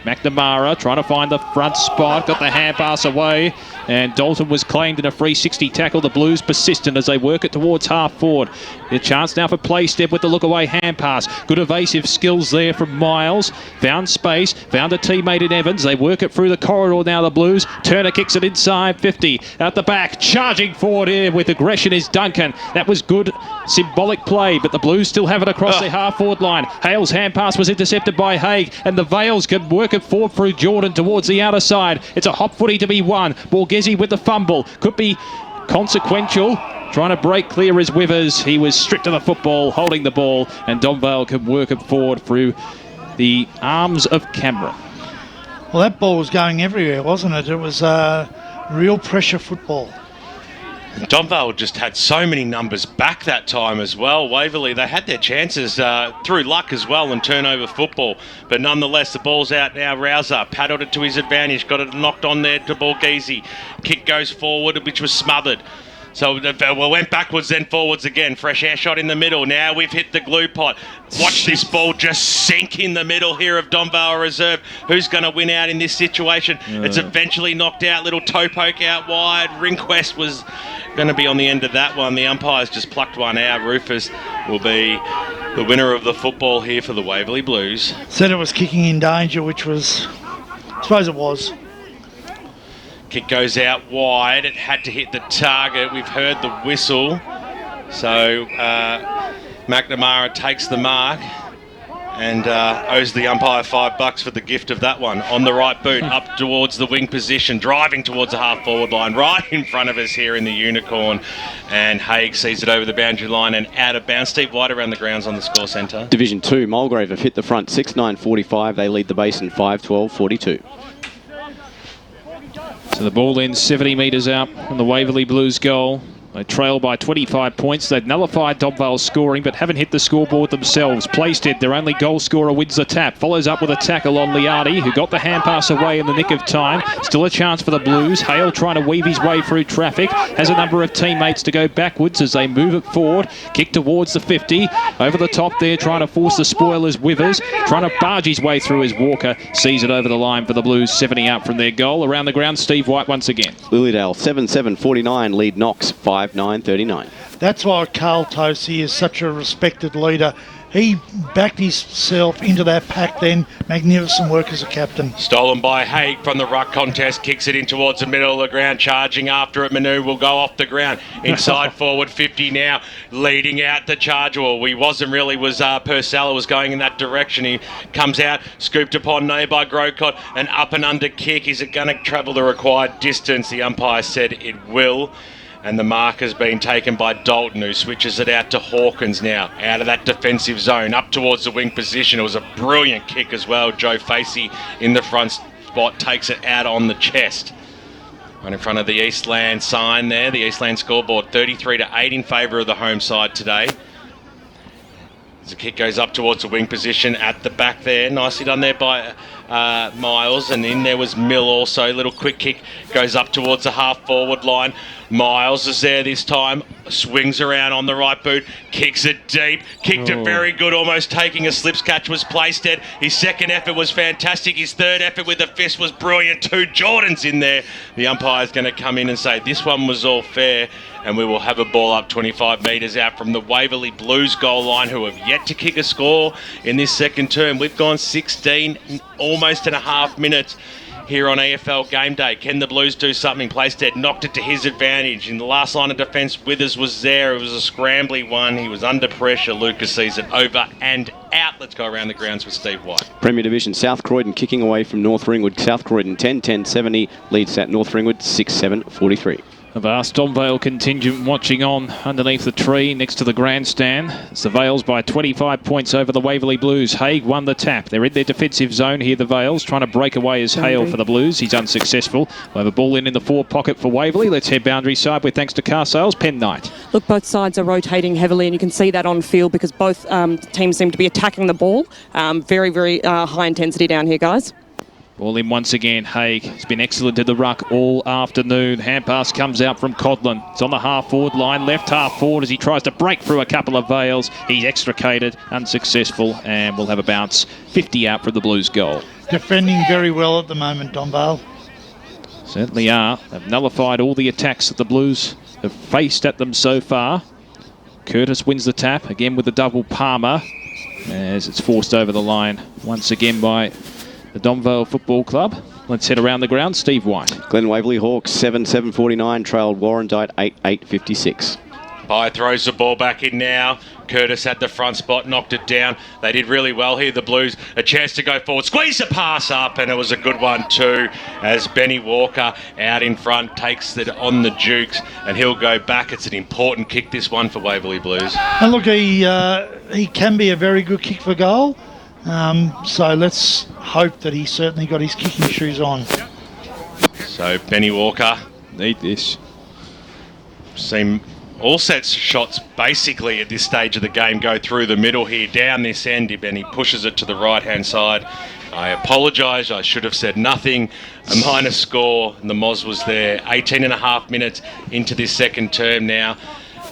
McNamara trying to find the front spot, got the hand pass away, and Dalton was claimed in a free 60 tackle. The Blues persistent as they work it towards half forward. A chance now for play step with the look away hand pass. Good evasive skills there from Miles. Found space, found a teammate in Evans. They work it through the corridor now, the Blues. Turner kicks it inside 50. Out the back, charging forward here with aggression is Duncan. That was good symbolic play, but the Blues still have it across their half forward line. Hale's hand pass was intercepted by Haig, and the Vales can work it forward through Jordan towards the outer side. It's a hot footy to be won. Borghese with the fumble. Could be consequential. Trying to break clear as Withers. He was stripped of the football, holding the ball, and Donvale can work it forward through the arms of Cameron. Well, that ball was going everywhere, wasn't it? It was real pressure football. And Donvale just had so many numbers back that time as well. Waverley, they had their chances through luck as well and turnover football. But nonetheless, the ball's out now. Rouser paddled it to his advantage. Got it knocked on there to Borghese. Kick goes forward, which was smothered. So we went backwards, then forwards again. Fresh air shot in the middle. Now we've hit the glue pot. Watch this ball just sink in the middle here of Donvale Reserve. Who's going to win out in this situation? It's eventually knocked out. Little toe poke out wide. Ringquest was going to be on the end of that one. The umpires just plucked one out. Rufus will be the winner of the football here for the Waverley Blues. Said it was kicking in danger, which was, I suppose it was. Kick goes out wide. It had to hit the target. We've heard the whistle. So McNamara takes the mark and owes the umpire $5 for the gift of that one. On the right boot, up towards the wing position, driving towards the half-forward line, right in front of us here in the Unicorn. And Haig sees it over the boundary line and out of bounds. Steve White around the grounds on the score centre. Division 2, Mulgrave have hit the front 6-9-45. They lead the Basin 5-12-42. So the ball in 70 metres out from the Waverley Blues goal. They trail by 25 points. They've nullified Donvale's scoring, but haven't hit the scoreboard themselves. Plaisted, their only goal scorer, wins the tap. Follows up with a tackle on Liardi, who got the hand pass away in the nick of time. Still a chance for the Blues. Hale trying to weave his way through traffic. Has a number of teammates to go backwards as they move it forward. Kick towards the 50. Over the top there, trying to force the spoilers. Withers trying to barge his way through as Walker sees it over the line for the Blues. 70 out from their goal. Around the ground, Steve White once again. Lilydale 7-7-49, lead Knox 5-9-39. That's why Carl Tosi is such a respected leader. He backed himself into that pack then. Magnificent work as a captain. Stolen by Haig from the ruck contest. Kicks it in towards the middle of the ground. Charging after it. Manu will go off the ground. Inside forward 50 now. Leading out the charge. Well, he wasn't really. Purcell was going in that direction. He comes out. Scooped upon knee by Grocott. An up and under kick. Is it going to travel the required distance? The umpire said it will. And the mark has been taken by Dalton, who switches it out to Hawkins now. Out of that defensive zone, up towards the wing position. It was a brilliant kick as well. Joe Facey in the front spot takes it out on the chest. Right in front of the Eastland sign there, the Eastland scoreboard, 33-8 in favour of the home side today. As the kick goes up towards the wing position at the back there. Nicely done there by Miles, and in there was Mill also. Little quick kick goes up towards the half-forward line. Miles is there this time, swings around on the right boot, kicks it deep, kicked it very good, almost taking a slips catch, was Plaisted. His second effort was fantastic, his third effort with the fist was brilliant too. Jordan's in there. The umpire's going to come in and say this one was all fair, and we will have a ball up 25 metres out from the Waverley Blues goal line, who have yet to kick a score in this second term. We've gone 16, almost and a half minutes here on AFL Game Day. Can the Blues do something? Plaisted knocked it to his advantage. In the last line of defence, Withers was there. It was a scrambly one. He was under pressure. Lucas sees it over and out. Let's go around the grounds with Steve White. Premier Division, South Croydon kicking away from North Ringwood. South Croydon 10-10-70, leads at North Ringwood 6-7-43. A vast Donvale contingent watching on underneath the tree next to the grandstand. It's the Vales by 25 points over the Waverley Blues. Haig won the tap. They're in their defensive zone here, the Vales, trying to break away as Hale for the Blues. He's unsuccessful. We'll have a ball in the forward pocket for Waverley. Let's head boundary side with thanks to car sales. Penn Knight. Look, both sides are rotating heavily, and you can see that on field because both teams seem to be attacking the ball. Very, very high intensity down here, guys. Ball in once again. Haig has been excellent in the ruck all afternoon. Hand pass comes out from Codlin. It's on the half-forward line, left half-forward as he tries to break through a couple of veils. He's extricated, unsuccessful, and will have a bounce 50 out from the Blues goal. Defending very well at the moment, Donvale. Certainly are. They've nullified all the attacks that the Blues have faced at them so far. Curtis wins the tap, again with the double Palmer, as it's forced over the line once again by the Donvale Football Club. Let's head around the ground. Steve White. Glen Waverley Hawks 7-7-49, trailed Warrandyte 8-8-56. By throws the ball back in now. Curtis had the front spot, knocked it down. They did really well here, the Blues. A chance to go forward. Squeeze the pass up, and it was a good one too, as Benny Walker out in front takes it on the Dukes, and he'll go back. It's an important kick, this one, for Waverley Blues. And look, he can be a very good kick for goal. So let's hope that he certainly got his kicking shoes on. So Benny Walker. Need this. Seen all sets shots basically at this stage of the game go through the middle here, down this end, and he pushes it to the right-hand side. I apologise, I should have said nothing. A minor score, and the Moz was there. 18 and a half minutes into this second term now.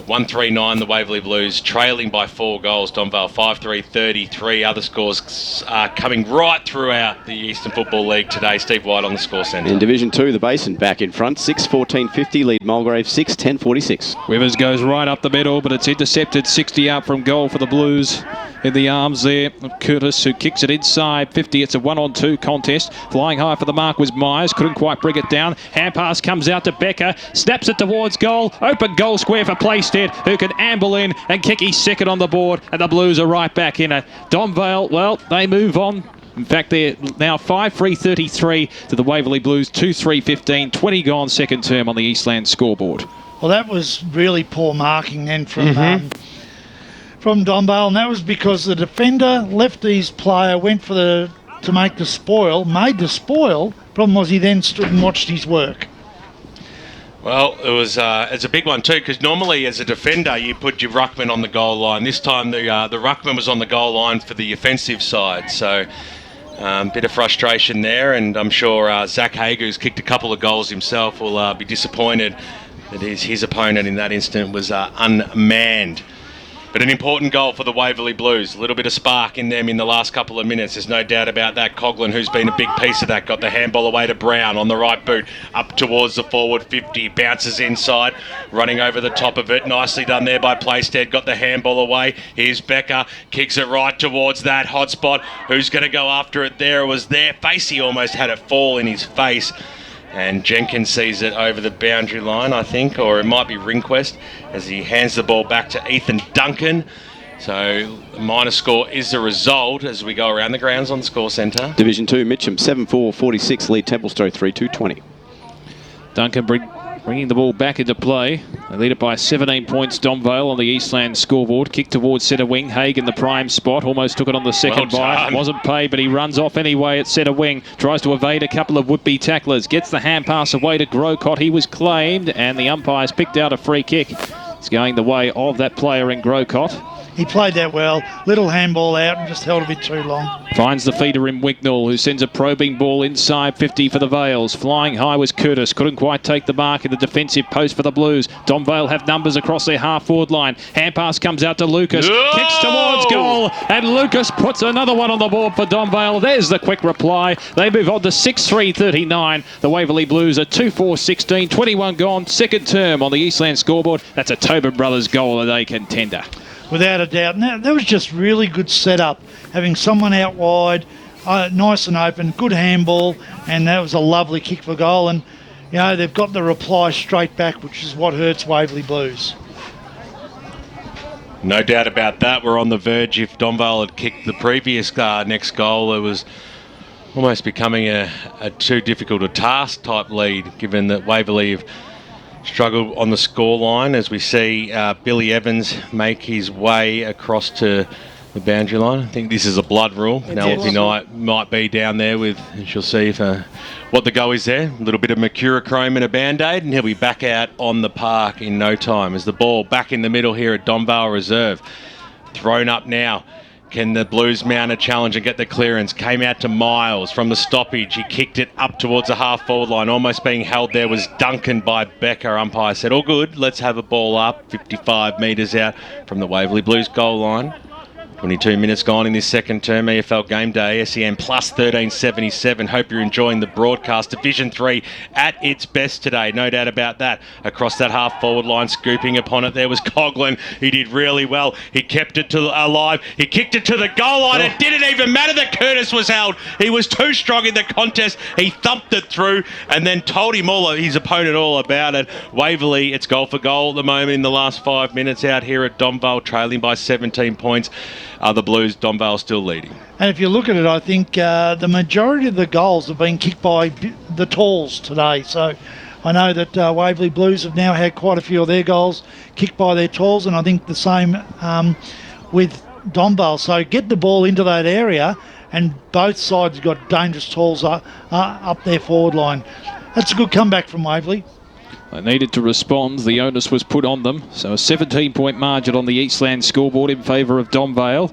139 the Waverley Blues, trailing by 4 goals. Donvale 5-3-33. Other scores are coming right throughout the Eastern Football League today. Steve White on the score centre. In Division 2, the Basin back in front, 6-14-50, lead Mulgrave 6-10-46. Withers goes right up the middle, but it's intercepted 60 out from goal for the Blues. In the arms there of Curtis, who kicks it inside 50. It's a 1-on-2 contest. Flying high for the mark was Myers. Couldn't quite bring it down. Hand pass comes out to Becker. Snaps it towards goal. Open goal square for Playstead, who can amble in and kick his second on the board. And the Blues are right back in it. Donvale, well, they move on. In fact, they're now 5-3-33 to the Waverley Blues. 2-3-15. 20 gone second term on the Eastland scoreboard. Well, that was really poor marking then from Donvale, and that was because the defender, left-ease player, went for to make the spoil, made the spoil. Problem was he then stood and watched his work. Well, it's a big one too, because normally as a defender you put your ruckman on the goal line. This time the ruckman was on the goal line for the offensive side, so bit of frustration there, and I'm sure Zach Haig, who's kicked a couple of goals himself, will be disappointed that his opponent in that instant was unmanned. But an important goal for the Waverley Blues. A little bit of spark in them in the last couple of minutes. There's no doubt about that. Coughlin, who's been a big piece of that, got the handball away to Brown on the right boot. Up towards the forward 50. Bounces inside. Running over the top of it. Nicely done there by Playstead. Got the handball away. Here's Becker. Kicks it right towards that hot spot. Who's going to go after it there? It was there. Facey almost had it fall in his face. And Jenkins sees it over the boundary line, I think, or it might be Ringquest, as he hands the ball back to Ethan Duncan. So a minor score is the result as we go around the grounds on the score centre. Division 2, Mitcham 7-4-46, lead Templestowe 3-2-20. Duncan bringing the ball back into play. They lead it by 17 points. Donvale on the Eastland scoreboard. Kick towards centre wing. Haig in the prime spot. Almost took it on the second bite. Wasn't paid, but he runs off anyway at centre wing. Tries to evade a couple of would-be tacklers. Gets the hand pass away to Grocott. He was claimed, and the umpires picked out a free kick. It's going the way of that player in Grocott. He played that well. Little handball out and just held a bit too long. Finds the feeder in Wignall, who sends a probing ball inside 50 for the Vales. Flying high was Curtis. Couldn't quite take the mark in the defensive post for the Blues. Donvale have numbers across their half-forward line. Hand pass comes out to Lucas. No! Kicks towards goal. And Lucas puts another one on the board for Donvale. There's the quick reply. They move on to 6-3-39. The Waverley Blues are 2-4-16. 21 gone. Second term on the Eastland scoreboard. That's a Tobin Brothers goal of the day contender. Without a doubt. Now, that was just really good setup. Having someone out wide, nice and open, good handball, and that was a lovely kick for goal. And, you know, they've got the reply straight back, which is what hurts Waverley Blues. No doubt about that. We're on the verge. If Donvale had kicked the previous next goal, it was almost becoming a too difficult a task type lead, given that Waverley have struggled on the scoreline, as we see Billy Evans make his way across to the boundary line. I think this is a blood rule. Penelope Knight might be down there with, and she'll see if what the go is there. A little bit of mercurochrome and a band-aid, and he'll be back out on the park in no time. As the ball back in the middle here at Donvale Reserve. Thrown up now. Can the Blues mount a challenge and get the clearance? Came out to Miles from the stoppage. He kicked it up towards the half-forward line. Almost being held there was Duncan by Becker. Umpire said, all good, let's have a ball up. 55 metres out from the Waverley Blues goal line. 22 minutes gone in this second term. AFL Game Day, SEN plus 1377. Hope you're enjoying the broadcast. Division 3 at its best today, no doubt about that. Across that half-forward line, scooping upon it, there was Coughlin. He did really well. He kept it alive. He kicked it to the goal line. It didn't even matter that Curtis was held. He was too strong in the contest. He thumped it through and then told his opponent all about it. Waverley, it's goal for goal at the moment in the last 5 minutes out here at Donvale, trailing by 17 points. The Blues, Donvale still leading. And if you look at it, I think the majority of the goals have been kicked by the talls today. So I know that Waverley Blues have now had quite a few of their goals kicked by their talls, and I think the same with Donvale. So get the ball into that area, and both sides have got dangerous talls up their forward line. That's a good comeback from Waverley. They needed to respond. The onus was put on them. So a 17-point margin on the Eastland scoreboard in favour of Donvale,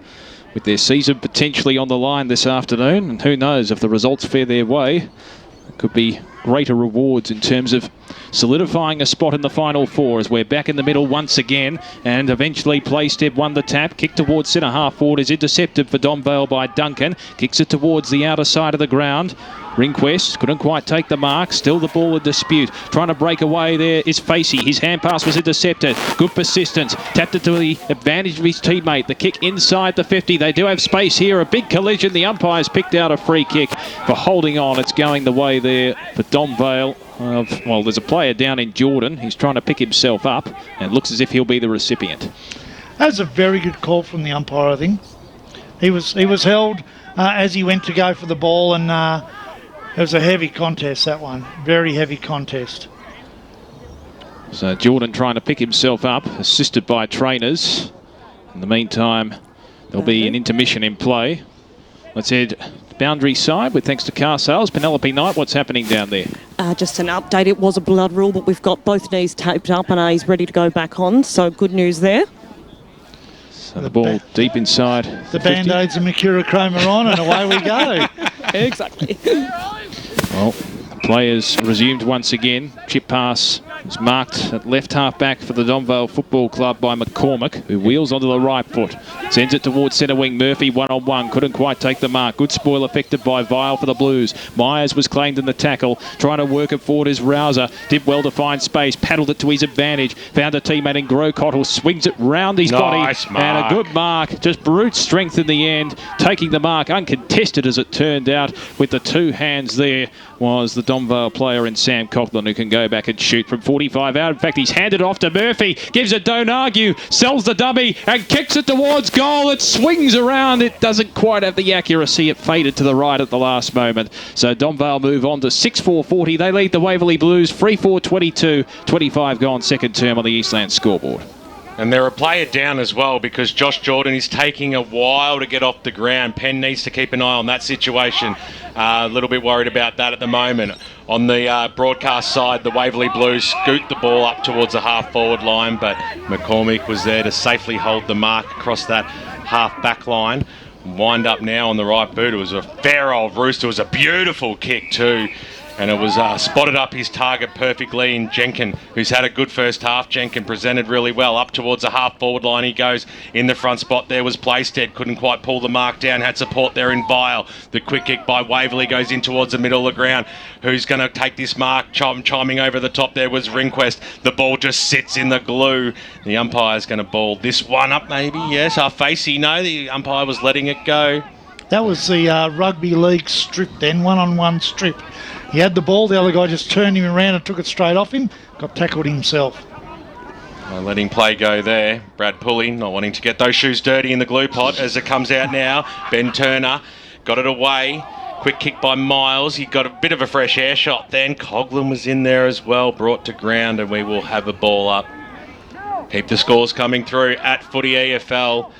with their season potentially on the line this afternoon. And who knows, if the results fare their way, it could be greater rewards in terms of solidifying a spot in the final four, as we're back in the middle once again, and eventually Playstep won the tap. Kick towards centre half forward is intercepted for Donvale by Duncan. Kicks it towards the outer side of the ground. Ringquest couldn't quite take the mark. Still the ball in dispute. Trying to break away there is Facey. His hand pass was intercepted. Good persistence. Tapped it to the advantage of his teammate. The kick inside the 50. They do have space here. A big collision. The umpire's picked out a free kick for holding on. It's going the way there for Donvale. Well, there's a player down in Jordan. He's trying to pick himself up and looks as if he'll be the recipient. That's a very good call from the umpire, I think. He was held as he went to go for the ball, and it was a heavy contest, that one. Very heavy contest. So Jordan trying to pick himself up, assisted by trainers. In the meantime, there'll be an intermission in play. Let's head boundary side with thanks to car sales. Penelope Knight, what's happening down there? Just an update. It was a blood rule, but we've got both knees taped up and he's ready to go back on. So good news there. So the ball deep inside the Band-Aids and mercurochrome are on, and away we go. Exactly. Well, players resumed once again. Chip pass is marked at left half back for the Donvale Football Club by McCormick, who wheels onto the right foot. Sends it towards centre wing. Murphy one-on-one. Couldn't quite take the mark. Good spoil affected by Vile for the Blues. Myers was claimed in the tackle. Trying to work it forward is Rouser. Did well to find space. Paddled it to his advantage. Found a teammate in Grocott, who swings it round his body. Mark. And a good mark. Just brute strength in the end. Taking the mark uncontested as it turned out. With the two hands there was the Donvale player in Sam Coughlin, who can go back and shoot from 45 out. In fact, he's handed off to Murphy. Gives it don't argue. Sells the dummy and kicks it towards goal. It swings around. It doesn't quite have the accuracy. It faded to the right at the last moment. So Donvale move on to 6-4-40. They lead the Waverley Blues 3-4-22. 25 gone second term on the Eastland scoreboard. And they're a player down as well, because Josh Jordan is taking a while to get off the ground. Penn needs to keep an eye on that situation. A little bit worried about that at the moment. On the broadcast side, the Waverley Blues scoot the ball up towards the half-forward line, but McCormick was there to safely hold the mark across that half-back line. Wind up now on the right boot. It was a fair old rooster. It was a beautiful kick too. And it was spotted up his target perfectly in Jenkin, who's had a good first half. Jenkin presented really well. Up towards the half-forward line he goes. In the front spot there was Playsted. Couldn't quite pull the mark down. Had support there in Vile. The quick kick by Waverley goes in towards the middle of the ground. Who's going to take this mark? Chiming over the top there was Ringquest. The ball just sits in the glue. The umpire's going to ball this one up maybe. Yes, Facey, no. The umpire was letting it go. That was the rugby league strip then, one-on-one strip. He had the ball, the other guy just turned him around and took it straight off him, got tackled himself. Letting play go there. Brad Pulley not wanting to get those shoes dirty in the glue pot as it comes out now. Ben Turner got it away. Quick kick by Miles. He got a bit of a fresh air shot then. Coughlin was in there as well, brought to ground, and we will have a ball up. Keep the scores coming through at Footy AFL.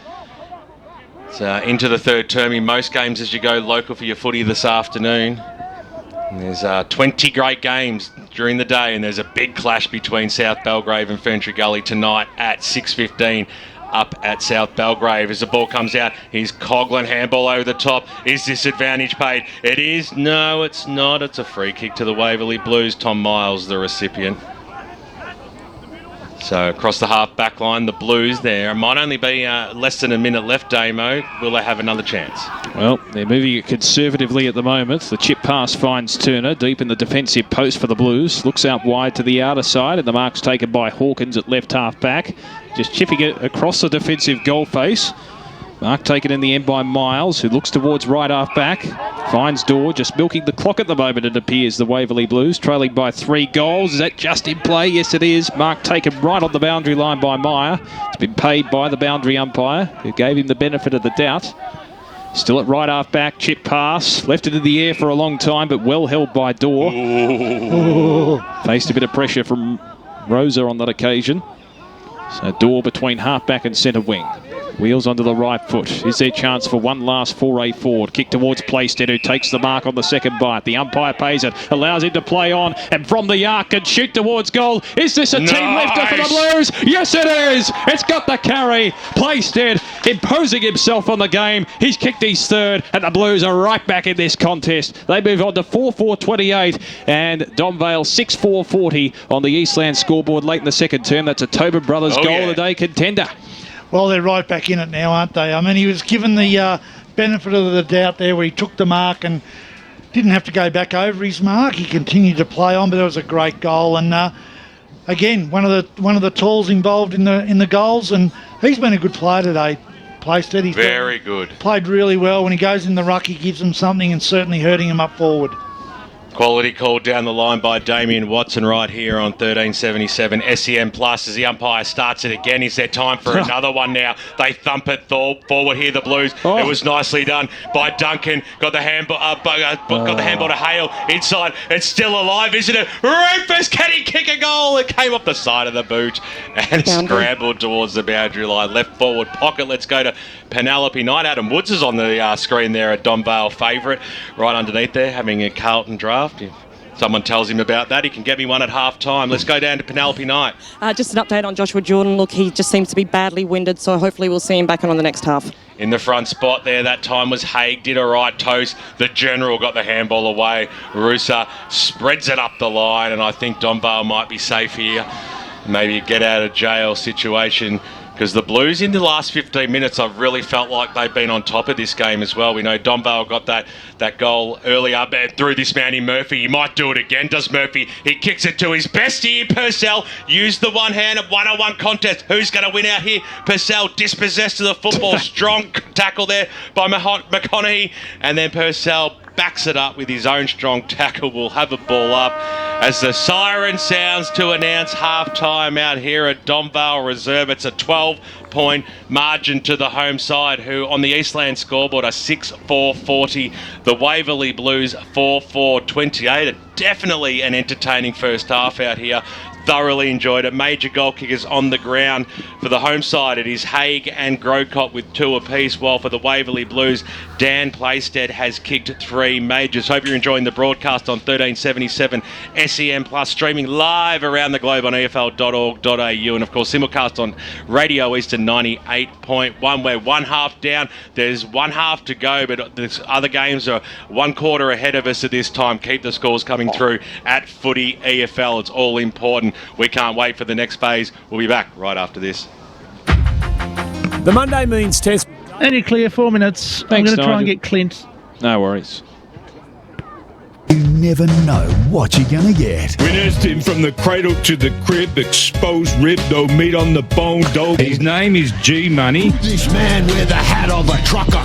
It's into the third term in most games as you go local for your footy this afternoon. And there's 20 great games during the day, and there's a big clash between South Belgrave and Ferntree Gully tonight at 6:15 up at South Belgrave. As the ball comes out, here's Coughlin, handball over the top. Is this advantage paid? It is. No, it's not. It's a free kick to the Waverley Blues. Tom Miles, the recipient. So across the half-back line, the Blues there. Might only be less than a minute left, Damo. Will they have another chance? Well, they're moving it conservatively at the moment. The chip pass finds Turner deep in the defensive post for the Blues. Looks out wide to the outer side, and the mark's taken by Hawkins at left half-back. Just chipping it across the defensive goal face. Mark taken in the end by Miles, who looks towards right half-back. Finds Dorr, just milking the clock at the moment, it appears, the Waverley Blues, trailing by 3 goals. Is that just in play? Yes, it is. Mark taken right on the boundary line by Meyer. It's been paid by the boundary umpire, who gave him the benefit of the doubt. Still at right half-back, chip pass. Left it in the air for a long time, but well held by Dorr. Faced a bit of pressure from Rosa on that occasion. So Dorr between half-back and centre wing. Wheels onto the right foot. Is there a chance for one last foray forward? Kick towards Playstead, who takes the mark on the second bite. The umpire pays it, allows him to play on, and from the arc can shoot towards goal. Is this a team lifter for the Blues? Yes, it is. It's got the carry. Playstead imposing himself on the game. He's kicked his third, and the Blues are right back in this contest. They move on to 4-4-28, and Donvale 6-4-40 on the Eastland scoreboard late in the second term. That's a Tobin Brothers goal of the day contender. Well, they're right back in it now, aren't they? I mean, he was given the benefit of the doubt there where he took the mark and didn't have to go back over his mark. He continued to play on, but it was a great goal. And again, one of the tools involved in the goals, and he's been a good player today. Playstead, he's very good. Played really well. When he goes in the ruck, he gives them something, and certainly hurting him up forward. Quality call down the line by Damien Watson right here on 1377 SEM Plus as the umpire starts it again. Is there time for another one now? They thump it forward here, the Blues. It was nicely done by Duncan. Got the handball to Hale inside. It's still alive, isn't it? Rufus, can he kick a goal? It came off the side of the boot and scrambled towards the boundary line. Left forward pocket. Let's go to Penelope Knight. Adam Woods is on the screen there, a Donvale favourite. Right underneath there, having a Carlton draft. If someone tells him about that, he can get me one at half time. Let's go down to Penelope Knight. Just an update on Joshua Jordan. Look, he just seems to be badly winded, so hopefully we'll see him back on the next half. In the front spot there, that time was Haig, did a right toast. The General got the handball away. Rusa spreads it up the line, and I think Donvale might be safe here. Maybe a get out of jail situation. Because the Blues, in the last 15 minutes, I've really felt like they've been on top of this game as well. We know Donvale got that goal earlier through this man in Murphy. He might do it again, does Murphy? He kicks it to his best here. Purcell used the one hand at 1-on-1 contest. Who's going to win out here? Purcell dispossessed of the football. Strong tackle there by McConaughey. And then Purcell backs it up with his own strong tackle. We'll have a ball up as the siren sounds to announce half-time out here at Donvale Reserve. It's a 12-point margin to the home side, who on the Eastland scoreboard are 6-4-40. The Waverley Blues 4-4-28. Definitely an entertaining first half out here. Thoroughly enjoyed it. Major goal kickers on the ground. For the home side, it is Haig and Grocott with 2 apiece, while for the Waverley Blues, Dan Playstead has kicked 3 majors. Hope you're enjoying the broadcast on 1377 SEM Plus, streaming live around the globe on EFL.org.au, and of course simulcast on Radio Eastern 98.1. We're one half down. There's one half to go, but the other games are one quarter ahead of us at this time. Keep the scores coming through at Footy EFL. It's all important. We can't wait for the next phase. We'll be back right after this. The Monday Means Test. Any clear 4 minutes. Thanks, I'm going to try and Nigel. get Clint. No worries. You never know what you're going to get. We nursed him from the cradle to the crib, exposed rib, no meat on the bone, dough. His name is G-Money. This man wear the hat of a trucker.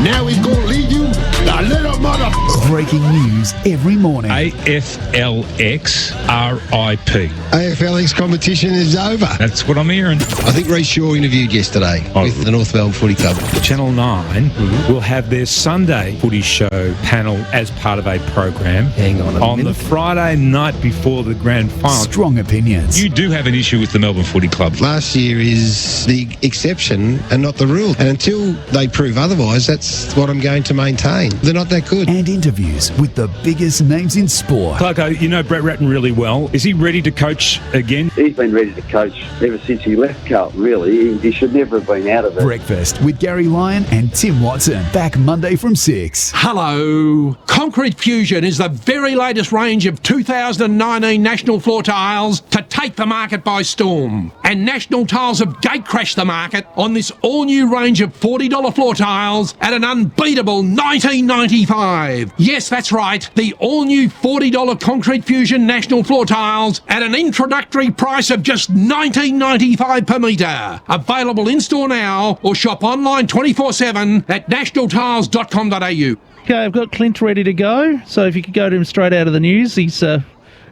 Now he's going to lead you, a little mother... Breaking news every morning. AFLX RIP. AFLX competition is over. That's what I'm hearing. I think Reece Shaw interviewed yesterday with the North Melbourne Footy Club. Channel 9 will have their Sunday footy show panel as part of a program. Hang on the Friday night before the grand final. Strong opinions. You do have an issue with the Melbourne Footy Club. Last year is the exception and not the rule. And until they prove otherwise, that's that's what I'm going to maintain. They're not that good. And interviews with the biggest names in sport. Clarko, you know Brett Ratton really well. Is he ready to coach again? He's been ready to coach ever since he left Carlton, really. He should never have been out of it. Breakfast with Gary Lyon and Tim Watson. Back Monday from 6. Hello. Concrete Fusion is the very latest range of 2019 National Floor tiles to take the market by storm. And National Tiles have gate-crashed the market on this all-new range of $40 floor tiles at an unbeatable $19.95. Yes, that's right. The all-new $40 Concrete Fusion National Floor tiles at an introductory price of just $19.95 per metre. Available in-store now or shop online 24/7 at nationaltiles.com.au. Okay, I've got Clint ready to go. So if you could go to him straight out of the news, he's got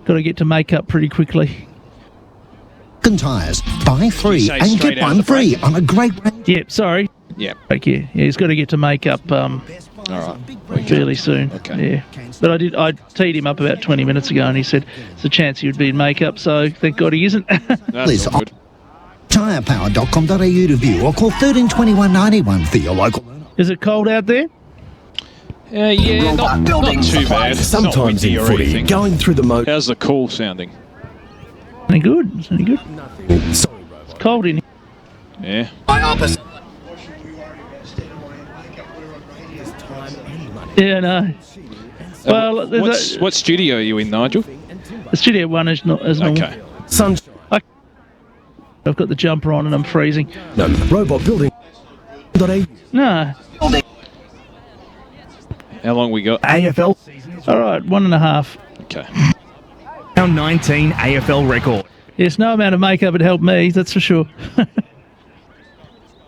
to get to make up pretty quickly. Tyres. Buy 3 and get 1 free on a great range. Yep, sorry. Yep. Okay, yeah, he's got to get to make up All right. fairly soon. Okay. Yeah. But I teed him up about 20 minutes ago and he said there's a chance he would be in make-up, so thank God he isn't. That's all good. Tyrepower.com.au to view or call 13 21 91 for your local. Is it cold out there? Yeah, not too bad. Sometimes in footy, going through the motor. How's the call sounding? Any good? Is any good? It's cold in here. Yeah. My opposite. Yeah, no. Well, What studio are you in, Nigel? The studio one is not as normal. Okay. I've got the jumper on and I'm freezing. No, robot building. No. How long we got? AFL. All right, 1.5. Okay. Our 19 AFL record. Yes, no amount of makeup would help me, that's for sure.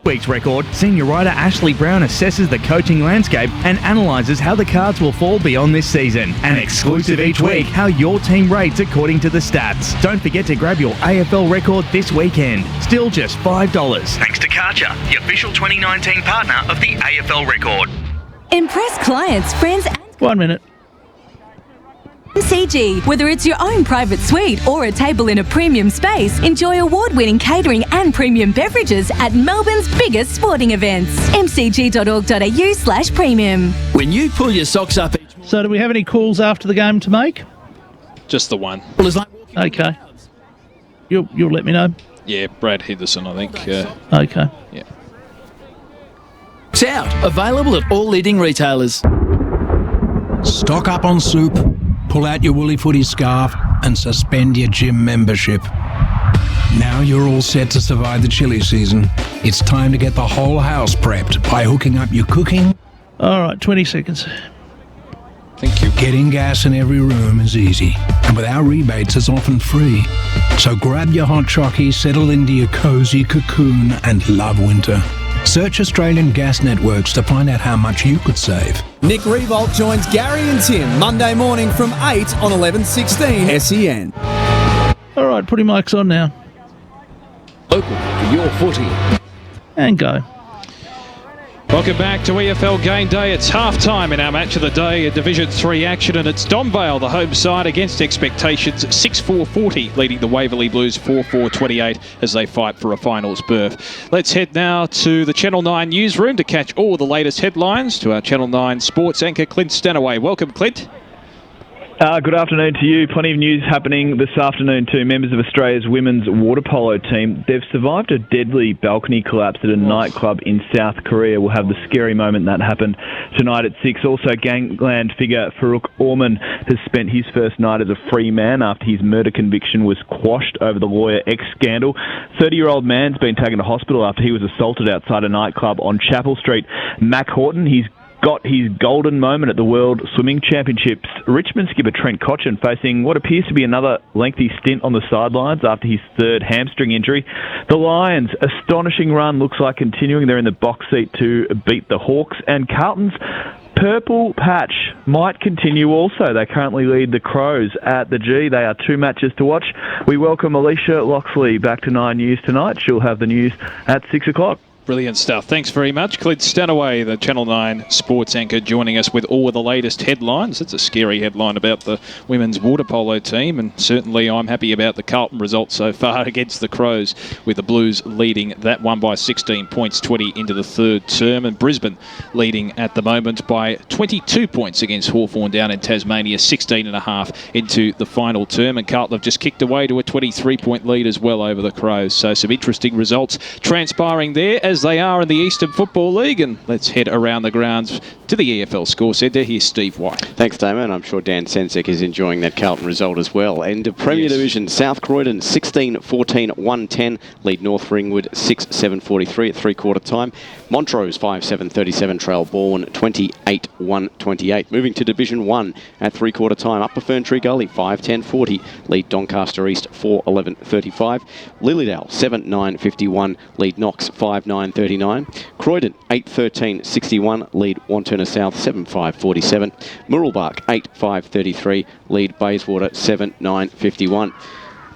Week's record, senior writer Ashley Brown assesses the coaching landscape and analyses how the cards will fall beyond this season. And exclusive each week, how your team rates according to the stats. Don't forget to grab your AFL record this weekend. Still just $5. Thanks to Karcher, the official 2019 partner of the AFL record. Impress clients, friends, and 1 minute. MCG. Whether it's your own private suite or a table in a premium space, enjoy award-winning catering and premium beverages at Melbourne's biggest sporting events. mcg.org.au/premium. When you pull your socks up each morning... So do we have any calls after the game to make? Just the one. Well, it's like okay. You'll let me know? Yeah, Brad Henderson, I think. Okay. Yeah. It's out. Available at all leading retailers. Stock up on soup, pull out your woolly footy scarf and suspend your gym membership. Now you're all set to survive the chilli season. It's time to get the whole house prepped by hooking up your cooking. All right, 20 seconds. Thank you. Getting gas in every room is easy, and with our rebates it's often free. So grab your hot chockey, settle into your cosy cocoon and love winter. Search Australian gas networks to find out how much you could save. Nick Revolt joins Gary and Tim Monday morning from 8 on 11:16 SEN. All right, putting mics on now. Local to your footy. And go. Welcome back to EFL Game Day. It's half-time in our match of the day, a Division 3 action, and it's Donvale, the home side, against expectations, 6-4-40, leading the Waverley Blues 4-4-28 as they fight for a finals berth. Let's head now to the Channel 9 newsroom to catch all the latest headlines to our Channel 9 sports anchor, Clint Stanaway. Welcome, Clint. Good afternoon to you. Plenty of news happening this afternoon too. Members of Australia's women's water polo team, they've survived a deadly balcony collapse at a nightclub in South Korea. We'll have the scary moment that happened tonight at 6. Also, gangland figure Farouk Orman has spent his first night as a free man after his murder conviction was quashed over the Lawyer X scandal. 30-year-old man's been taken to hospital after he was assaulted outside a nightclub on Chapel Street. Mac Horton, he's got his golden moment at the World Swimming Championships. Richmond skipper Trent Cotchin facing what appears to be another lengthy stint on the sidelines after his third hamstring injury. The Lions' astonishing run looks like continuing. They're in the box seat to beat the Hawks, and Carlton's purple patch might continue also. They currently lead the Crows at the G. They are 2 matches to watch. We welcome Alicia Loxley back to 9 News tonight. She'll have the news at 6 o'clock. Brilliant stuff. Thanks very much. Clint Stanaway, the Channel 9 sports anchor, joining us with all of the latest headlines. It's a scary headline about the women's water polo team, and certainly I'm happy about the Carlton result so far against the Crows, with the Blues leading that one by 16 points, 20 into the third term, and Brisbane leading at the moment by 22 points against Hawthorn down in Tasmania, 16.5 into the final term, and Carlton have just kicked away to a 23-point lead as well over the Crows. So some interesting results transpiring there, as they are in the Eastern Football League. And let's head around the grounds to the EFL Score Centre. Here's Steve White. Thanks, Damon. I'm sure Dan Sensek is enjoying that Carlton result as well. And Premier Division, South Croydon 16-14-110 lead North Ringwood 6-7-43 at three-quarter time. Montrose 5-7-37 trail Bourne 28-1-28. Moving to Division 1 at three-quarter time. Upper Ferntree Gully 5-10-40 lead Doncaster East 4-11-35. Lilydale 7-9-51 lead Knox 5-9-39. Croydon 8-13-61 lead Wanturna South 7-5-47. Murrelbach 8-5-33 lead Bayswater 7-9-51.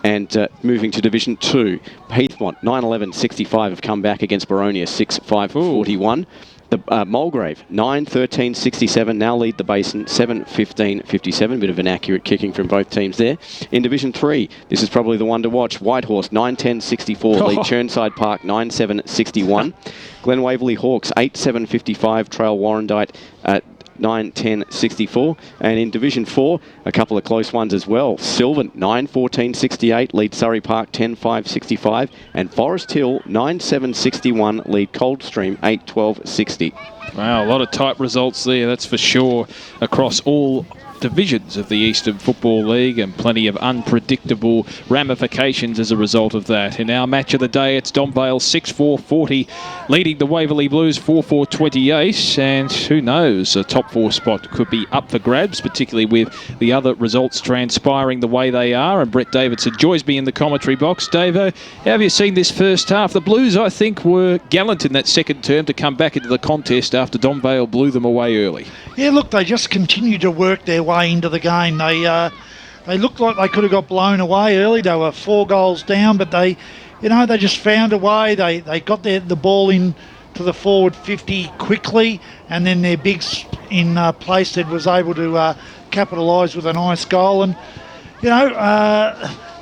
And moving to Division 2, Heathmont 9-11-65 have come back against Baronia 6-5-41. The Mulgrave 9-13-67 now lead the Basin 7-15-57. Bit of an accurate kicking from both teams there. In Division 3, this is probably the one to watch. Whitehorse 9-10-64 lead Churnside Park 9-7-61. Glen Waverley Hawks 8-7-55 trail Warrandyte at 9-10-64. And in Division 4, a couple of close ones as well. Sylvan 9-14-68 lead Surrey Park 10-5-65. And Forest Hill 9-7-61 lead Coldstream 8-12-60. Wow, a lot of tight results there, that's for sure, across all divisions of the Eastern Football League, and plenty of unpredictable ramifications as a result of that. In our match of the day, it's Donvale 6-4-40 leading the Waverley Blues 4-4-28, and who knows, a top four spot could be up for grabs, particularly with the other results transpiring the way they are. And Brett Davidson joins me in the commentary box. Davo, how have you seen this first half? The Blues, I think, were gallant in that second term to come back into the contest after Donvale blew them away early. Yeah, look, they just continued to work their way into the game. They looked like they could have got blown away early. They were 4 goals down, but they just found a way. They got the ball in to the forward 50 quickly, and then their bigs in Playstead was able to capitalise with a nice goal. And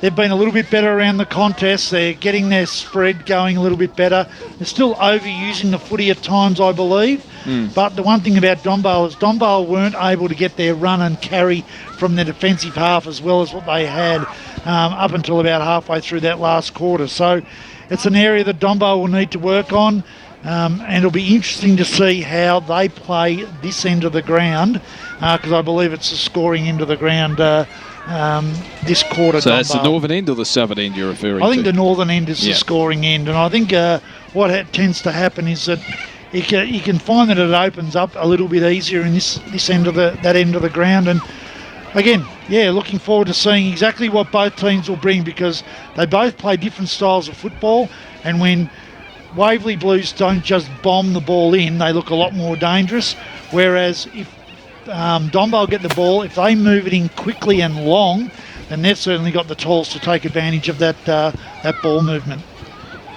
they've been a little bit better around the contest. They're getting their spread going a little bit better. They're still overusing the footy at times, I believe. But the one thing about Donvale is Donvale weren't able to get their run and carry from the defensive half as well as what they had up until about halfway through that last quarter. So it's an area that Donvale will need to work on. And it'll be interesting to see how they play this end of the ground, because I believe it's the scoring end of the ground this quarter. So that's the northern end or the southern end you're referring to? I think the northern end is the scoring end, and I think what tends to happen is that you can find that it opens up a little bit easier in this end of that end of the ground. And again, looking forward to seeing exactly what both teams will bring, because they both play different styles of football, and when Waverley Blues don't just bomb the ball in, they look a lot more dangerous. Whereas if Donvale get the ball, if they move it in quickly and long, then they've certainly got the tools to take advantage of that ball movement.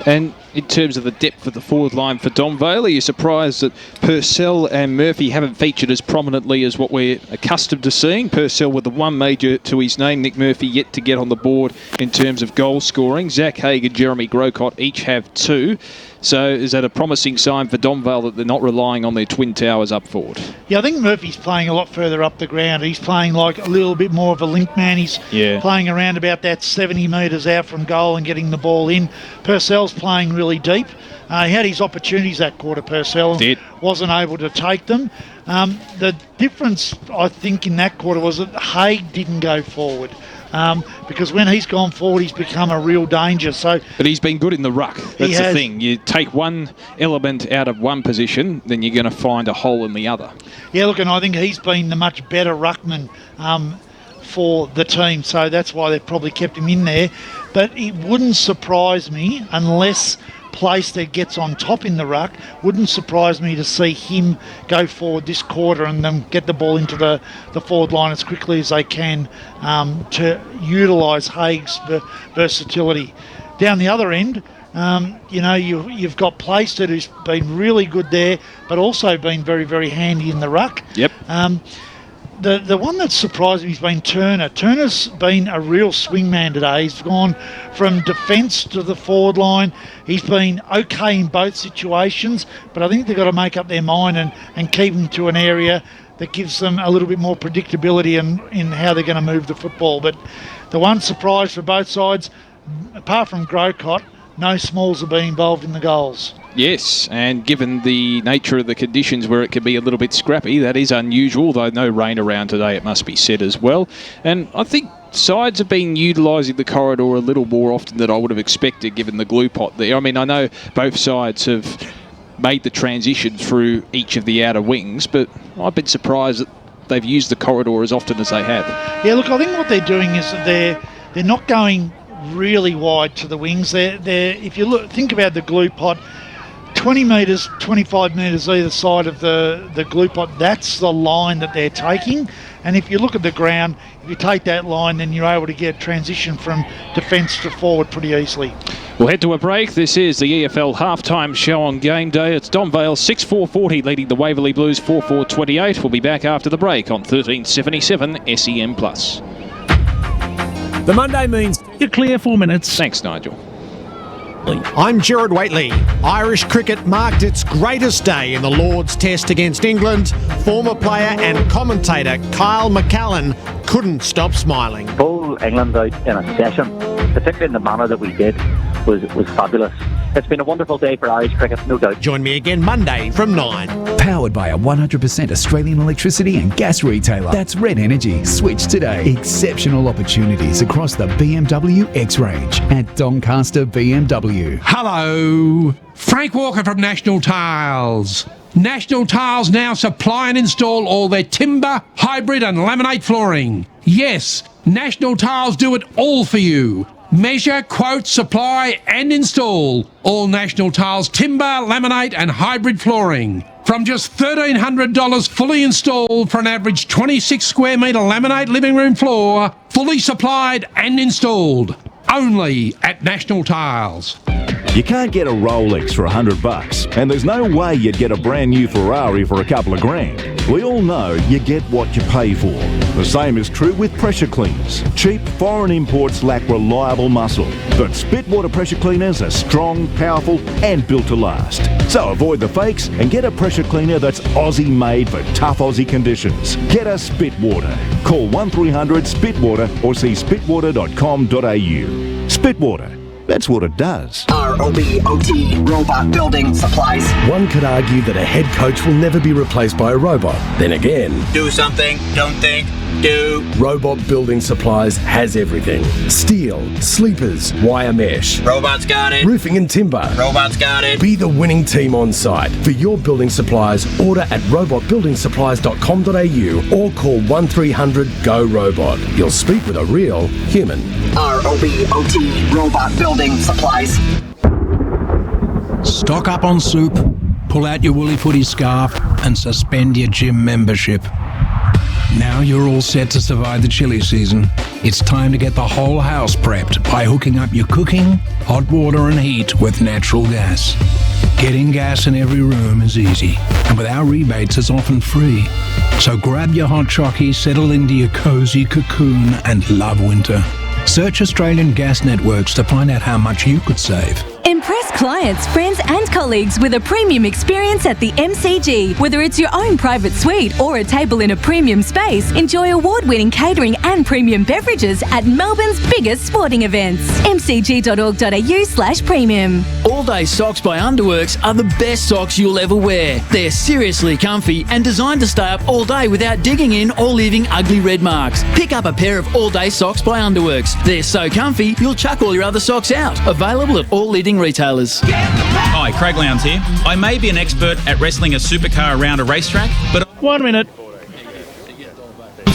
And in terms of the depth of the forward line for Donvale, are you surprised that Purcell and Murphy haven't featured as prominently as what we're accustomed to seeing? Purcell with the one major to his name, Nick Murphy yet to get on the board in terms of goal scoring. Zach Haig and Jeremy Grocott each have 2. So is that a promising sign for Donvale that they're not relying on their twin towers up forward? Yeah, I think Murphy's playing a lot further up the ground. He's playing like a little bit more of a link man. He's playing around about that 70 metres out from goal and getting the ball in. Purcell's playing really deep. He had his opportunities that quarter, Purcell, and wasn't able to take them. The difference, I think, in that quarter was that Haig didn't go forward. Because when he's gone forward, he's become a real danger. But he's been good in the ruck. That's the thing. You take one element out of one position, then you're going to find a hole in the other. Yeah, look, and I think he's been the much better ruckman for the team, so that's why they've probably kept him in there. But it wouldn't surprise me, unless Playstead gets on top in the ruck, wouldn't surprise me to see him go forward this quarter and then get the ball into the forward line as quickly as they can to utilise Haig's versatility. Down the other end, You've got Plaisted, who's been really good there, but also been very, very handy in the ruck. Yep. The one that surprised me has been Turner. Turner's been a real swingman today. He's gone from defence to the forward line. He's been okay in both situations, but I think they've got to make up their mind and keep him to an area that gives them a little bit more predictability in how they're going to move the football. But the one surprise for both sides, apart from Grocott, no smalls have been involved in the goals. Yes, and given the nature of the conditions where it can be a little bit scrappy, that is unusual, though no rain around today, it must be said as well. And I think sides have been utilising the corridor a little more often than I would have expected, given the glue pot there. I mean, I know both sides have made the transition through each of the outer wings, but I've been surprised that they've used the corridor as often as they have. Yeah, look, I think what they're doing is that they're not going really wide to the wings. They're if you think about the glue pot, 20 metres, 25 metres either side of the glue pot, that's the line that they're taking. And if you look at the ground, if you take that line, then you're able to get transition from defence to forward pretty easily. We'll head to a break. This is the EFL halftime show on game day. It's Donvale 6-4-40 leading the Waverley Blues 4-4-28. We'll be back after the break on 1377 SEM+. The Monday means you're clear 4 minutes. Thanks, Nigel. I'm Gerard Whateley. Irish cricket marked its greatest day in the Lord's Test against England. Former player and commentator Kyle McCallan couldn't stop smiling. Pull England out in a session, particularly in the manner that we did, was fabulous. It's been a wonderful day for Irish cricket, no doubt. Join me again Monday from 9. Powered by a 100% Australian electricity and gas retailer. That's Red Energy. Switch today. Exceptional opportunities across the BMW X range at Doncaster BMW. Hello, Frank Walker from National Tiles. National Tiles now supply and install all their timber, hybrid and laminate flooring. Yes, National Tiles do it all for you. Measure, quote, supply and install all National Tiles timber, laminate and hybrid flooring. From just $1,300 fully installed for an average 26 square metre laminate living room floor, fully supplied and installed. Only at National Tiles. You can't get a Rolex for $100, and there's no way you'd get a brand new Ferrari for a couple of grand. We all know you get what you pay for. The same is true with pressure cleaners. Cheap foreign imports lack reliable muscle, but Spitwater pressure cleaners are strong, powerful, and built to last. So avoid the fakes and get a pressure cleaner that's Aussie made for tough Aussie conditions. Get a Spitwater. Call 1300 Spitwater or see spitwater.com.au. Spitwater. That's what it does. ROBOT, Robot Building Supplies. One could argue that a head coach will never be replaced by a robot. Then again, do something, don't think, do. Robot Building Supplies has everything. Steel, sleepers, wire mesh. Robots got it. Roofing and timber. Robots got it. Be the winning team on site. For your building supplies, order at robotbuildingsupplies.com.au or call 1300-GO-ROBOT. You'll speak with a real human. ROBOT, Robot Building Supplies. Stock up on soup, pull out your woolly footy scarf and suspend your gym membership. Now you're all set to survive the chilly season. It's time to get the whole house prepped by hooking up your cooking, hot water and heat with natural gas. Getting gas in every room is easy, and with our rebates it's often free. So grab your hot chockey, settle into your cosy cocoon and love winter. Search Australian gas networks to find out how much you could save. Impress clients, friends and colleagues with a premium experience at the MCG. Whether it's your own private suite or a table in a premium space, enjoy award-winning catering and premium beverages at Melbourne's biggest sporting events. mcg.org.au/premium. All-day socks by Underworks are the best socks you'll ever wear. They're seriously comfy and designed to stay up all day without digging in or leaving ugly red marks. Pick up a pair of all-day socks by Underworks. They're so comfy, you'll chuck all your other socks out. Available at all leading retailers. Hi, Craig Lowndes here. I may be an expert at wrestling a supercar around a racetrack, but 1 minute.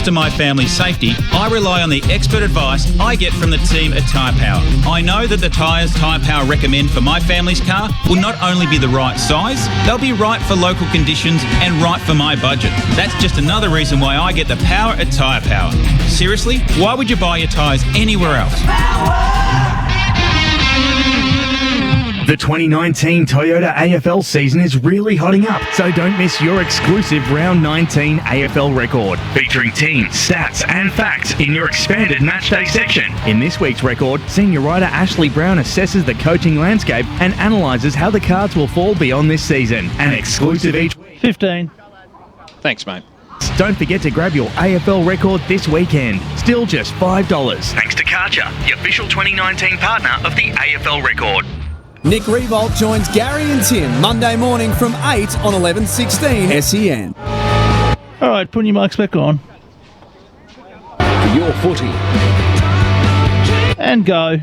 To my family's safety, I rely on the expert advice I get from the team at Tyre Power. I know that the tyres Tyre Power recommend for my family's car will not only be the right size, they'll be right for local conditions and right for my budget. That's just another reason why I get the power at Tyre Power. Seriously, why would you buy your tyres anywhere else? The 2019 Toyota AFL season is really hotting up, so don't miss your exclusive Round 19 AFL record, featuring teams, stats and facts in your expanded matchday section. In this week's record, senior writer Ashley Brown assesses the coaching landscape and analyses how the cards will fall beyond this season. An exclusive each week. 15. Thanks, mate. Don't forget to grab your AFL record this weekend. Still just $5. Thanks to Karcher, the official 2019 partner of the AFL record. Nick Revolt joins Gary and Tim Monday morning from 8 on 11:16 SEN. All right, putting your mics back on. For your footy. And go.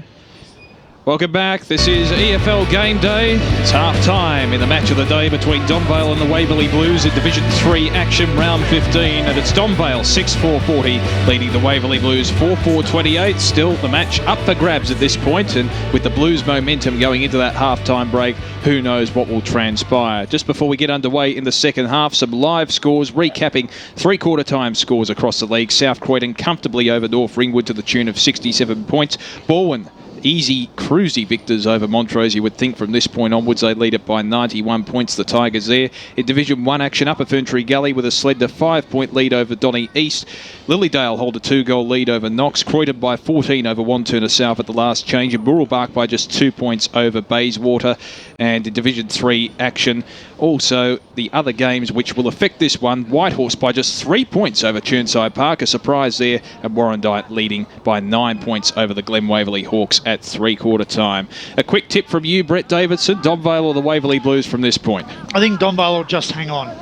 Welcome back. This is EFL Game Day. It's half-time in the match of the day between Donvale and the Waverley Blues in Division 3 action round 15. And it's Donvale 6-4-40 leading the Waverley Blues 4-4-28. Still the match up for grabs at this point, and with the Blues momentum going into that half-time break, who knows what will transpire. Just before we get underway in the second half, some live scores recapping three-quarter time scores across the league. South Croydon comfortably over North Ringwood to the tune of 67 points. Balwyn easy, cruisy victors over Montrose. You would think from this point onwards they lead it by 91 points, the Tigers there. In Division 1 action, Upper Ferntree Gully with a slender 5-point lead over Donny East. Lilydale hold a 2-goal lead over Knox. Croydon by 14 over Wanturna South at the last change. And Burrelbark by just 2 points over Bayswater. And in Division 3 action, also the other games which will affect this one, Whitehorse by just 3 points over Churnside Park. A surprise there. And Warrandyte leading by 9 points over the Glen Waverley Hawks at three-quarter time. A quick tip from you, Brett Davidson, Donvale or the Waverley Blues from this point? I think Donvale will just hang on.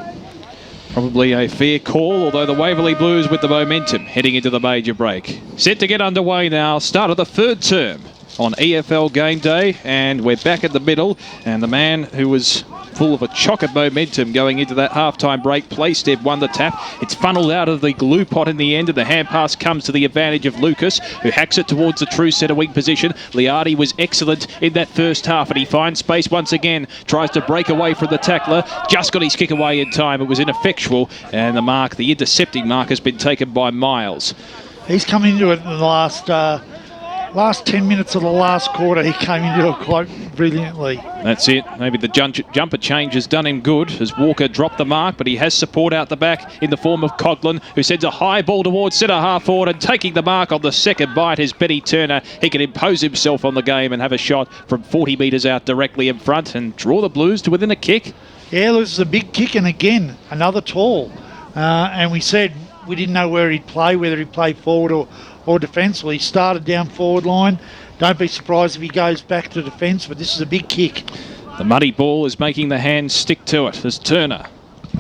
Probably a fair call, although the Waverley Blues with the momentum heading into the major break. Set to get underway now, start of the third term on EFL Game Day, and we're back in the middle, and the man who was full of a chock of momentum going into that half-time break, Playstep won the tap. It's funneled out of the glue pot in the end, and the hand pass comes to the advantage of Lucas, who hacks it towards the true centre wing position. Liardi was excellent in that first half, and he finds space once again, tries to break away from the tackler, just got his kick away in time. It was ineffectual, and the intercepting mark has been taken by Miles. He's come into it in the last 10 minutes of the last quarter. He came into it quite brilliantly. That's it. Maybe the jumper change has done him good as Walker dropped the mark, but he has support out the back in the form of Coughlin, who sends a high ball towards centre half forward, and taking the mark on the second bite is Benny Turner. He can impose himself on the game and have a shot from 40 metres out directly in front and draw the Blues to within a kick. Yeah, this is a big kick, and again, another tall. And we said we didn't know where he'd play, whether he'd play forward or defensively. He started down forward line. Don't be surprised if he goes back to defence, but this is a big kick. The muddy ball is making the hands stick to it as Turner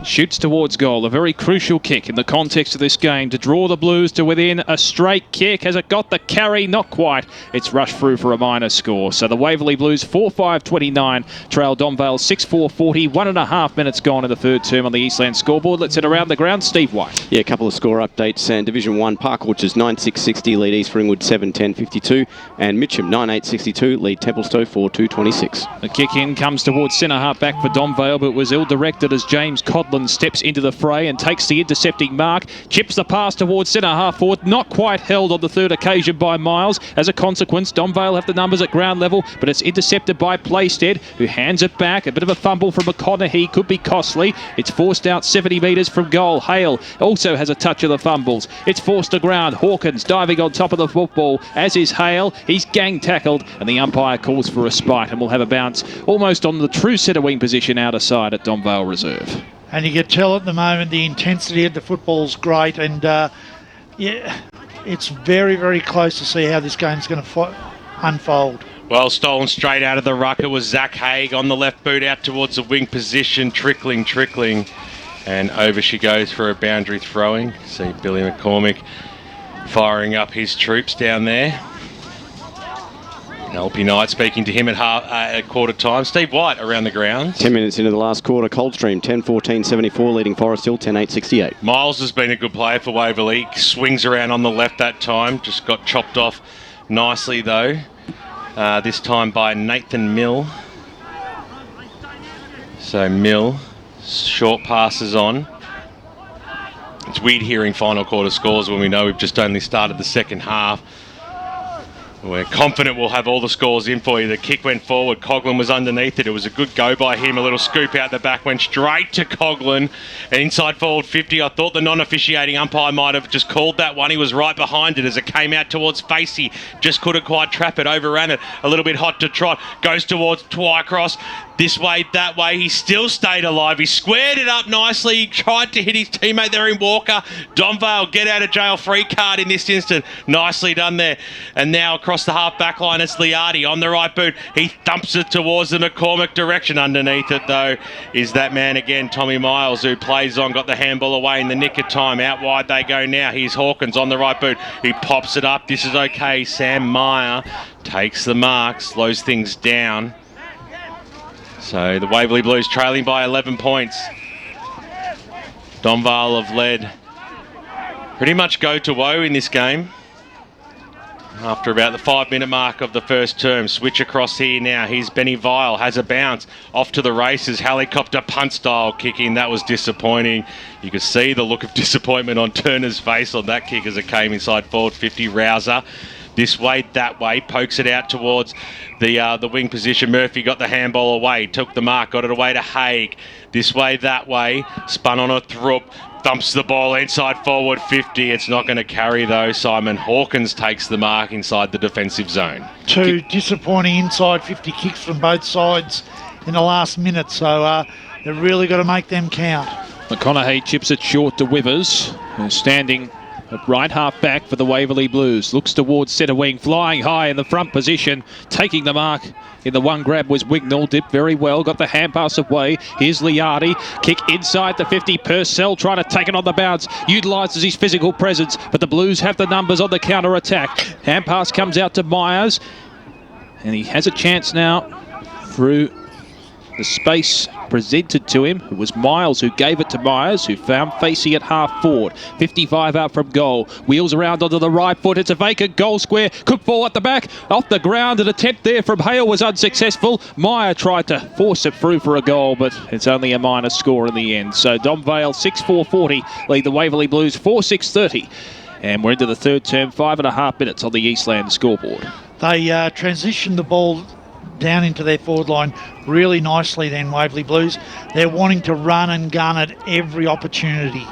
shoots towards goal. A very crucial kick in the context of this game to draw the Blues to within a straight kick. Has it got the carry? Not quite. It's rushed through for a minor score. So the Waverley Blues 4-5-29 trail Donvale 6-4-40. 1.5 minutes gone in the third term on the Eastland scoreboard. Let's head around the ground. Steve White. Yeah, a couple of score updates. And Division 1, Park Orchards 9-6-60 lead East Ringwood 7-10-52. And Mitcham 9-8-62 lead Templestowe 4-2-26. The kick in comes towards centre half back for Donvale, but was ill-directed as James Codlin steps into the fray and takes the intercepting mark, chips the pass towards centre half forward, not quite held on the third occasion by Miles. As a consequence, Donvale have the numbers at ground level, but it's intercepted by Playsted, who hands it back. A bit of a fumble from McConaughey could be costly. It's forced out 70 metres from goal. Hale also has a touch of the fumbles. It's forced to ground. Hawkins diving on top of the football, as is Hale. He's gang tackled, and the umpire calls for a spite, and will have a bounce almost on the true centre wing position out of side at Donvale Reserve. And you can tell at the moment the intensity of the football's great, and yeah, it's very, very close to see how this game's going to unfold. Well stolen straight out of the ruck. It was Zach Haig on the left boot out towards the wing position, trickling, and over she goes for a boundary throwing. See Billy McCormick firing up his troops down there. LP Knight speaking to him at quarter time. Steve White around the ground. 10 minutes into the last quarter, Coldstream 10-14-74 leading Forest Hill 10-8-68. Miles has been a good player for Waverley. Swings around on the left that time. Just got chopped off nicely though. This time by Nathan Mill. So Mill, short passes on. It's weird hearing final quarter scores when we know we've just only started the second half. We're confident we'll have all the scores in for you. The kick went forward. Coughlin was underneath it. It was a good go by him. A little scoop out the back. Went straight to Coughlin. And inside forward 50. I thought the non-officiating umpire might have just called that one. He was right behind it as it came out towards Facey. Just couldn't quite trap it. Overran it. A little bit hot to trot. Goes towards Twycross. This way, that way. He still stayed alive. He squared it up nicely. He tried to hit his teammate there in Walker. Donvale, get out of jail free card in this instant. Nicely done there. And now across the half back line, it's Liardi on the right boot. He thumps it towards the McCormick direction. Underneath it, though, is that man again, Tommy Miles, who plays on, got the handball away in the nick of time. Out wide they go now. Here's Hawkins on the right boot. He pops it up. This is okay. Sam Meyer takes the mark, slows things down. So the Waverley Blues trailing by 11 points. Donvale have led pretty much go to woe in this game. After about the 5-minute mark of the first term. Switch across here now. Here's Benny Vile. Has a bounce. Off to the races. Helicopter punt style kicking. That was disappointing. You could see the look of disappointment on Turner's face on that kick as it came inside forward 50. Rouser. This way, that way, pokes it out towards the wing position. Murphy got the handball away, took the mark, got it away to Haig. This way, that way, spun on a throop, thumps the ball inside forward 50. It's not going to carry though. Simon Hawkins takes the mark inside the defensive zone. Two disappointing inside 50 kicks from both sides in the last minute, so they've really got to make them count. McConaughey chips it short to Withers, who's standing at right half back for the Waverley Blues. Looks towards centre wing, flying high in the front position, taking the mark. In the one grab was Wignall, dipped very well, got the hand pass away. Here's Liardi, kick inside the 50. Purcell trying to take it on the bounce, utilises his physical presence, but the Blues have the numbers on the counter attack. Hand pass comes out to Myers, and he has a chance now through the space presented to him. It was Miles who gave it to Myers, who found Facey at half forward. 55 out from goal. Wheels around onto the right foot. It's a vacant goal square. Cook ball at the back. Off the ground. An attempt there from Hale was unsuccessful. Meyer tried to force it through for a goal, but it's only a minor score in the end. So Donvale 6-4-40 lead the Waverley Blues 4-6-30. And we're into the third term, 5.5 minutes on the Eastland scoreboard. They transitioned the ball down into their forward line really nicely then, Waverley Blues. They're wanting to run and gun at every opportunity.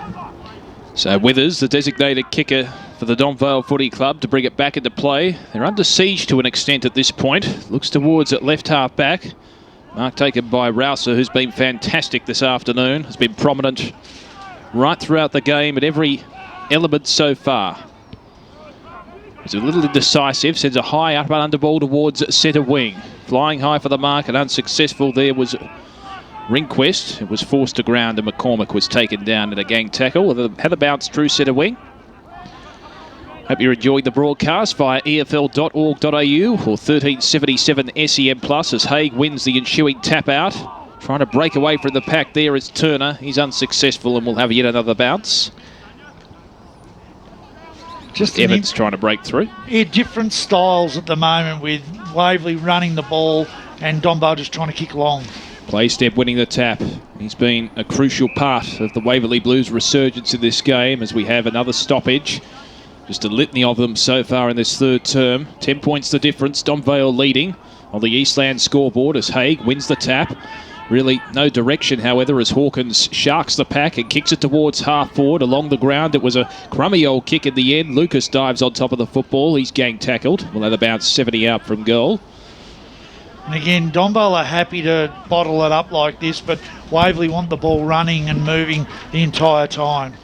So Withers, the designated kicker for the Donvale Footy Club, to bring it back into play. They're under siege to an extent at this point. Looks towards at left half back. Mark taken by Rouser, who's been fantastic this afternoon. Has been prominent right throughout the game at every element so far. It's a little indecisive, sends a high up and under ball towards centre wing. Flying high for the mark and unsuccessful there was Ringquist. It was forced to ground and McCormick was taken down in a gang tackle. Had a bounce through centre wing. Hope you're enjoying the broadcast via efl.org.au or 1377 SEM Plus as Haig wins the ensuing tap out. Trying to break away from the pack there is Turner. He's unsuccessful and will have yet another bounce. Just Evans trying to break through. Yeah, different styles at the moment with Waverley running the ball and Donvale just trying to kick long. Play step winning the tap. He's been a crucial part of the Waverley Blues resurgence in this game as we have another stoppage. Just a litany of them so far in this third term. 10 points the difference. Donvale leading on the Eastland scoreboard as Haig wins the tap. Really no direction, however, as Hawkins sharks the pack and kicks it towards half forward along the ground. It was a crummy old kick in the end. Lucas dives on top of the football. He's gang tackled. We'll have a bounce 70 out from goal. And again, Donvale are happy to bottle it up like this, but Waverley want the ball running and moving the entire time.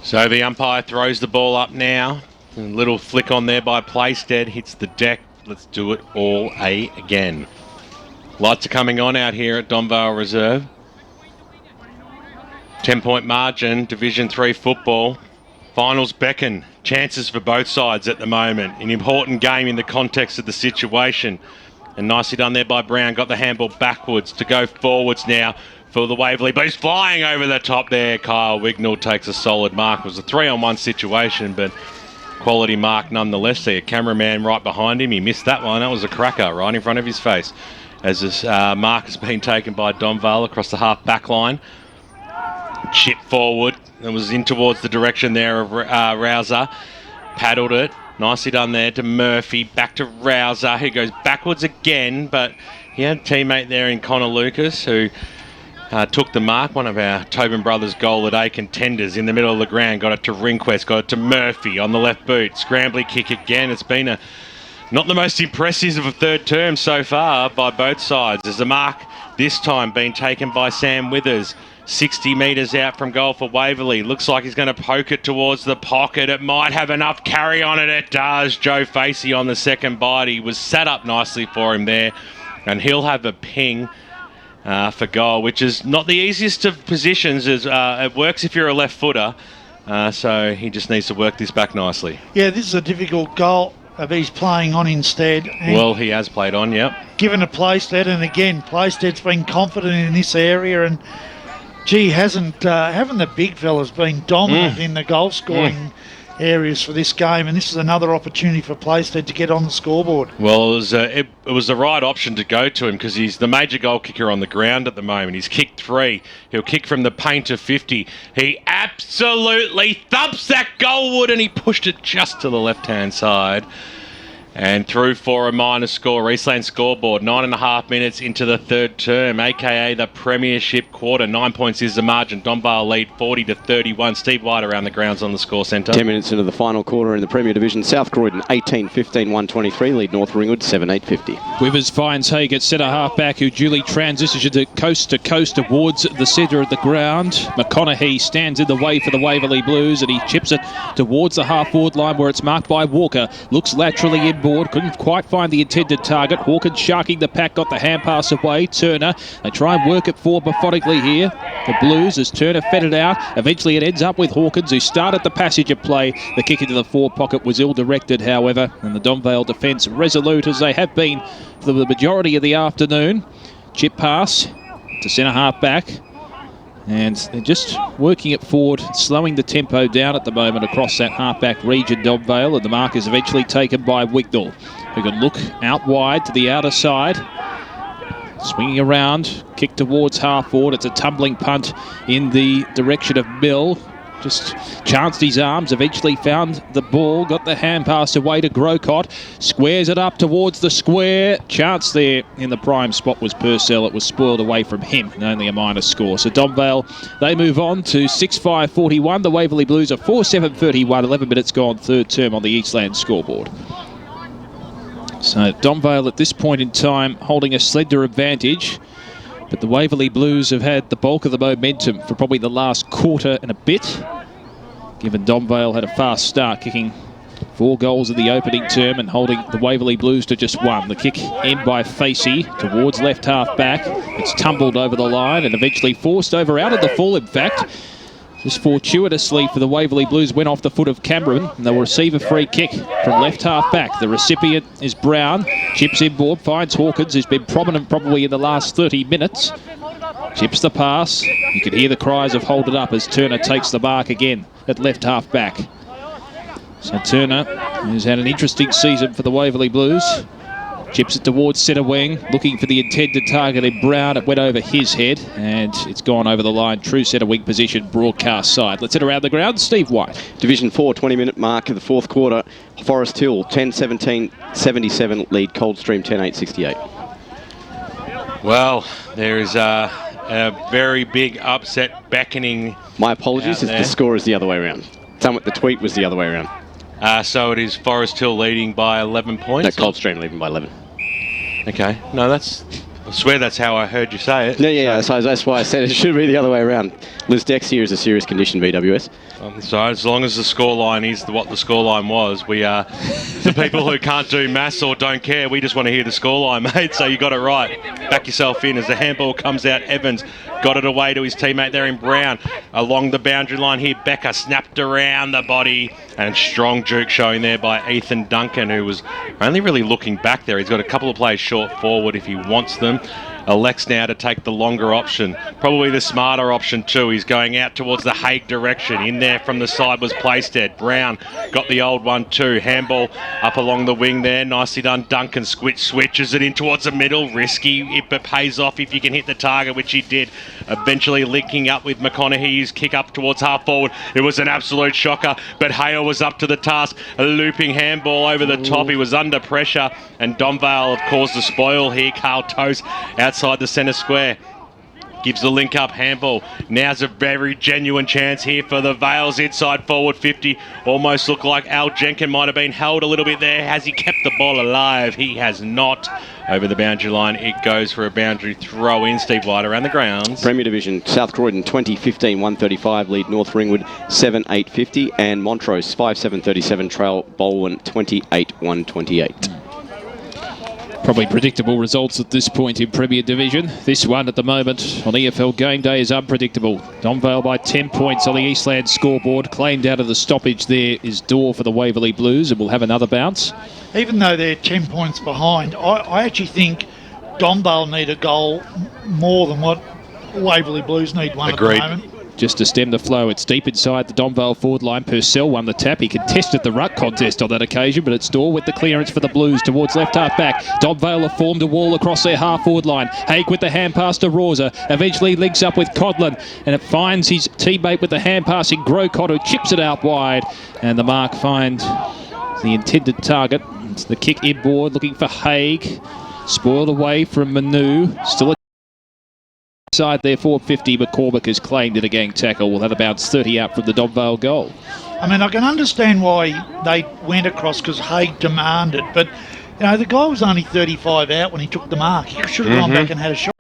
So the umpire throws the ball up now. A little flick on there by Playstead. Hits the deck. Let's do it all again. Lights are coming on out here at Donvale Reserve. 10-point margin, Division 3 football. Finals beckon. Chances for both sides at the moment. An important game in the context of the situation. And nicely done there by Brown. Got the handball backwards to go forwards now for the Waverley Blues. Flying over the top there. Kyle Wignall takes a solid mark. It was a 3-on-1 situation, but quality mark nonetheless. There, cameraman right behind him. He missed that one. That was a cracker right in front of his face. As this mark has been taken by Donvale across the half back line. Chip forward. It was in towards the direction there of Rouser. Paddled it. Nicely done there to Murphy. Back to Rouser, who goes backwards again, but he had a teammate there in Connor Lucas, who took the mark. One of our Tobin Brothers goal of the day contenders in the middle of the ground. Got it to Ringquest, got it to Murphy on the left boot. Scrambly kick again. It's been not the most impressive of a third term so far by both sides. There's a mark this time being taken by Sam Withers. 60 metres out from goal for Waverley. Looks like he's going to poke it towards the pocket. It might have enough carry on it. It does. Joe Facey on the second bite. He was set up nicely for him there. And he'll have a ping for goal, which is not the easiest of positions. It works if you're a left footer. So he just needs to work this back nicely. Yeah, this is a difficult goal of he's playing on instead. Well, he has played on, yep. Given to Playstead, and again, Playstead's been confident in this area, and haven't the big fellas been dominant in the goal scoring areas for this game, and this is another opportunity for Playstead to get on the scoreboard. Well, it was the right option to go to him because he's the major goal kicker on the ground at the moment. He's kicked 3. He'll kick from the paint of 50. He absolutely thumps that goalwood, and he pushed it just to the left-hand side. And through for a minor score. Eastland scoreboard, 9.5 minutes into the third term, a.k.a. the premiership quarter. 9 points is the margin. Donvale lead 40-31. Steve White around the grounds on the score centre. 10 minutes into the final quarter in the Premier Division. South Croydon 18-15-123. Lead North Ringwood 7-8-50. Withers finds Haig at centre half back, who duly transitions to coast towards the centre of the ground. McConaughey stands in the way for the Waverley Blues, and he chips it towards the half-forward line where it's marked by Walker. Looks laterally in board, couldn't quite find the intended target. Hawkins sharking the pack, got the hand pass away. Turner, they try and work it forward methodically here. The Blues, as Turner fed it out, eventually it ends up with Hawkins, who started the passage of play. The kick into the forward pocket was ill-directed, however, and the Donvale defence resolute as they have been for the majority of the afternoon. Chip pass to centre half back. And they're just working it forward, slowing the tempo down at the moment across that half-back region, Donvale, and the mark is eventually taken by Wignall, who can look out wide to the outer side. Swinging around, kick towards half-forward. It's a tumbling punt in the direction of Mill. Just chanced his arms, eventually found the ball, got the hand pass away to Grocott, squares it up towards the square. Chance there in the prime spot was Purcell. It was spoiled away from him, and only a minor score. So Donvale, they move on to 6-5-41. The Waverley Blues are 4-7-31, 11 minutes gone, third term on the Eastland scoreboard. So Donvale at this point in time holding a slender advantage. But the Waverley Blues have had the bulk of the momentum for probably the last quarter and a bit, given Donvale had a fast start, kicking 4 goals in the opening term and holding the Waverley Blues to just 1. The kick in by Facey towards left half back. It's tumbled over the line and eventually forced over out of the full, in fact. Just fortuitously for the Waverley Blues went off the foot of Cameron, and they'll receive a free kick from left half back. The recipient is Brown, chips inboard, finds Hawkins, who's been prominent probably in the last 30 minutes. Chips the pass. You can hear the cries of hold it up as Turner takes the mark again at left half back. So Turner, who's had an interesting season for the Waverley Blues, chips it towards centre wing, looking for the intended target in Brown. It went over his head, and it's gone over the line. True centre wing position, broadcast side. Let's head around the ground. Steve White. Division 4, 20-minute mark of the fourth quarter. Forest Hill, 10-17-77, lead Coldstream, 10-8-68. Well, there is a very big upset beckoning. My apologies, the score is the other way around. The tweet was the other way around. So it is Forest Hill leading by 11 points? No, Coldstream leading by 11. Okay. No, I swear that's how I heard you say it. Yeah, so that's why I said it should be the other way around. Liz Dex here is a serious condition, BWS. So as long as the scoreline is what the scoreline was, we are the people who can't do maths or don't care. We just want to hear the scoreline, mate. So you got it right. Back yourself in as the handball comes out. Evans got it away to his teammate there in Brown. Along the boundary line here, Becker snapped around the body, and strong juke showing there by Ethan Duncan, who was only really looking back there. He's got a couple of plays short forward if he wants them. Elects now to take the longer option, probably the smarter option too. He's going out towards the Hague direction. In there from the side was Playstead. Brown got the old one too. Handball up along the wing there. Nicely done. Duncan switches it in towards the middle. Risky, but pays off if you can hit the target, which he did. eventually linking up with McConaughey's kick up towards half forward. It was an absolute shocker, but Hale was up to the task. A looping handball over the top. He was under pressure, and Donvale have caused the spoil here. Carl Toast outside the centre square. Gives the link up handball. Now's a very genuine chance here for the Vales inside forward 50. Almost looked like Al Jenkin might have been held a little bit there. Has he kept the ball alive? He has not. Over the boundary line, it goes for a boundary throw in. Steve White around the grounds. Premier Division, South Croydon 20-15, 135 lead North Ringwood 7-8-50, and Montrose 5-7-37 trail Bolwyn 28-128. Probably predictable results at this point in Premier Division. This one at the moment on EFL Game Day is unpredictable. Donvale by 10 points on the Eastland scoreboard. Claimed out of the stoppage there is Dorr for the Waverley Blues, and we'll have another bounce. Even though they're 10 points behind, I actually think Donvale need a goal more than what Waverley Blues need one Agreed. at the moment. Just to stem the flow, it's deep inside the Donvale forward line. Purcell won the tap. He contested the ruck contest on that occasion, but it's Dorr with the clearance for the Blues towards left half back. Donvale have formed a wall across their half forward line. Haig with the hand pass to Rosa. Eventually links up with Codlin, and it finds his teammate with the hand pass in Grocott, who chips it out wide. And the mark finds the intended target. It's the kick inboard, looking for Haig. Spoiled away from Manu. Still a side there, 450. McCormick has claimed it a gang tackle. We'll have a bounce 30 out from the Donvale goal. I mean, I can understand why they went across, because Haig demanded, but you know, the guy was only 35 out when he took the mark. He should have gone back and had a shot.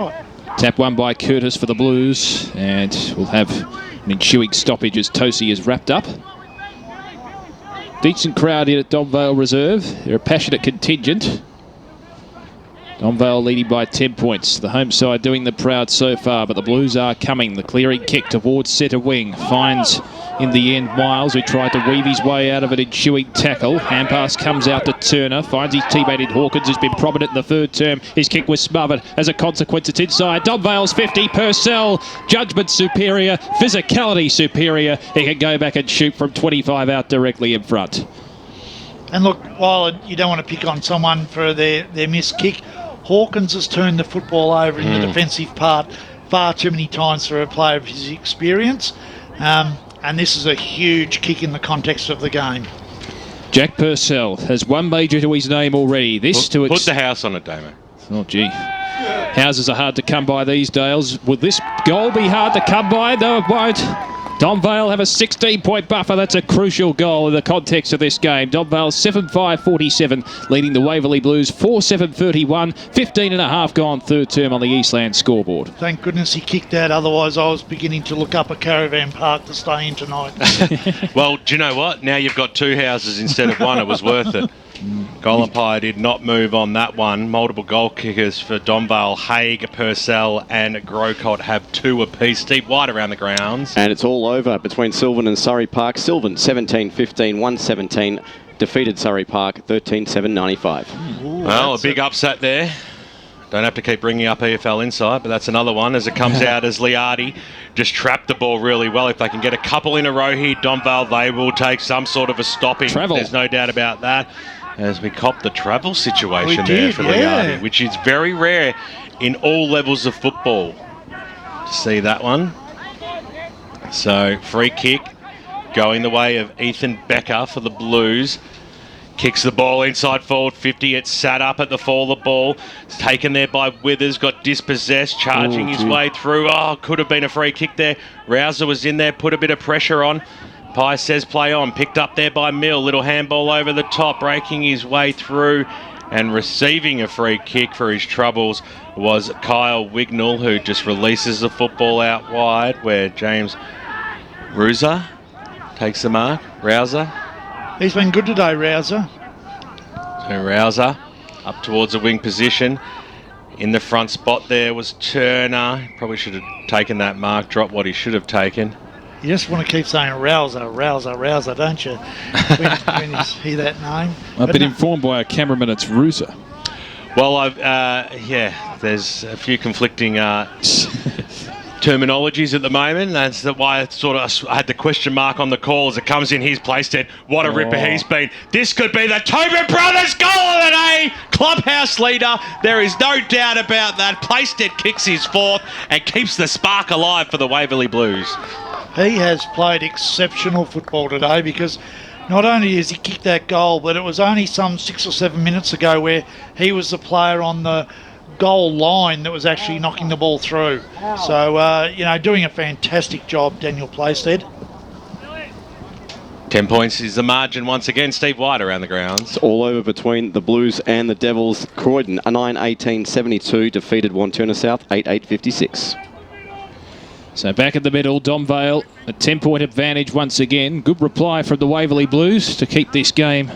Tap one by Curtis for the Blues, and we'll have an ensuing stoppage as Tosi is wrapped up. Decent crowd here at Donvale Reserve. They're a passionate contingent. Donvale leading by 10 points. The home side doing the proud so far, but the Blues are coming. The clearing kick towards centre wing finds in the end Miles, who tried to weave his way out of an ensuing tackle. Hand pass comes out to Turner, finds his teammate in Hawkins, who's been prominent in the third term. His kick was smothered. As a consequence, it's inside. Donvale's 50. Purcell, judgment superior, physicality superior. He can go back and shoot from 25 out directly in front. And look, while you don't want to pick on someone for their missed kick, Hawkins has turned the football over in the defensive part far too many times for a player of his experience. And this is a huge kick in the context of the game. Jack Purcell has one major to his name already. Put the house on it, Damo. Oh, gee. Houses are hard to come by these days. Will this goal be hard to come by? No, it won't. Donvale have a 16-point buffer. That's a crucial goal in the context of this game. Donvale 7-5-47, leading the Waverley Blues 4-7-31. 15 and a half gone third term on the Eastland scoreboard. Thank goodness he kicked out. Otherwise, I was beginning to look up a caravan park to stay in tonight. Well, do you know what? Now you've got two houses instead of one. It was worth it. Goal umpire did not move on that one. Multiple goal kickers for Donvale. Haig, Purcell and Grocott have two apiece. Steve White around the grounds. And it's all over between Sylvan and Surrey Park. Sylvan 17-15, 117. Defeated Surrey Park 13-7-95. Well, a big upset there. Don't have to keep bringing up EFL Inside, but that's another one as it comes out as Liardi just trapped the ball really well. If they can get a couple in a row here, Donvale, they will take some sort of a stopping. Travel. There's no doubt about that. As we cop the travel situation there for Liardi, which is very rare in all levels of football. To see that one. So, free kick going the way of Ethan Becker for the Blues. Kicks the ball inside forward 50. It's sat up at the fall of the ball. It's taken there by Withers. Got dispossessed. Charging his way through. Oh, could have been a free kick there. Rouser was in there. Put a bit of pressure on. Pye says play on. Picked up there by Mill. Little handball over the top. Breaking his way through. And receiving a free kick for his troubles was Kyle Wignall, who just releases the football out wide, where James Rouser takes the mark. Rouser. He's been good today, Rouser. So Rouser up towards the wing position. In the front spot there was Turner. Probably should have taken that mark, dropped what he should have taken. You just want to keep saying Rouser, Rouser, Rouser, don't you? when you hear that name. I've been informed by a cameraman it's Rouser. Well, there's a few conflicting terminologies at the moment. That's why I had the question mark on the call as it comes in his Playstead. What a ripper he's been. This could be the Tobin Brothers goal of the day. Clubhouse leader. There is no doubt about that. Playstead kicks his fourth and keeps the spark alive for the Waverley Blues. He has played exceptional football today because not only has he kicked that goal, but it was only some 6 or 7 minutes ago where he was the player on the goal line that was actually knocking the ball through. So, doing a fantastic job, Daniel Playstead. 10 points is the margin once again. Steve White around the grounds. It's all over between the Blues and the Devils. Croydon, a 9-18-72, defeated Wanturna South, 8-8-56. So back in the middle, Donvale, a 10-point advantage once again. Good reply from the Waverley Blues to keep this game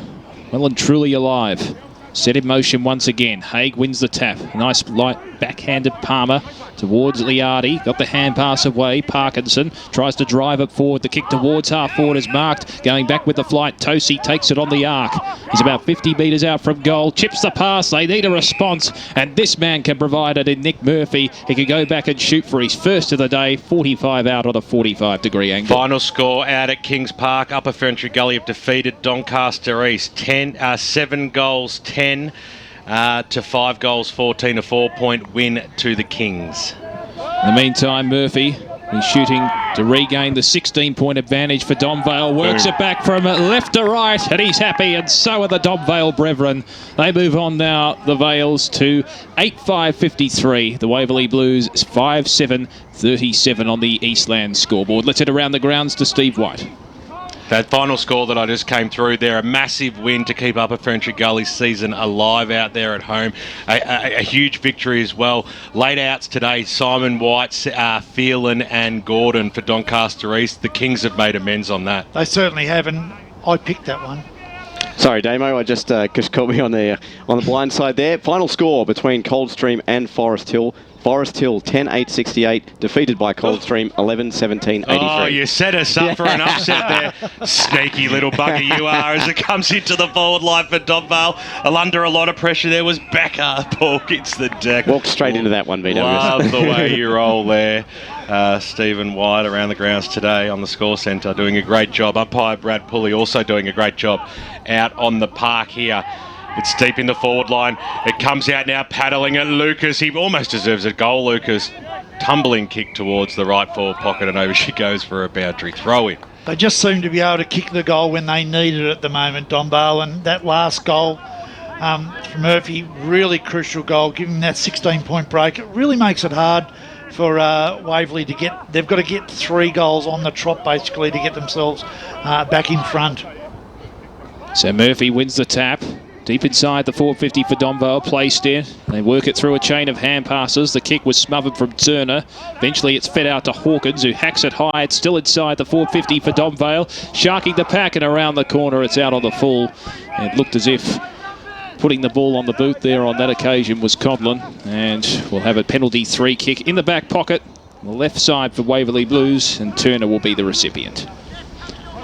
well and truly alive. Set in motion once again. Haig wins the tap. Nice light backhanded Palmer towards Liardi. Got the hand pass away. Parkinson tries to drive it forward. The kick towards half forward is marked. Going back with the flight. Tosi takes it on the arc. He's about 50 metres out from goal. Chips the pass. They need a response. And this man can provide it in Nick Murphy. He can go back and shoot for his first of the day. 45 out on a 45-degree angle. Final score out at Kings Park. Upper Ferntree Gully have defeated Doncaster East. 7 goals, 10 to 5 goals, 14, a 4-point win to the Kings. In the meantime, Murphy is shooting to regain the 16-point advantage for Donvale. Works it back from left to right, and he's happy, and so are the Donvale brethren. They move on now, the Vales, to 8-5-53. The Waverley Blues 5-7-37 on the Eastland scoreboard. Let's head around the grounds to Steve White. That final score that I just came through there, a massive win to keep Upper Ferntree Gully's season alive out there at home. A huge victory as well. Late outs today, Simon White, Phelan and Gordon for Doncaster East. The Kings have made amends on that. They certainly have, and I picked that one. Sorry, Damo, I just caught me on the blind side there. Final score between Coldstream and Forest Hill. Forest Hill 10-8-68, defeated by Coldstream 11-17-83. Oh, you set us up for an upset there. Sneaky little bugger you are as it comes into the forward line for Donvale. Under a lot of pressure there was Becker. Ball hits the deck. Walked straight into that one, BW. Love the way you roll there. Stephen White around the grounds today on the score centre doing a great job. Umpire Brad Pulley also doing a great job out on the park here. It's deep in the forward line. It comes out now, paddling at Lucas. He almost deserves a goal, Lucas. Tumbling kick towards the right forward pocket, and over she goes for a boundary throw-in. They just seem to be able to kick the goal when they need it at the moment, Donvale. And that last goal from Murphy, really crucial goal, giving that 16-point break. It really makes it hard for Waverley to get. They've got to get 3 goals on the trot, basically, to get themselves back in front. So Murphy wins the tap. Deep inside the 450 for Donvale, placed in. They work it through a chain of hand passes. The kick was smothered from Turner. Eventually it's fed out to Hawkins, who hacks it high. It's still inside the 450 for Donvale. Sharking the pack, and around the corner it's out on the full. It looked as if putting the ball on the boot there on that occasion was Conlon. And we'll have a penalty 3 kick in the back pocket. On the left side for Waverley Blues, and Turner will be the recipient.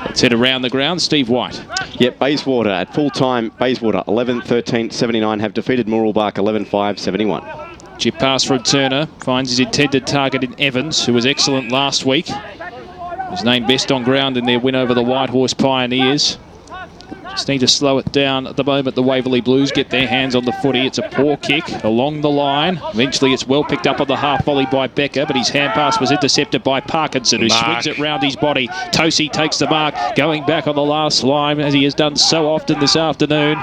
Let's head around the ground. Steve White. Yep, Bayswater at full time. Bayswater 11-13-79 have defeated Mooralbark 11-5-71. Chip pass from Turner. Finds his intended target in Evans, who was excellent last week. Was named best on ground in their win over the White Horse Pioneers. Just need to slow it down at the moment. The Waverley Blues get their hands on the footy. It's a poor kick along the line. Eventually it's well picked up on the half volley by Becker, but his hand pass was intercepted by Parkinson, who swings it round his body. Tosi takes the mark, going back on the last line, as he has done so often this afternoon.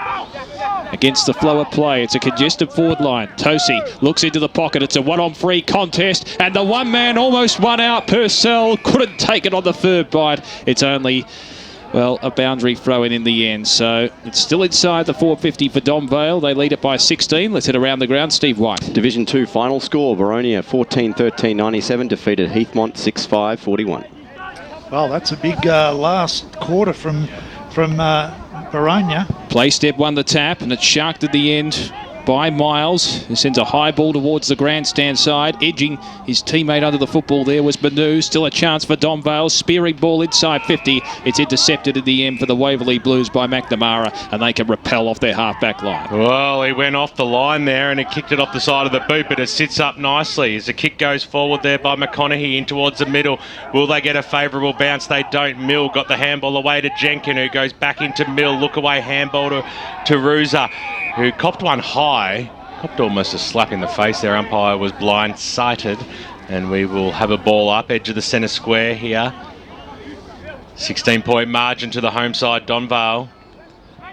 Against the flow of play, it's a congested forward line. Tosi looks into the pocket. It's a 1-on-3 contest, and the one man almost won out. Purcell couldn't take it on the third bite. It's only, well, a boundary throw-in in the end. So it's still inside the 450 for Donvale. They lead it by 16. Let's head around the ground. Steve White. Division 2 final score. Baronia 14-13-97 defeated Heathmont 6-5-41. Well, that's a big last quarter from Baronia. Playstep won the tap, and it's sharked at the end by Miles, who sends a high ball towards the grandstand side. Edging his teammate under the football there was Manu. Still a chance for Donvale. Spearing ball inside 50. It's intercepted at the end for the Waverley Blues by McNamara, and they can repel off their half-back line. Well, he went off the line there and he kicked it off the side of the boot, but it sits up nicely as the kick goes forward there by McConaughey in towards the middle. Will they get a favourable bounce? They don't. Mill got the handball away to Jenkin, who goes back into Mill. Look away handball to Ruza, who copped one high. Copped almost a slap in the face there. Umpire was blind-sighted, and we will have a ball up, edge of the centre square here. 16-point margin to the home side, Donvale.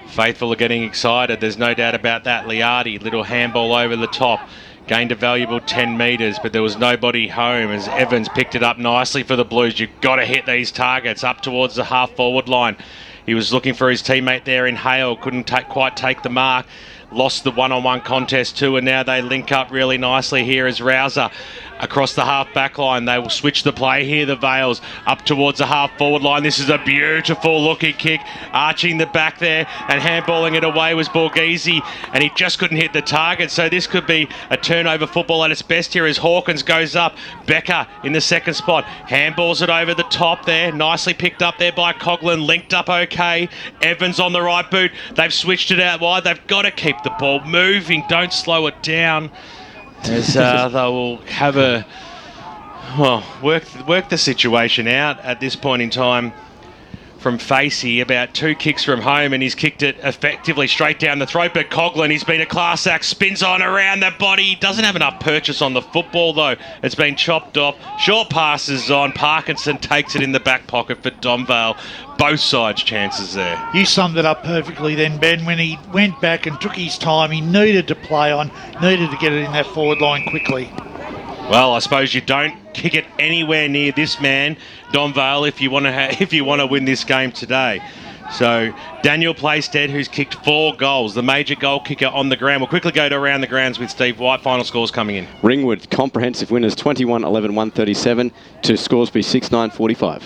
Faithful are getting excited, there's no doubt about that. Liardi, little handball over the top. Gained a valuable 10 metres, but there was nobody home as Evans picked it up nicely for the Blues. You've got to hit these targets up towards the half-forward line. He was looking for his teammate there in Hale, couldn't quite take the mark. Lost the one-on-one contest too, and now they link up really nicely here as Rouser across the half-back line. They will switch the play here, the Vales, up towards the half-forward line. This is a beautiful looking kick, arching the back there, and handballing it away was Borghese, and he just couldn't hit the target, so this could be a turnover football at its best here as Hawkins goes up. Becker in the second spot, handballs it over the top there, nicely picked up there by Coughlin, linked up okay. Evans on the right boot, they've switched it out wide. They've got to keep the ball moving, don't slow it down, as they will have work the situation out at this point in time from Facey. About 2 kicks from home, and he's kicked it effectively straight down the throat, but Coughlin, he's been a class act, spins on around the body, doesn't have enough purchase on the football though. It's been chopped off, short passes on, Parkinson takes it in the back pocket for Donvale. Both sides chances there. You summed it up perfectly then, Ben. When he went back and took his time, he needed to play on, needed to get it in that forward line quickly. Well, I suppose you don't kick it anywhere near this man, Donvale, if you want to win this game today. So Daniel Playstead, who's kicked 4 goals, the major goal kicker on the ground. We'll quickly go to Around the Grounds with Steve White. Final scores coming in. Ringwood comprehensive winners 21-11-137 to Scoresby 6-9-45.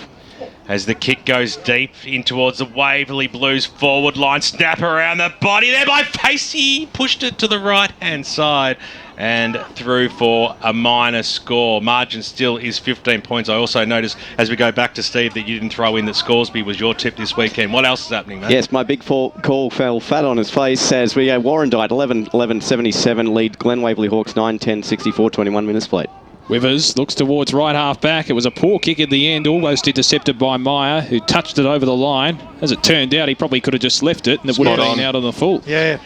As the kick goes deep in towards the Waverley Blues forward line. Snap around the body there by Facey. Pushed it to the right-hand side and through for a minor score. Margin still is 15 points. I also noticed as we go back to Steve that you didn't throw in that Scoresby was your tip this weekend. What else is happening, mate? Yes, my big call fell flat on his face as we go Warrandyte 11-11-77 lead Glen Waverley Hawks 9-10-64, 21 minutes played. Withers looks towards right half back. It was a poor kick at the end, almost intercepted by Meyer, who touched it over the line. As it turned out, he probably could have just left it and it would have been out on the full. Yeah.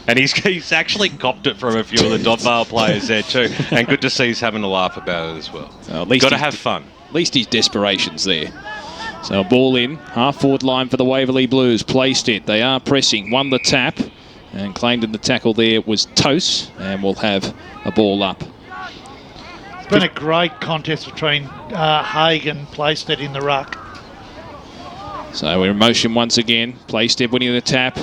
And he's actually copped it from a few of the Donvale players there too. And good to see he's having a laugh about it as well. So got to have fun. At least his desperation's there. So a ball in, half-forward line for the Waverley Blues. Placed it. They are pressing. Won the tap and claimed in the tackle there was Tose, and we'll have a ball up. It's been a great contest between Hagen, Playstead in the ruck. So we're in motion once again. Playstead winning the tap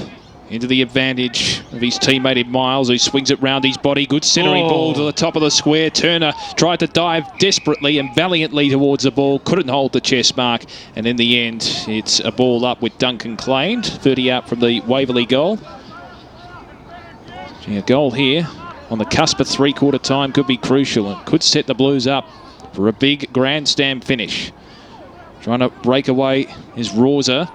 into the advantage of his teammate Miles, who swings it round his body. Good centering ball to the top of the square. Turner tried to dive desperately and valiantly towards the ball. Couldn't hold the chest mark. And in the end, it's a ball up with Duncan claimed. 30 out from the Waverley goal. A goal here on the cusp of three-quarter time could be crucial and could set the Blues up for a big grandstand finish. Trying to break away is Rosa.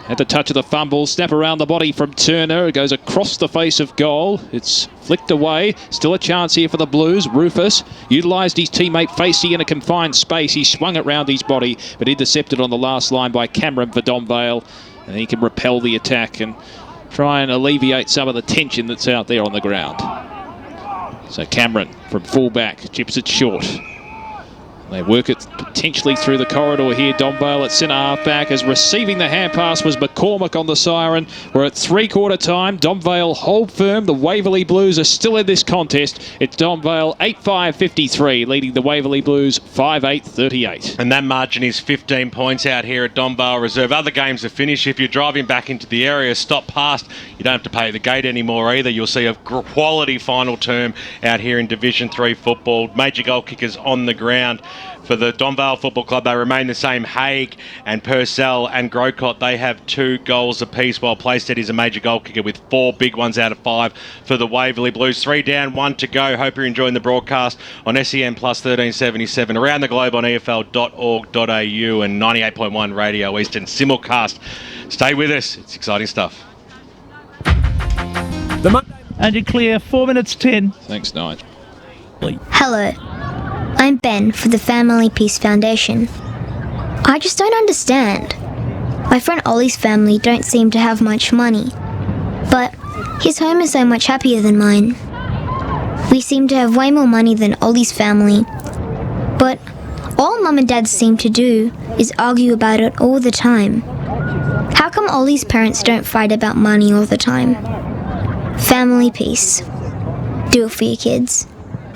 At the touch of the fumble, snap around the body from Turner. It goes across the face of goal. It's flicked away. Still a chance here for the Blues. Rufus utilised his teammate Facey in a confined space. He swung it round his body, but intercepted on the last line by Cameron for Donvale. And he can repel the attack and try and alleviate some of the tension that's out there on the ground. So Cameron from fullback chips it short. They work it potentially through the corridor here. Donvale at centre half back as receiving the hand pass was McCormick on the siren. We're at three-quarter time. Donvale hold firm. The Waverley Blues are still in this contest. It's Donvale 8-5-53, leading the Waverley Blues 5-8-38. And that margin is 15 points out here at Donvale Reserve. Other games are finished. If you're driving back into the area, stop past. You don't have to pay at the gate anymore either. You'll see a quality final term out here in Division 3 football. Major goal kickers on the ground. For the Donvale Football Club, they remain the same. Haig and Purcell and Grocott, they have 2 goals apiece, while Playstead is a major goal kicker with 4 big ones out of 5 for the Waverley Blues. 3 down, 1 to go. Hope you're enjoying the broadcast on SEN Plus 1377, around the globe on EFL.org.au and 98.1 Radio Eastern simulcast. Stay with us. It's exciting stuff. And you clear 4 minutes 10. Thanks, Nigel. Hello, I'm Ben for the Family Peace Foundation. I just don't understand. My friend Ollie's family don't seem to have much money, but his home is so much happier than mine. We seem to have way more money than Ollie's family, but all Mum and Dad seem to do is argue about it all the time. How come Ollie's parents don't fight about money all the time? Family Peace. Do it for your kids.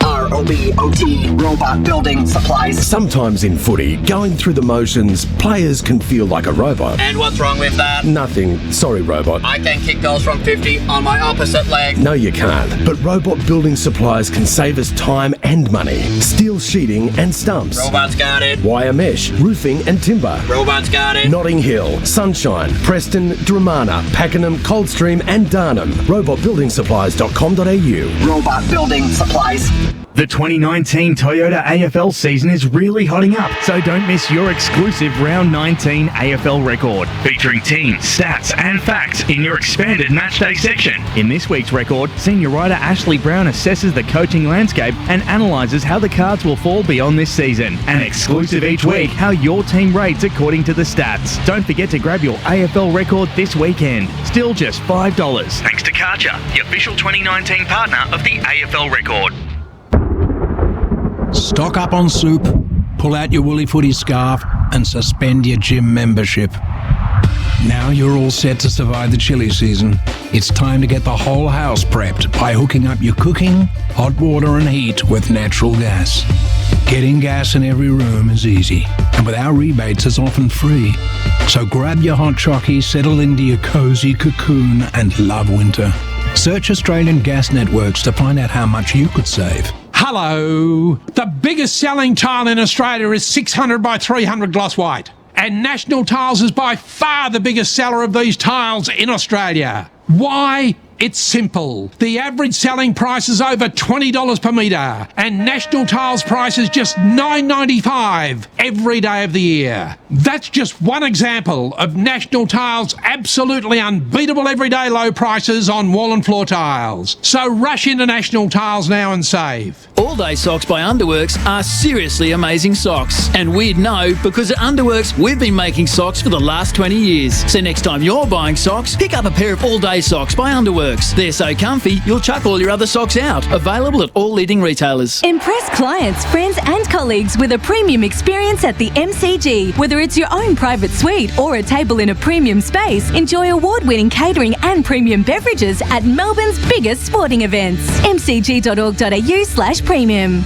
ROBOT, robot building supplies. Sometimes in footy, going through the motions, players can feel like a robot. And what's wrong with that? Nothing. Sorry, robot. I can kick goals from 50 on my opposite leg. No, you can't. But robot building supplies can save us time and money. Steel sheeting and stumps. Robots got it. Wire mesh, roofing and timber. Robots got it. Notting Hill, Sunshine, Preston, Dramana, Pakenham, Coldstream and Darnham. Robotbuildingsupplies.com.au. Robot building supplies. The 2019 Toyota AFL season is really hotting up, so don't miss your exclusive Round 19 AFL record, featuring teams, stats and facts in your expanded matchday section. In this week's record, senior writer Ashley Brown assesses the coaching landscape and analyses how the cards will fall beyond this season. And exclusive each week, how your team rates according to the stats. Don't forget to grab your AFL record this weekend. Still just $5. Thanks to Karcher, the official 2019 partner of the AFL record. Stock up on soup, pull out your woolly footy scarf and suspend your gym membership. Now you're all set to survive the chilly season. It's time to get the whole house prepped by hooking up your cooking, hot water and heat with natural gas. Getting gas in every room is easy, and with our rebates it's often free. So grab your hot chockey, settle into your cosy cocoon and love winter. Search Australian gas networks to find out how much you could save. Hello! The biggest selling tile in Australia is 600 by 300 gloss white. And National Tiles is by far the biggest seller of these tiles in Australia. Why? It's simple. The average selling price is over $20 per metre, and National Tiles price is just $9.95 every day of the year. That's just one example of National Tiles' absolutely unbeatable everyday low prices on wall and floor tiles. So rush into National Tiles now and save. All Day Socks by Underworks are seriously amazing socks. And we'd know because at Underworks we've been making socks for the last 20 years. So next time you're buying socks, pick up a pair of All Day Socks by Underworks. They're so comfy, you'll chuck all your other socks out. Available at all leading retailers. Impress clients, friends and colleagues with a premium experience at the MCG. Whether it's your own private suite or a table in a premium space, enjoy award-winning catering and premium beverages at Melbourne's biggest sporting events. mcg.org.au/premium.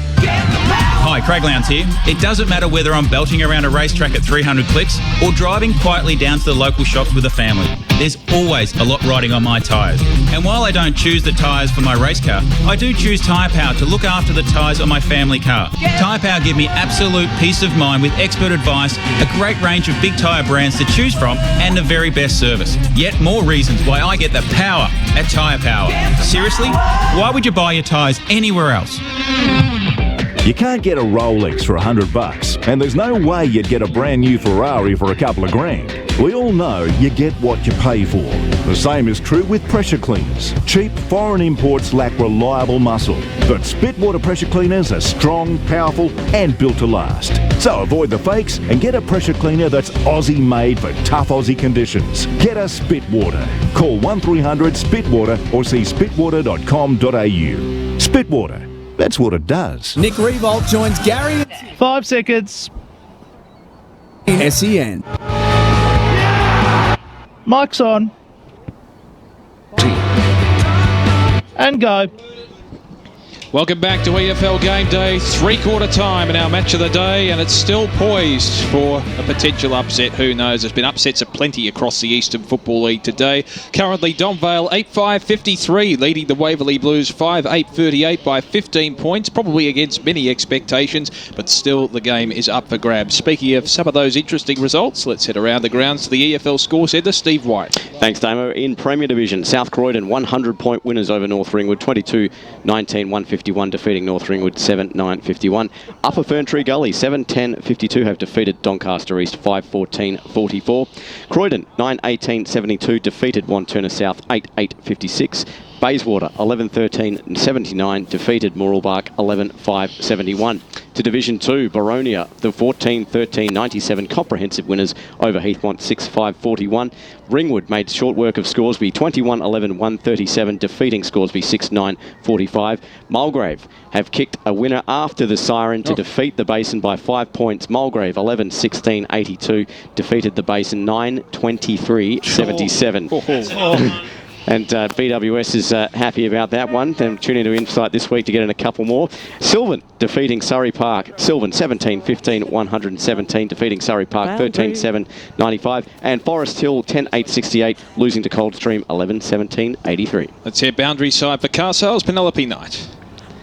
Hi, Craig Lowndes here. It doesn't matter whether I'm belting around a racetrack at 300 clicks or driving quietly down to the local shops with a family. There's always a lot riding on my tyres. And while I don't choose the tyres for my race car, I do choose Tyre Power to look after the tyres on my family car. Tyre Power give me absolute peace of mind with expert advice, a great range of big tyre brands to choose from, and the very best service. Yet more reasons why I get the power at Tyre Power. Seriously? Why would you buy your tyres anywhere else? You can't get a Rolex for $100, and there's no way you'd get a brand new Ferrari for a couple of grand. We all know you get what you pay for. The same is true with pressure cleaners. Cheap foreign imports lack reliable muscle, but Spitwater pressure cleaners are strong, powerful, and built to last. So avoid the fakes and get a pressure cleaner that's Aussie made for tough Aussie conditions. Get a Spitwater. Call 1300 Spitwater or see spitwater.com.au. Spitwater. That's what it does. Nick Revolt joins Gary. 5 seconds. SEN. Mic's on. And go. Welcome back to EFL Game Day, three-quarter time in our match of the day, and it's still poised for a potential upset. Who knows? There's been upsets aplenty across the Eastern Football League today. Currently, Donvale 8-5-53, leading the Waverley Blues 5-8-38 by 15 points, probably against many expectations, but still the game is up for grabs. Speaking of some of those interesting results, let's head around the grounds to the EFL Score Centre. Steve White. Thanks, Damo. In Premier Division, South Croydon 100-point winners over North Ringwood, 22-19, 151, defeating North Ringwood 7-9-51. Upper Ferntree Gully 7-10-52 have defeated Doncaster East 5-14-44. Croydon 9-18-72 defeated Wanturna South 8-8-56. Bayswater 11-13-79 defeated Mooralbark 11-5-71. To Division 2, Boronia, the 14-13-97 comprehensive winners over Heathmont 6-5-41. Ringwood made short work of Scoresby 21-11-137, defeating Scoresby 6-9-45. Mulgrave have kicked a winner after the siren to defeat the Basin by 5 points. Mulgrave 11-16-82 defeated the Basin 9-23-77. And BWS is happy about that one. Then tune into Insight this week to get in a couple more. Sylvan defeating Surrey Park. Sylvan 17-15-117 defeating Surrey Park 13-7-95. And Forest Hill 10-8-68 losing to Coldstream 11-17-83. Let's hear boundary side for car sales. Penelope Knight.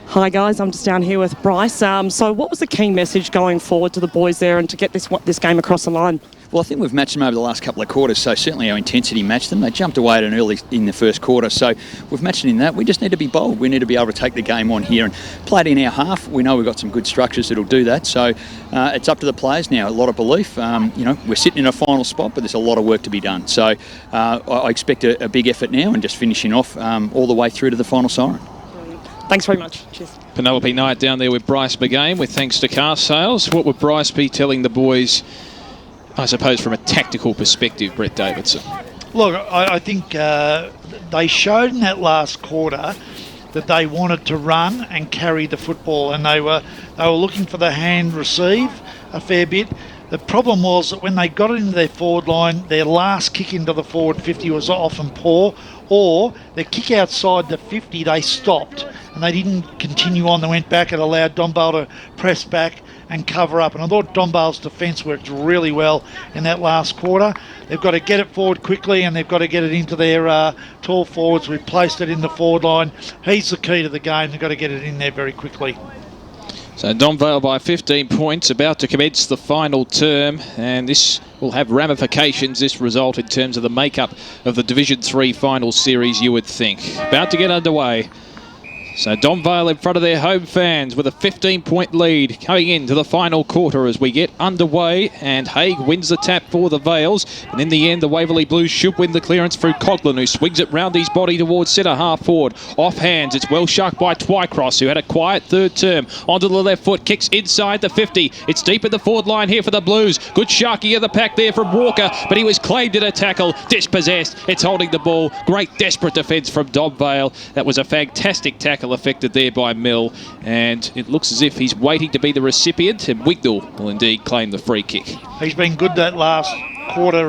Hi guys, I'm just down here with Bryce. So what was the key message going forward to the boys there and to get this game across the line? Well, I think we've matched them over the last couple of quarters, so certainly our intensity matched them. They jumped away at an early in the first quarter, so we've matched it in that. We just need to be bold. We need to be able to take the game on here and play it in our half. We know we've got some good structures that'll do that, so it's up to the players now. A lot of belief. We're sitting in a final spot, but there's a lot of work to be done. So I expect a big effort now and just finishing off all the way through to the final siren. Thanks very much. Cheers. Penelope Knight down there with Bryce Pregame with thanks to car sales. What would Bryce be telling the boys, I suppose, from a tactical perspective, Brett Davidson? Look, I think they showed in that last quarter that they wanted to run and carry the football, and they were looking for the hand receive a fair bit. The problem was that when they got it into their forward line, their last kick into the forward 50 was often poor, or their kick outside the 50, they stopped and they didn't continue on. They went back and allowed Donvale to press back and cover up. And I thought Donvale's defence worked really well in that last quarter. They've got to get it forward quickly and they've got to get it into their tall forwards. We've placed it in the forward line. He's the key to the game. They've got to get it in there very quickly. So Donvale by 15 points, about to commence the final term, and this will have ramifications, this result, in terms of the makeup of the Division 3 final series, you would think. About to get underway. So Donvale in front of their home fans with a 15-point lead coming into the final quarter as we get underway, and Haig wins the tap for the Vales, and in the end the Waverley Blues should win the clearance through Coughlin, who swings it round his body towards centre half forward. Off hands, it's well shucked by Twycross, who had a quiet third term. Onto the left foot, kicks inside the 50. It's deep in the forward line here for the Blues. Good sharky of the pack there from Walker, but he was claimed in a tackle, dispossessed. It's holding the ball. Great desperate defence from Donvale. That was a fantastic tackle affected there by Mill, and it looks as if he's waiting to be the recipient, and Wignall will indeed claim the free kick. He's been good that last quarter,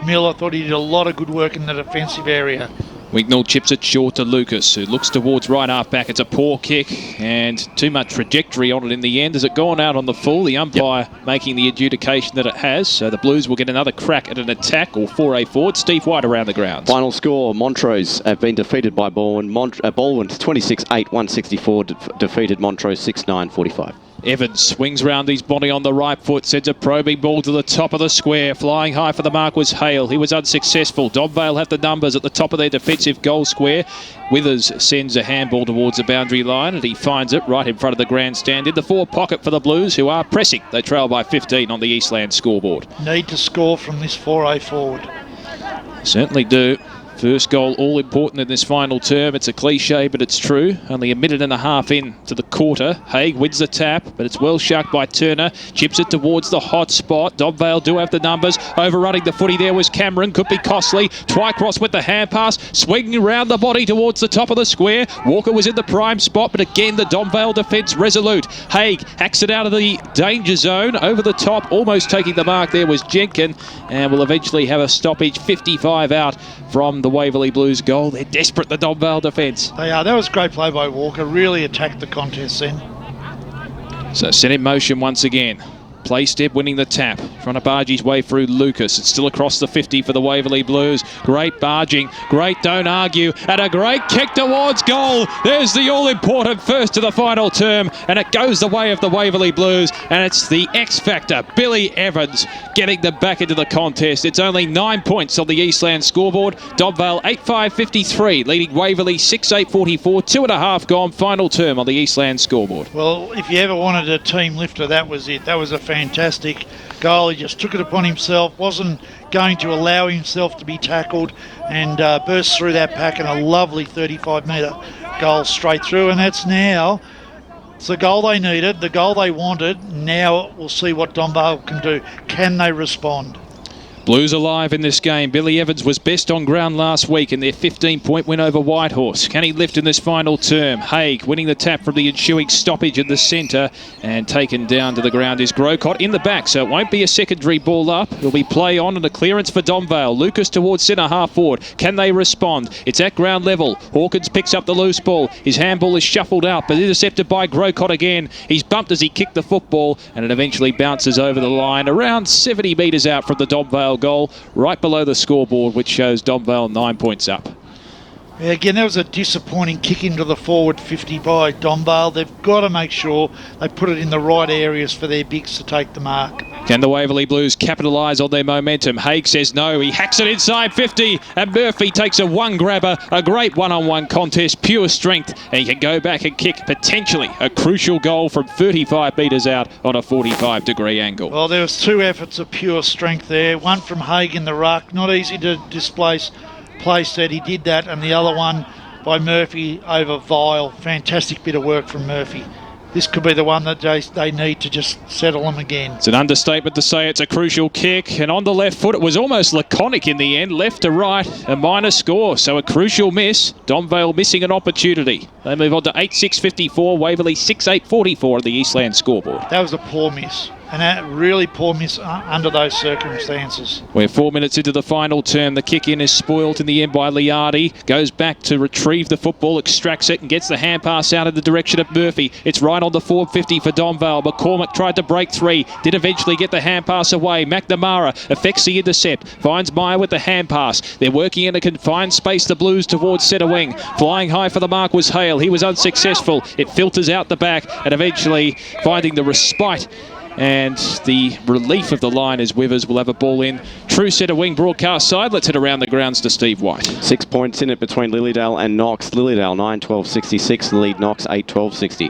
Mill. I thought he did a lot of good work in the defensive area. Wignall chips it short to Lucas, who looks towards right half back. It's a poor kick and too much trajectory on it in the end. Has it gone out on the full? The umpire making the adjudication that it has. So the Blues will get another crack at an attack or foray forward. Steve White around the grounds. Final score, Montrose have been defeated by Baldwin. Baldwin 26-8, 164 defeated Montrose 6-9-45. Evans swings round his body on the right foot, sends a probing ball to the top of the square. Flying high for the mark was Hale. He was unsuccessful. Donvale have the numbers at the top of their defensive goal square. Withers sends a handball towards the boundary line, and he finds it right in front of the grandstand in the forward pocket for the Blues, who are pressing. They trail by 15 on the Eastland scoreboard. Need to score from this foray forward. Certainly do. First goal all important in this final term. It's a cliche, but it's true. Only a minute and a half in to the quarter. Haig wins the tap, but it's well shucked by Turner. Chips it towards the hot spot. Donvale do have the numbers. Overrunning the footy there was Cameron. Could be costly. Twycross with the hand pass. Swinging around the body towards the top of the square. Walker was in the prime spot, but again the Donvale defence resolute. Haig hacks it out of the danger zone. Over the top, almost taking the mark there was Jenkin, and will eventually have a stoppage. 55 out from the the Waverley Blues goal. They're desperate, the Donvale defence. They are. That was great play by Walker. Really attacked the contest then. So set in motion once again. Play step winning the tap. Trying to barge his way through Lucas. It's still across the 50 for the Waverley Blues. Great barging. Great don't argue. And a great kick towards goal. There's the all-important first to the final term. And it goes the way of the Waverley Blues. And it's the X-Factor, Billy Evans, getting them back into the contest. It's only 9 points on the Eastland scoreboard. Donvale 8-5-53, leading Waverley 6-8-44. 2.5 gone. Final term on the Eastland scoreboard. Well, if you ever wanted a team lifter, that was it. That was a fantastic goal. He just took it upon himself, wasn't going to allow himself to be tackled, and burst through that pack in a lovely 35-metre goal straight through. And that's now, it's the goal they needed, the goal they wanted. Now we'll see what Donvale can do. Can they respond? Blues alive in this game. Billy Evans was best on ground last week in their 15-point win over Whitehorse. Can he lift in this final term? Haig winning the tap from the ensuing stoppage in the centre, and taken down to the ground is Grocott in the back, so it won't be a secondary ball up. It'll be play on and a clearance for Donvale. Lucas towards centre half forward. Can they respond? It's at ground level. Hawkins picks up the loose ball. His handball is shuffled out, but intercepted by Grocott again. He's bumped as he kicked the football, and it eventually bounces over the line around 70 metres out from the Donvale goal, right below the scoreboard, which shows Donvale 9 points up. Yeah, again, that was a disappointing kick into the forward 50 by Donvale. They've got to make sure they put it in the right areas for their bigs to take the mark. Can the Waverley Blues capitalise on their momentum? Haig says no. He hacks it inside 50, and Murphy takes a one grabber. A great one-on-one contest, pure strength, and he can go back and kick potentially a crucial goal from 35 metres out on a 45-degree angle. Well, there was two efforts of pure strength there. One from Haig in the ruck, not easy to displace. Place that he did that, and the other one by Murphy over Vile. Fantastic bit of work from Murphy. This could be the one that they need to just settle them again. It's an understatement to say it's a crucial kick, and on the left foot it was almost laconic in the end, left to right, a minor score, so a crucial miss. Donvale missing an opportunity. They move on to 8-6-54, Waverley 6-8-44 on the Eastland scoreboard. That was a poor miss. And a really poor miss under those circumstances. We're 4 minutes into the final term. The kick in is spoilt in the end by Liardi. Goes back to retrieve the football, extracts it, and gets the hand pass out in the direction of Murphy. It's right on the forward 50 for Donvale. McCormick tried to break three, did eventually get the hand pass away. McNamara affects the intercept, finds Meyer with the hand pass. They're working in a confined space, the Blues towards centre wing. Flying high for the mark was Hale. He was unsuccessful. It filters out the back, and eventually finding the respite and the relief of the line as Withers will have a ball in. True centre wing broadcast side. Let's head around the grounds to Steve White. 6 points in it between Lilydale and Knox. Lilydale 9-12-66, lead Knox 8-12-60.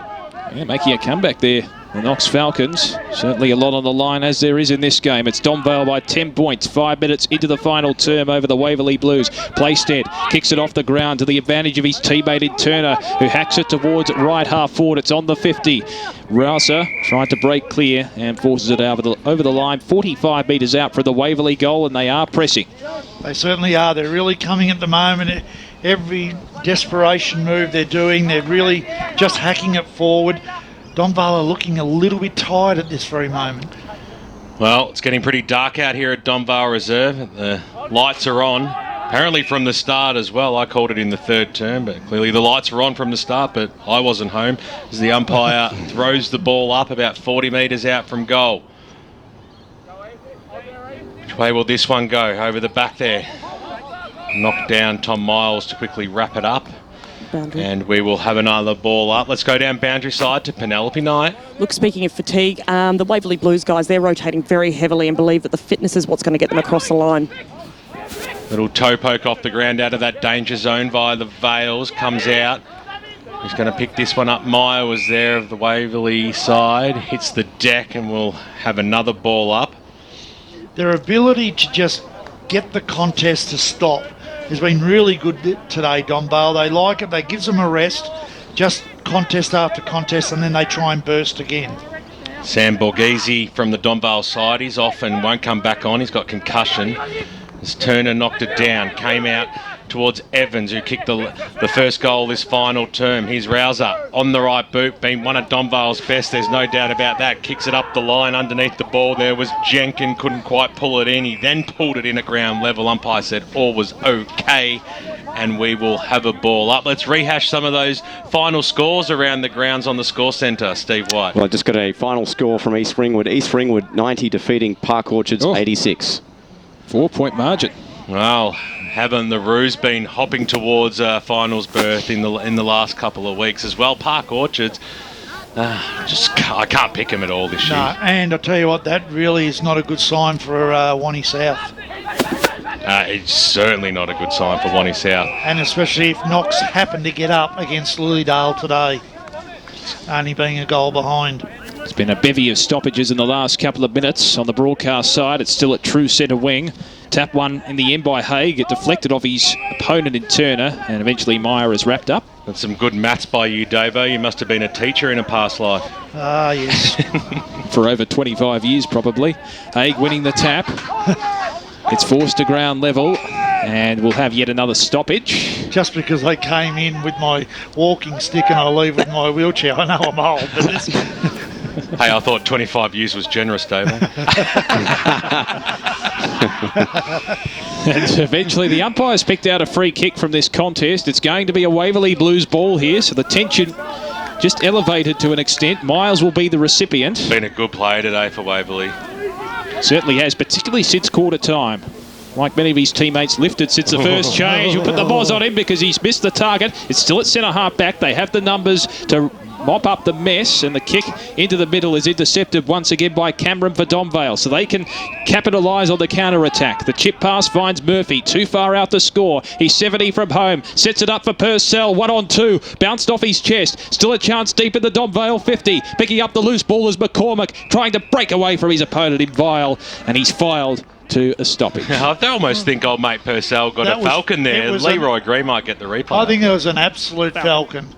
Yeah, making a comeback there. The Knox Falcons, certainly a lot on the line as there is in this game. It's Donvale by 10 points, 5 minutes into the final term over the Waverley Blues. Playstead kicks it off the ground to the advantage of his teammate in Turner, who hacks it towards right half forward. It's on the 50. Rouser tried to break clear and forces it over the line. 45 metres out for the Waverley goal, and they are pressing. They certainly are. They're really coming at the moment. Every desperation move they're doing, they're really just hacking it forward. Donvale are looking a little bit tired at this very moment. Well, it's getting pretty dark out here at Donvale Reserve. The lights are on, apparently from the start as well. I called it in the third term, but clearly the lights were on from the start, but I wasn't home as the umpire throws the ball up about 40 metres out from goal. Which way will this one go? Over the back there. Knocked down Tom Miles to quickly wrap it up. Boundary. And we will have another ball up. Let's go down boundary side to Penelope Knight. Look, speaking of fatigue, the Waverley Blues guys, they're rotating very heavily and believe that the fitness is what's going to get them across the line. Little toe poke off the ground out of that danger zone via the Vales. Comes out. He's going to pick this one up. Meyer was there of the Waverley side. Hits the deck and we'll have another ball up. Their ability to just get the contest to stop has been really good today, Donvale. They like it. They gives them a rest, just contest after contest, and then they try and burst again. Sam Borghese from the Donvale side. He's off and won't come back on. He's got concussion. As Turner knocked it down, came out towards Evans, who kicked the first goal this final term. Here's Rouser on the right boot, been one of Donvale's best, there's no doubt about that. Kicks it up the line underneath the ball. There was Jenkin, couldn't quite pull it in. He then pulled it in at ground level. Umpire said all was okay, and we will have a ball up. Let's rehash some of those final scores around the grounds on the score centre, Steve White. Well, I just got a final score from East Ringwood. East Ringwood 90 defeating Park Orchards 86. 4-point margin. Well, haven't the Roos been hopping towards finals berth in the last couple of weeks as well? Park Orchards, I can't pick them at all this year. No, and I'll tell you what, that really is not a good sign for Wanney South. It's certainly not a good sign for Wanney South. And especially if Knox happened to get up against Lilydale today, only being a goal behind. There's been a bevy of stoppages in the last couple of minutes. On the broadcast side, it's still at true centre wing. Tap one in the end by Haig. It deflected off his opponent in Turner, and eventually Meyer is wrapped up. That's some good maths by you, Davo. You must have been a teacher in a past life. Ah, yes. For over 25 years, probably. Haig winning the tap. It's forced to ground level, and we'll have yet another stoppage. Just because I came in with my walking stick and I leave with my wheelchair, I know I'm old, but it's... Hey, I thought 25 years was generous, Davo. And eventually the umpires picked out a free kick from this contest. It's going to be a Waverley Blues ball here, so the tension just elevated to an extent. Miles will be the recipient. Been a good player today for Waverley. Certainly has, particularly since quarter time. Like many of his teammates lifted since the first change. We'll put the boz on him because he's missed the target. It's still at centre half back. They have the numbers to mop up the mess, and the kick into the middle is intercepted once again by Cameron for Donvale, so they can capitalise on the counter-attack. The chip pass finds Murphy, too far out to score. He's 70 from home, sets it up for Purcell, 1-on-2, bounced off his chest, still a chance deep in the Donvale 50, picking up the loose ball as McCormick, trying to break away from his opponent in Vile, and he's filed to a stoppage. I almost think old mate Purcell got a falcon there. Leroy Green might get the replay. I think it was an absolute falcon.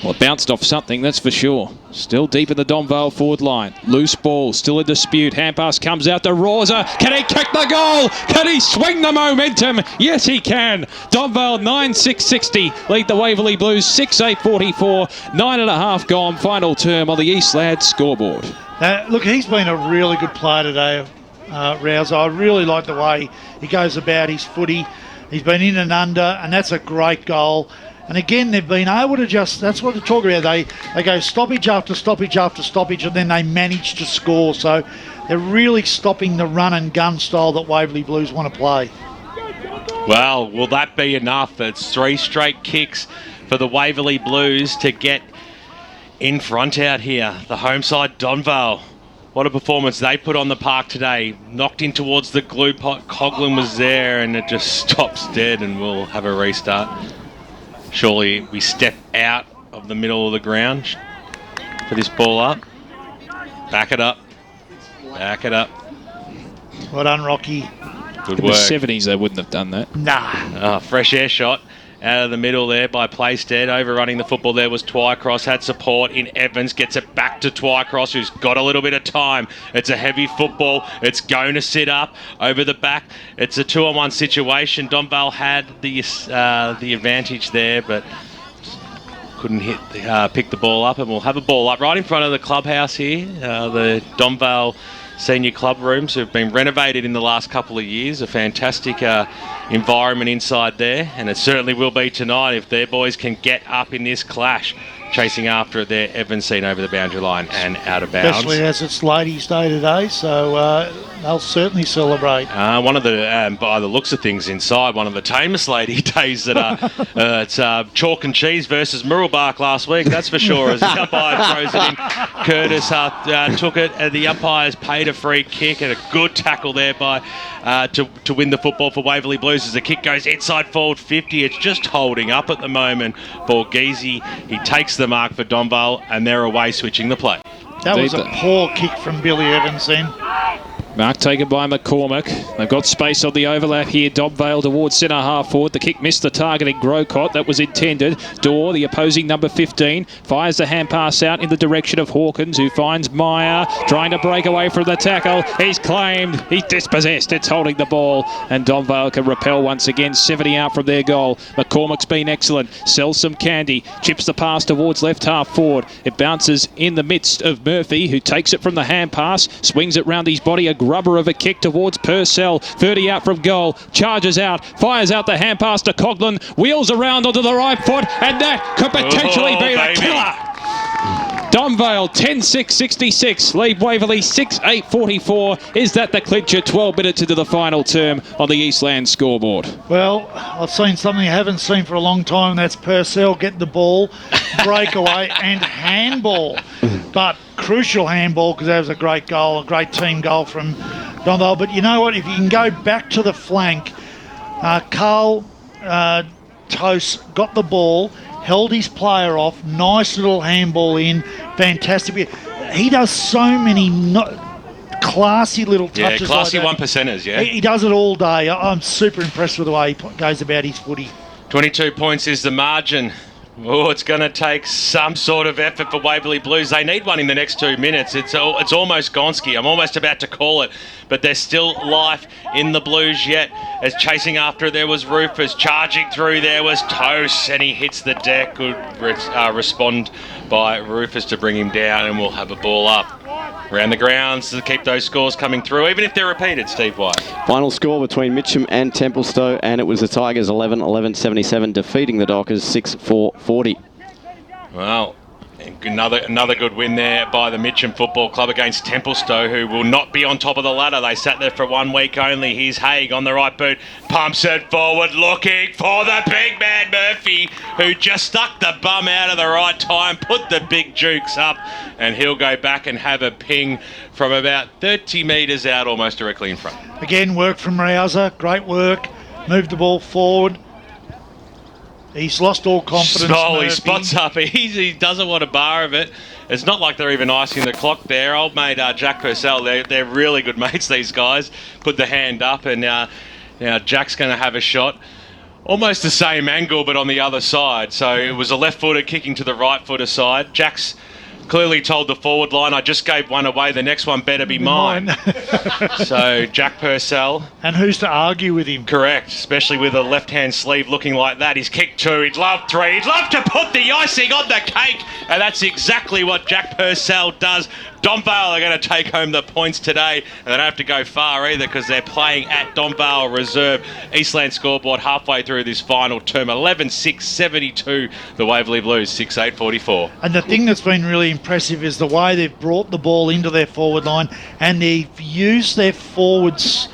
Well, it bounced off something, that's for sure. Still deep in the Donvale forward line. Loose ball, still a dispute. Hand pass comes out to Rosa. Can he kick the goal? Can he swing the momentum? Yes, he can. Donvale 9-6-60. Lead the Waverley Blues 6-8-44. 9.5 gone. Final term on the East Lads scoreboard. Look, he's been a really good player today, Rouse. I really like the way he goes about his footy. He's been in and under, and that's a great goal. And again, they've been able to that's what they talk about. They go stoppage after stoppage after stoppage, and then they manage to score. So they're really stopping the run and gun style that Waverley Blues want to play. Well, will that be enough? It's 3 straight kicks for the Waverley Blues to get in front out here. The home side, Donvale. What a performance they put on the park today. Knocked in towards the glue pot. Coughlin was there, and it just stops dead, and we'll have a restart. Surely we step out of the middle of the ground for this ball up. Back it up. Back it up. Well done, Rocky. Good In work. the 70s, they wouldn't have done that. Nah. Fresh air shot out of the middle there by Playstead. Overrunning the football there was Twycross. Had support in Evans. Gets it back to Twycross, who's got a little bit of time. It's a heavy football. It's going to sit up over the back. It's a 2-on-1 situation. Donvale had the advantage there, but couldn't pick the ball up, and we'll have a ball up right in front of the clubhouse here. The Donvale senior club rooms have been renovated in the last couple of years. A fantastic environment inside there, and it certainly will be tonight if their boys can get up in this clash. Chasing after it there, Evans seen over the boundary line and out of bounds. Especially as it's Ladies' Day today, so they'll certainly celebrate. One of the, by the looks of things inside, one of the tamest Lady Days that it's chalk and cheese versus Murrelbark last week, that's for sure, as the umpire throws it in. Curtis took it, and the umpires paid a free kick, and a good tackle there by to win the football for Waverley Blues as the kick goes inside forward 50. It's just holding up at the moment. Borghese, he takes the mark for Donvale, and they're away switching the play. That was a poor kick from Billy Evans then. Mark taken by McCormick. They've got space on the overlap here. Donvale towards centre half forward. The kick missed the targeting Grocott. That was intended. Dorr, the opposing number 15, fires the hand pass out in the direction of Hawkins, who finds Meyer trying to break away from the tackle. He's claimed. He's dispossessed. It's holding the ball. And Donvale can repel once again. 70 out from their goal. McCormick's been excellent. Sells some candy. Chips the pass towards left half forward. It bounces in the midst of Murphy, who takes it from the hand pass. Swings it round his body. A rubber of a kick towards Purcell. 30 out from goal. Charges out. Fires out the hand pass to Coughlin. Wheels around onto the right foot. And that could potentially be the killer. Donvale 10-6-66. Lead Waverley 6-8-44. Is that the clincher 12 minutes into the final term on the Eastland scoreboard? Well, I've seen something I haven't seen for a long time, and that's Purcell get the ball, breakaway and handball. But crucial handball, because that was a great goal, a great team goal from Donvale. But you know what? If you can go back to the flank, Carl Tose got the ball, held his player off, nice little handball in, fantastic. He does so many classy little touches. Yeah, classy like 1%ers, yeah. He does it all day. I'm super impressed with the way he goes about his footy. 22 points is the margin. Oh, it's going to take some sort of effort for Waverley Blues. They need one in the next 2 minutes. It's almost Gonski. I'm almost about to call it. But there's still life in the Blues yet. As chasing after there was Rufus. Charging through there was Toast. And he hits the deck. Good respond by Rufus to bring him down. And we'll have a ball up. Around the grounds to keep those scores coming through, even if they're repeated, Steve White. Final score between Mitcham and Templestowe, and it was the Tigers 11-11-77 defeating the Dockers 6-4-40. Well, another good win there by the Mitcham Football Club against Templestowe, who will not be on top of the ladder. They sat there for 1 week only. Here's Haig on the right boot, pumps it forward, looking for the big man Murphy, who just stuck the bum out at the right time, put the big jukes up, and he'll go back and have a ping from about 30 metres out, almost directly in front. Again, work from Rouser, great work, moved the ball forward. He's lost all confidence. He spots up. He doesn't want a bar of it. It's not like they're even icing the clock there. Old mate Jack Purcell, they're really good mates, these guys. Put the hand up, and now Jack's going to have a shot. Almost the same angle, but on the other side. So it was a left footer kicking to the right footer side. Jack's clearly told the forward line, I just gave one away, the next one better be mine. So Jack Purcell. And who's to argue with him? Correct, especially with a left-hand sleeve looking like that. He's kicked 2, he'd love 3, he'd love to put the icing on the cake, and that's exactly what Jack Purcell does. Donvale are going to take home the points today, and they don't have to go far either because they're playing at Donvale Reserve. Eastland scoreboard halfway through this final term, 11-6-72, the Waverley Blues, 6-8-44. And the thing that's been really impressive is the way they've brought the ball into their forward line, and they've used their forwards'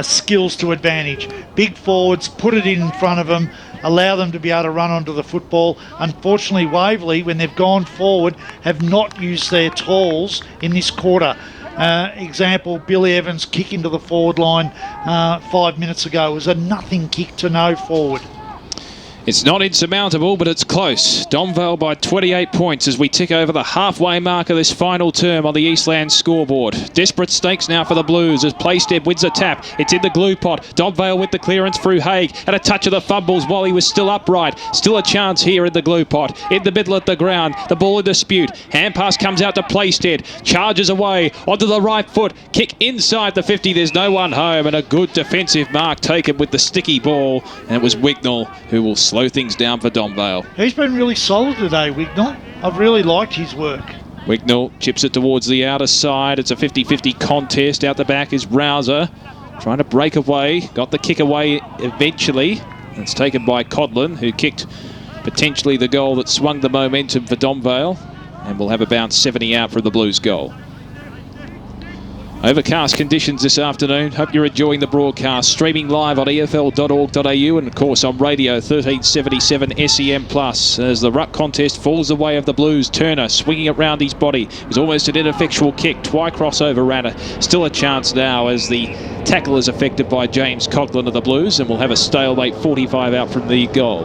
skills to advantage. Big forwards, put it in front of them, allow them to be able to run onto the football. Unfortunately, Waverley, when they've gone forward, have not used their tools in this quarter. Example, Billy Evans' kick into the forward line 5 minutes ago was a nothing kick to no forward. It's not insurmountable, but it's close. Donvale by 28 points as we tick over the halfway mark of this final term on the Eastland scoreboard. Desperate stakes now for the Blues as Playsted wins a tap. It's in the glue pot. Donvale with the clearance through Haig and a touch of the fumbles while he was still upright. Still a chance here in the glue pot. In the middle at the ground. The ball in dispute. Hand pass comes out to Playsted. Charges away onto the right foot. Kick inside the 50. There's no one home, and a good defensive mark taken with the sticky ball. And it was Wignall who will slow things down for Donvale. He's been really solid today, Wignall. I've really liked his work. Wignall chips it towards the outer side. It's a 50-50 contest. Out the back is Rouser trying to break away. Got the kick away eventually. It's taken by Codlin, who kicked potentially the goal that swung the momentum for Donvale, and will have a bounce 70 out for the Blues goal. Overcast conditions this afternoon. Hope you're enjoying the broadcast. Streaming live on EFL.org.au and, of course, on radio 1377 SEM+. As the ruck contest falls the way of the Blues, Turner swinging it round his body. It was almost an ineffectual kick. Twycross overran it. Still a chance now as the tackle is affected by James Coughlin of the Blues, and we'll have a stalemate 45 out from the goal.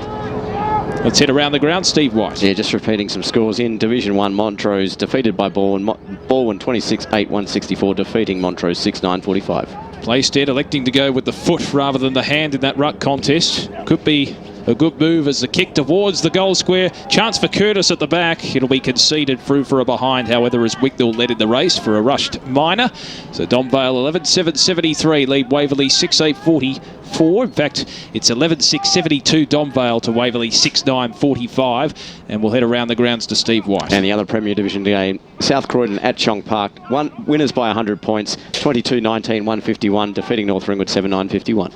Let's head around the ground, Steve White. Yeah, just repeating some scores in Division 1. Montrose defeated by Baldwin 26-8, 164, defeating Montrose 6-9, 45. Playstead electing to go with the foot rather than the hand in that ruck contest. Could be a good move as the kick towards the goal square. Chance for Curtis at the back. It'll be conceded through for a behind, however, as Wicknell led in the race for a rushed minor. So Donvale 11-7-73, lead Waverley 6-8-44. In fact, it's 11-6-72 Donvale to Waverley 6-9-45. And we'll head around the grounds to Steve White. And the other Premier Division game, South Croydon at Chong Park. Winners by 100 points, 22-19, 151, defeating North Ringwood 7-9, 51.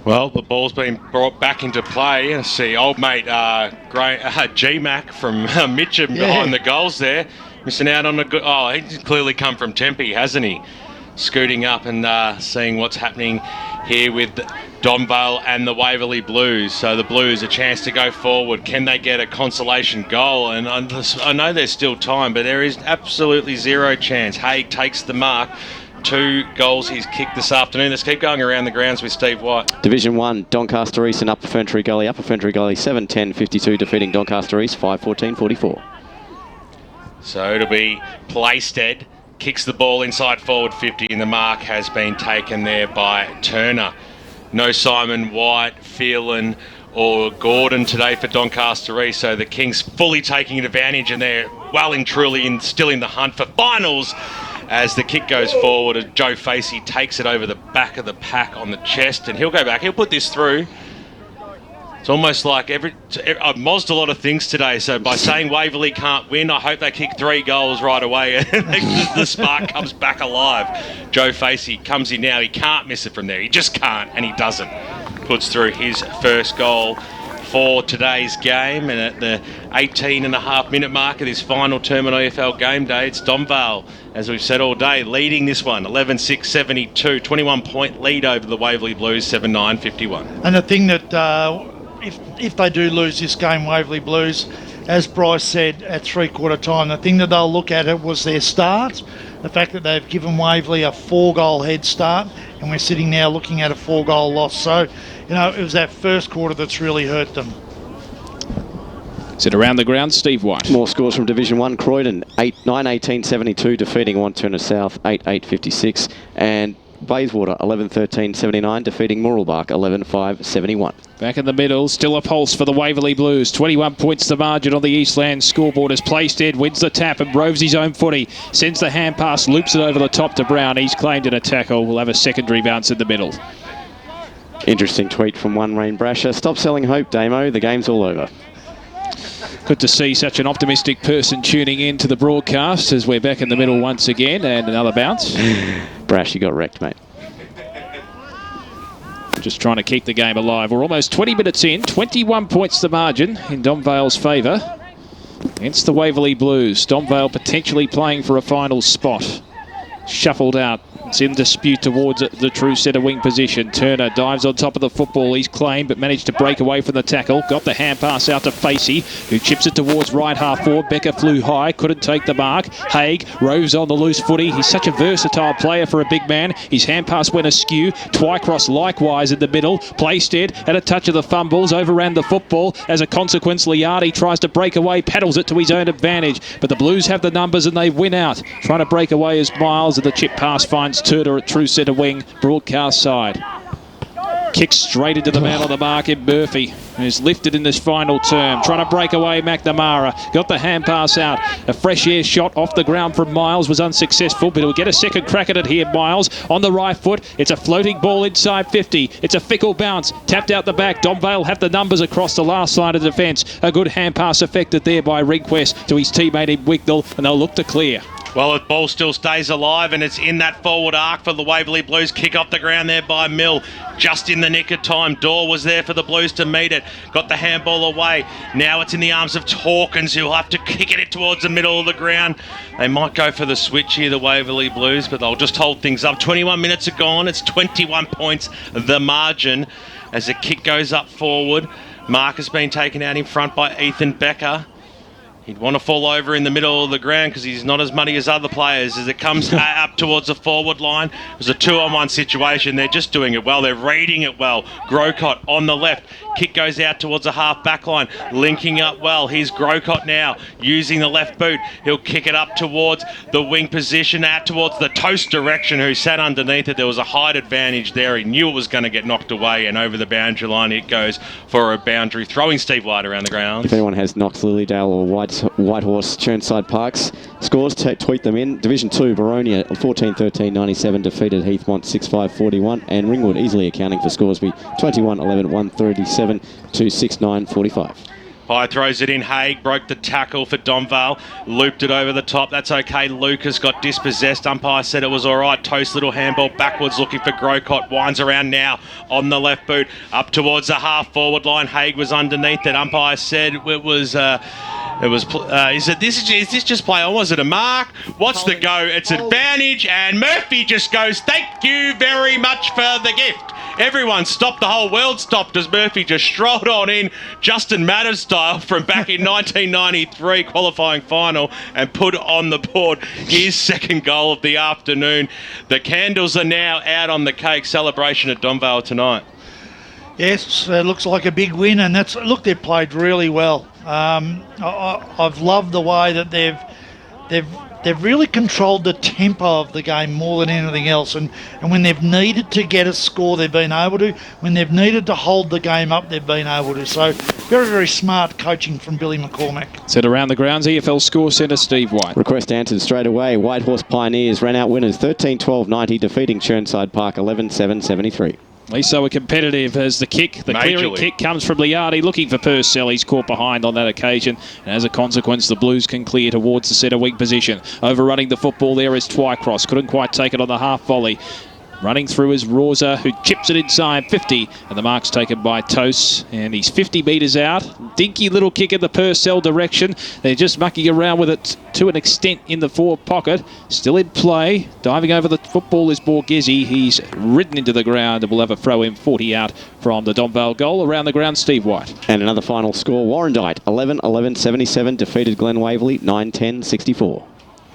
Well, the ball's been brought back into play. I see old mate G-Mac from Mitcham behind the goals there. Missing out on a good... Oh, he's clearly come from Tempe, hasn't he? Scooting up and seeing what's happening here with Donvale and the Waverley Blues. So the Blues, a chance to go forward. Can they get a consolation goal? And I know there's still time, but there is absolutely zero chance. Haig takes the mark. 2 goals he's kicked this afternoon. Let's keep going around the grounds with Steve White. Division 1, Doncaster East and Upper Ferntree Gully. Upper Ferntree Gully 7-10-52, defeating Doncaster East 5-14-44. So it'll be Playstead. Kicks the ball inside forward 50, and the mark has been taken there by Turner. No Simon White, Phelan or Gordon today for Doncaster East, so the Kings fully taking advantage, and they're well and truly still in the hunt for finals. As the kick goes forward, Joe Facey takes it over the back of the pack on the chest, and he'll go back. He'll put this through. It's almost like I've mozzed a lot of things today, so by saying Waverley can't win, I hope they kick 3 goals right away and the spark comes back alive. Joe Facey comes in now. He can't miss it from there. He just can't, and he doesn't. Puts through his first goal for today's game, and at the 18.5-minute mark of this final term on EFL game day, it's Donvale, as we've said all day, leading this one 11-6-72, 21-point lead over the Waverley Blues 7-9, 51. And the thing that if they do lose this game, Waverley Blues, as Bryce said at 3/4 time, the thing that they'll look at it was their start, the fact that they've given Waverley a 4-goal head start, and we're sitting now looking at a 4-goal loss. So, it was that first quarter that's really hurt them. Sit around the ground, Steve White. More scores from Division 1. Croydon 9-18-72, defeating Wanturna South 8-8-56, and Bayswater 11-13-79, defeating Mooralbark 11-5-71. Back in the middle, still a pulse for the Waverley Blues. 21 points the margin on the Eastland scoreboard as Playstead wins the tap and roves his own footy. Sends the hand pass, loops it over the top to Brown. He's claimed in a tackle. We'll have a secondary bounce in the middle. Interesting tweet from One Rain Brasher. Stop selling hope, Damo. The game's all over. Good to see such an optimistic person tuning in to the broadcast as we're back in the middle once again, and another bounce. Brash, you got wrecked, mate. Just trying to keep the game alive. We're almost 20 minutes in, 21 points the margin in Donvale's favour against the Waverley Blues. Donvale potentially playing for a final spot. Shuffled out. It's in dispute towards the true centre wing position. Turner dives on top of the football. He's claimed but managed to break away from the tackle. Got the hand pass out to Facey, who chips it towards right half forward. Becker flew high, couldn't take the mark. Haig roves on the loose footy. He's such a versatile player for a big man. His hand pass went askew. Twycross likewise in the middle. Playstead had a touch of the fumbles, overran the football. As a consequence, Liardi tries to break away, paddles it to his own advantage. But the Blues have the numbers and they win out. Trying to break away is Miles, and the chip pass finds Turner at true centre wing, broadcast side. Kicks straight into the man on the mark in Murphy, who's lifted in this final term. Trying to break away McNamara. Got the hand pass out. A fresh air shot off the ground from Miles was unsuccessful, but he'll get a second crack at it here. Miles on the right foot. It's a floating ball inside 50. It's a fickle bounce. Tapped out the back. Donvale have the numbers across the last line of defence. A good hand pass affected there by Rehnquist to his teammate in Wicknell, and they'll look to clear. Well, the ball still stays alive, and it's in that forward arc for the Waverley Blues. Kick off the ground there by Mill. Just in the nick of time. Dorr was there for the Blues to meet it. Got the handball away. Now it's in the arms of Hawkins, who'll have to kick it towards the middle of the ground. They might go for the switch here, the Waverley Blues, but they'll just hold things up. 21 minutes are gone. It's 21 points, the margin, as the kick goes up forward. Mark has been taken out in front by Ethan Becker. He'd want to fall over in the middle of the ground because he's not as muddy as other players. As it comes up towards the forward line, it was a 2-on-1 situation. They're just doing it well. They're reading it well. Grocott on the left. Kick goes out towards the half-back line. Linking up well. Here's Grocott now using the left boot. He'll kick it up towards the wing position, out towards the Toast direction, who sat underneath it. There was a height advantage there. He knew it was going to get knocked away, and over the boundary line it goes for a boundary. Throwing Steve White around the ground. If anyone has Knox, Lilydale or Whitehorse, Churnside Parks scores, tweet them in. Division 2, Baronia 14-13-97 defeated Heathmont 6-5-41, and Ringwood easily accounting for Scoresby 21-11 137 269 45. High throws it in. Haig broke the tackle for Donvale. Looped it over the top. That's okay. Lucas got dispossessed. Umpire said it was all right. Toast little handball backwards looking for Grocott. Winds around now on the left boot. Up towards the half forward line. Haig was underneath it. Umpire said it was... is this just play on? Was it a mark? What's the go? It's advantage, and Murphy just goes, thank you very much for the gift. Everyone stopped, the whole world stopped as Murphy just strolled on in, Justin Matters style, from back in 1993 qualifying final, and put on the board his second goal of the afternoon. The candles are now out on the cake. Celebration at Donvale tonight. Yes, it looks like a big win, and they've played really well. I've loved the way that they've really controlled the tempo of the game more than anything else, and when they've needed to get a score, they've been able to. When they've needed to hold the game up, they've been able to. So very, very smart coaching from Billy McCormack. Set around the grounds, EFL Score Centre, Steve White. Request answered straight away. Whitehorse Pioneers ran out winners 13-12-90, defeating Churnside Park 11-7-73. At least so competitive as the clearing kick comes from Liardi, looking for Purcell. He's caught behind on that occasion, and as a consequence, the Blues can clear towards the centre wing position. Overrunning the football there is Twycross. Couldn't quite take it on the half volley. Running through is Rosa, who chips it inside 50, and the mark's taken by Toast, and he's 50 metres out. Dinky little kick in the Purcell direction. They're just mucking around with it to an extent in the forward pocket. Still in play. Diving over the football is Borghese. He's ridden into the ground and will have a throw in 40 out from the Donvale goal. Around the ground, Steve White. And another final score, Warrandyte 11-11-77 defeated Glen Waverley 9-10-64.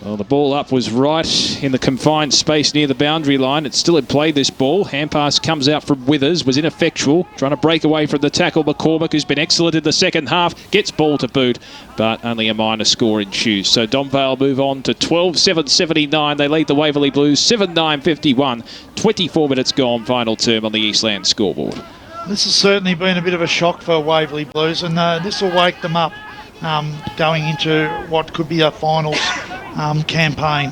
Well, the ball up was right in the confined space near the boundary line. It's still in play, this ball. Hand pass comes out from Withers, was ineffectual. Trying to break away from the tackle. McCormack, who's been excellent in the second half, gets ball to boot, but only a minor score ensues. So Donvale move on to 12-7-79. They lead the Waverley Blues 7-9-51. 24 minutes gone, final term on the Eastland scoreboard. This has certainly been a bit of a shock for Waverley Blues, and this will wake them up going into what could be a finals campaign.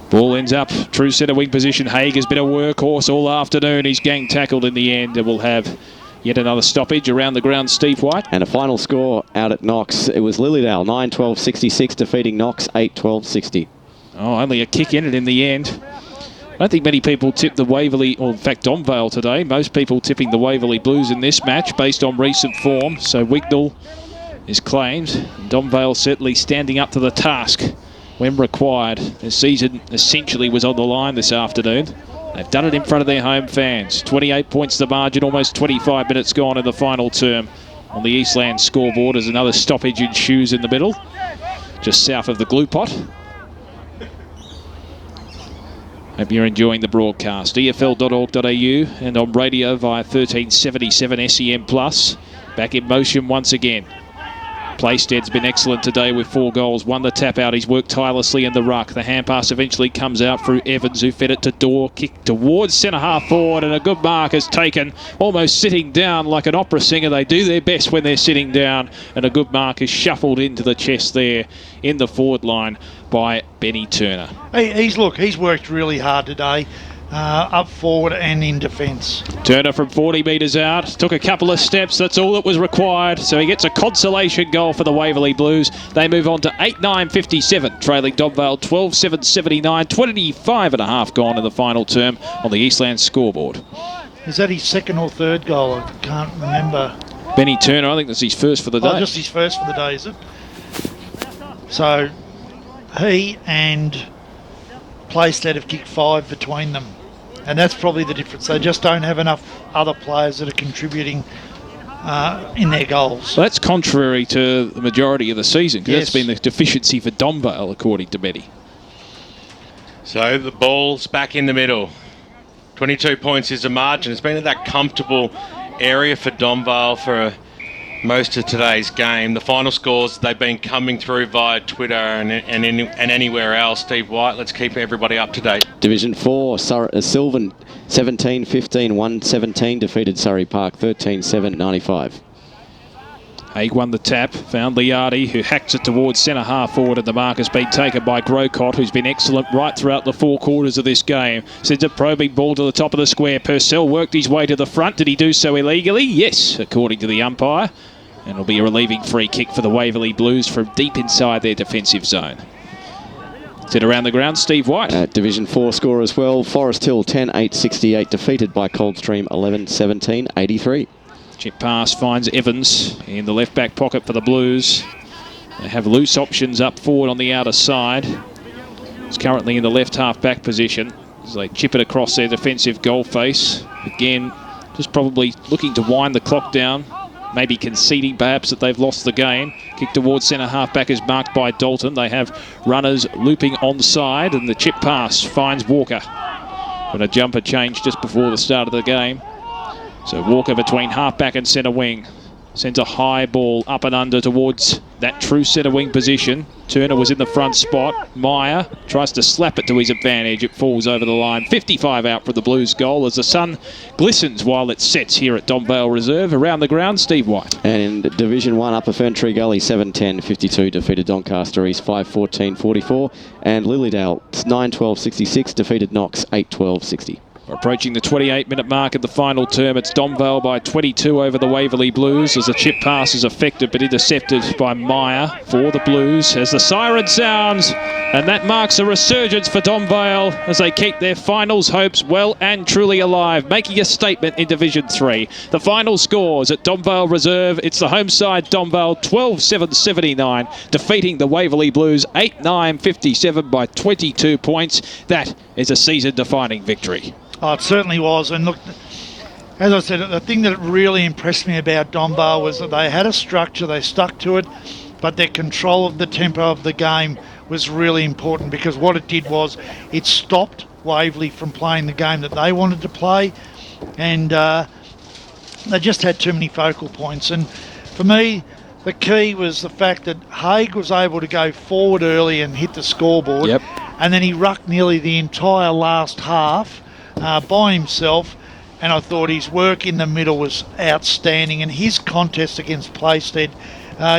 Ball ends up true centre wing position. Haig has been a workhorse all afternoon. He's gang tackled in the end, and we'll have yet another stoppage. Around the ground, Steve White. And a final score out at Knox. It was Lilydale 9-12-66 defeating Knox 8-12-60. Oh, only a kick in it in the end. I don't think many people tipped the Waverley, or in fact Donvale today. Most people tipping the Waverley Blues in this match based on recent form. So Wignall is claimed. Donvale certainly standing up to the task when required. The season essentially was on the line this afternoon. They've done it in front of their home fans. 28 points the margin, almost 25 minutes gone in the final term on the Eastland scoreboard as another stoppage ensues in the middle, just south of the glue pot. Hope you're enjoying the broadcast. EFL.org.au and on radio via 1377 SEM+. Back in motion once again. Playstead's been excellent today with 4 goals. Won the tap out. He's worked tirelessly in the ruck. The hand pass eventually comes out through Evans, who fed it to Dorr. Kick towards centre half forward, and a good mark is taken. Almost sitting down like an opera singer. They do their best when they're sitting down, and a good mark is shuffled into the chest there in the forward line by Benny Turner. He's worked really hard today. Up forward and in defence. Turner from 40 metres out, took a couple of steps, that's all that was required, so he gets a consolation goal for the Waverley Blues. They move on to 8-9-57, trailing Donvale 12-7-79, 25 and a half gone in the final term on the Eastland scoreboard. Is that his second or third goal? I can't remember. Benny Turner, I think that's his first for the day. Oh, just his first for the day, is it? So he and Playstead have kicked 5 between them. And that's probably the difference. They just don't have enough other players that are contributing in their goals. So that's contrary to the majority of the season, because Yes. that's been the deficiency for Donvale, according to Betty. So the ball's back in the middle. 22 points is the margin. It's been at that comfortable area for Donvale for most of today's game. The final scores, they've been coming through via Twitter and anywhere else. Steve White, let's keep everybody up to date. Division 4, Sylvan 17-15, 117 defeated Surrey Park 13-7, 95. Haig won the tap, found Liardi, who hacks it towards centre half forward, and the mark has been taken by Grocott, who's been excellent right throughout the 4 quarters of this game. Sends a probing ball to the top of the square. Purcell worked his way to the front. Did he do so illegally? Yes, according to the umpire. And it'll be a relieving free kick for the Waverley Blues from deep inside their defensive zone. Sit around the ground, Steve White. Division 4 score as well. Forest Hill 10-8-68 defeated by Coldstream 11-17, 83. Chip pass finds Evans in the left back pocket for the Blues. They have loose options up forward on the outer side. He's currently in the left half back position as they chip it across their defensive goal face. Again, just probably looking to wind the clock down. Maybe conceding perhaps that they've lost the game. Kick towards centre half back is marked by Dalton. They have runners looping onside, and the chip pass finds Walker. Got a jumper change just before the start of the game. So Walker between half-back and centre wing. Sends a high ball up and under towards that true centre wing position. Turner was in the front spot. Meyer tries to slap it to his advantage. It falls over the line. 55 out for the Blues goal as the sun glistens while it sets here at Donvale Reserve. Around the ground, Steve White. And in Division 1, Upper Ferntree Gully 7-10-52 defeated Doncaster East 5-14-44. And Lilydale 9-12-66 defeated Knox 8-12-60. We're approaching the 28-minute mark of the final term. It's Donvale by 22 over the Waverley Blues as the chip pass is effective but intercepted by Meyer for the Blues as the siren sounds, and that marks a resurgence for Donvale as they keep their finals hopes well and truly alive, making a statement in Division 3. The final scores at Donvale Reserve, it's the home side Donvale 12-7-79 defeating the Waverley Blues 8-9-57 by 22 points. That is a season-defining victory. Oh, it certainly was. And look, as I said, the thing that really impressed me about Donvale was that they had a structure, they stuck to it, but their control of the tempo of the game was really important, because what it did was it stopped Waverley from playing the game that they wanted to play, and they just had too many focal points. And for me, the key was the fact that Haig was able to go forward early and hit the scoreboard, and then he rucked nearly the entire last half by himself, and I thought his work in the middle was outstanding, and his contest against Plaisted,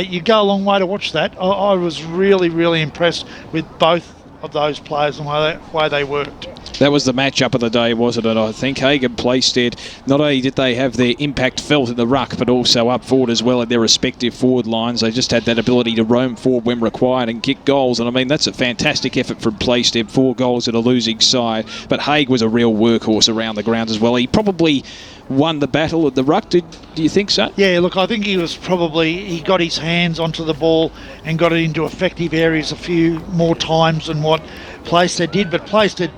you go a long way to watch that. I was really, really impressed with both of those players and the way they worked. That was the matchup of the day, wasn't it? I think Haig and Plaisted, not only did they have their impact felt in the ruck, but also up forward as well in their respective forward lines. They just had that ability to roam forward when required and kick goals. And I mean, that's a fantastic effort from Plaisted, 4 goals at a losing side. But Haig was a real workhorse around the ground as well. He probably won the battle at the ruck. Do you think so? Yeah, look, I think he got his hands onto the ball and got it into effective areas a few more times than what Plaisted did. But Plaisted,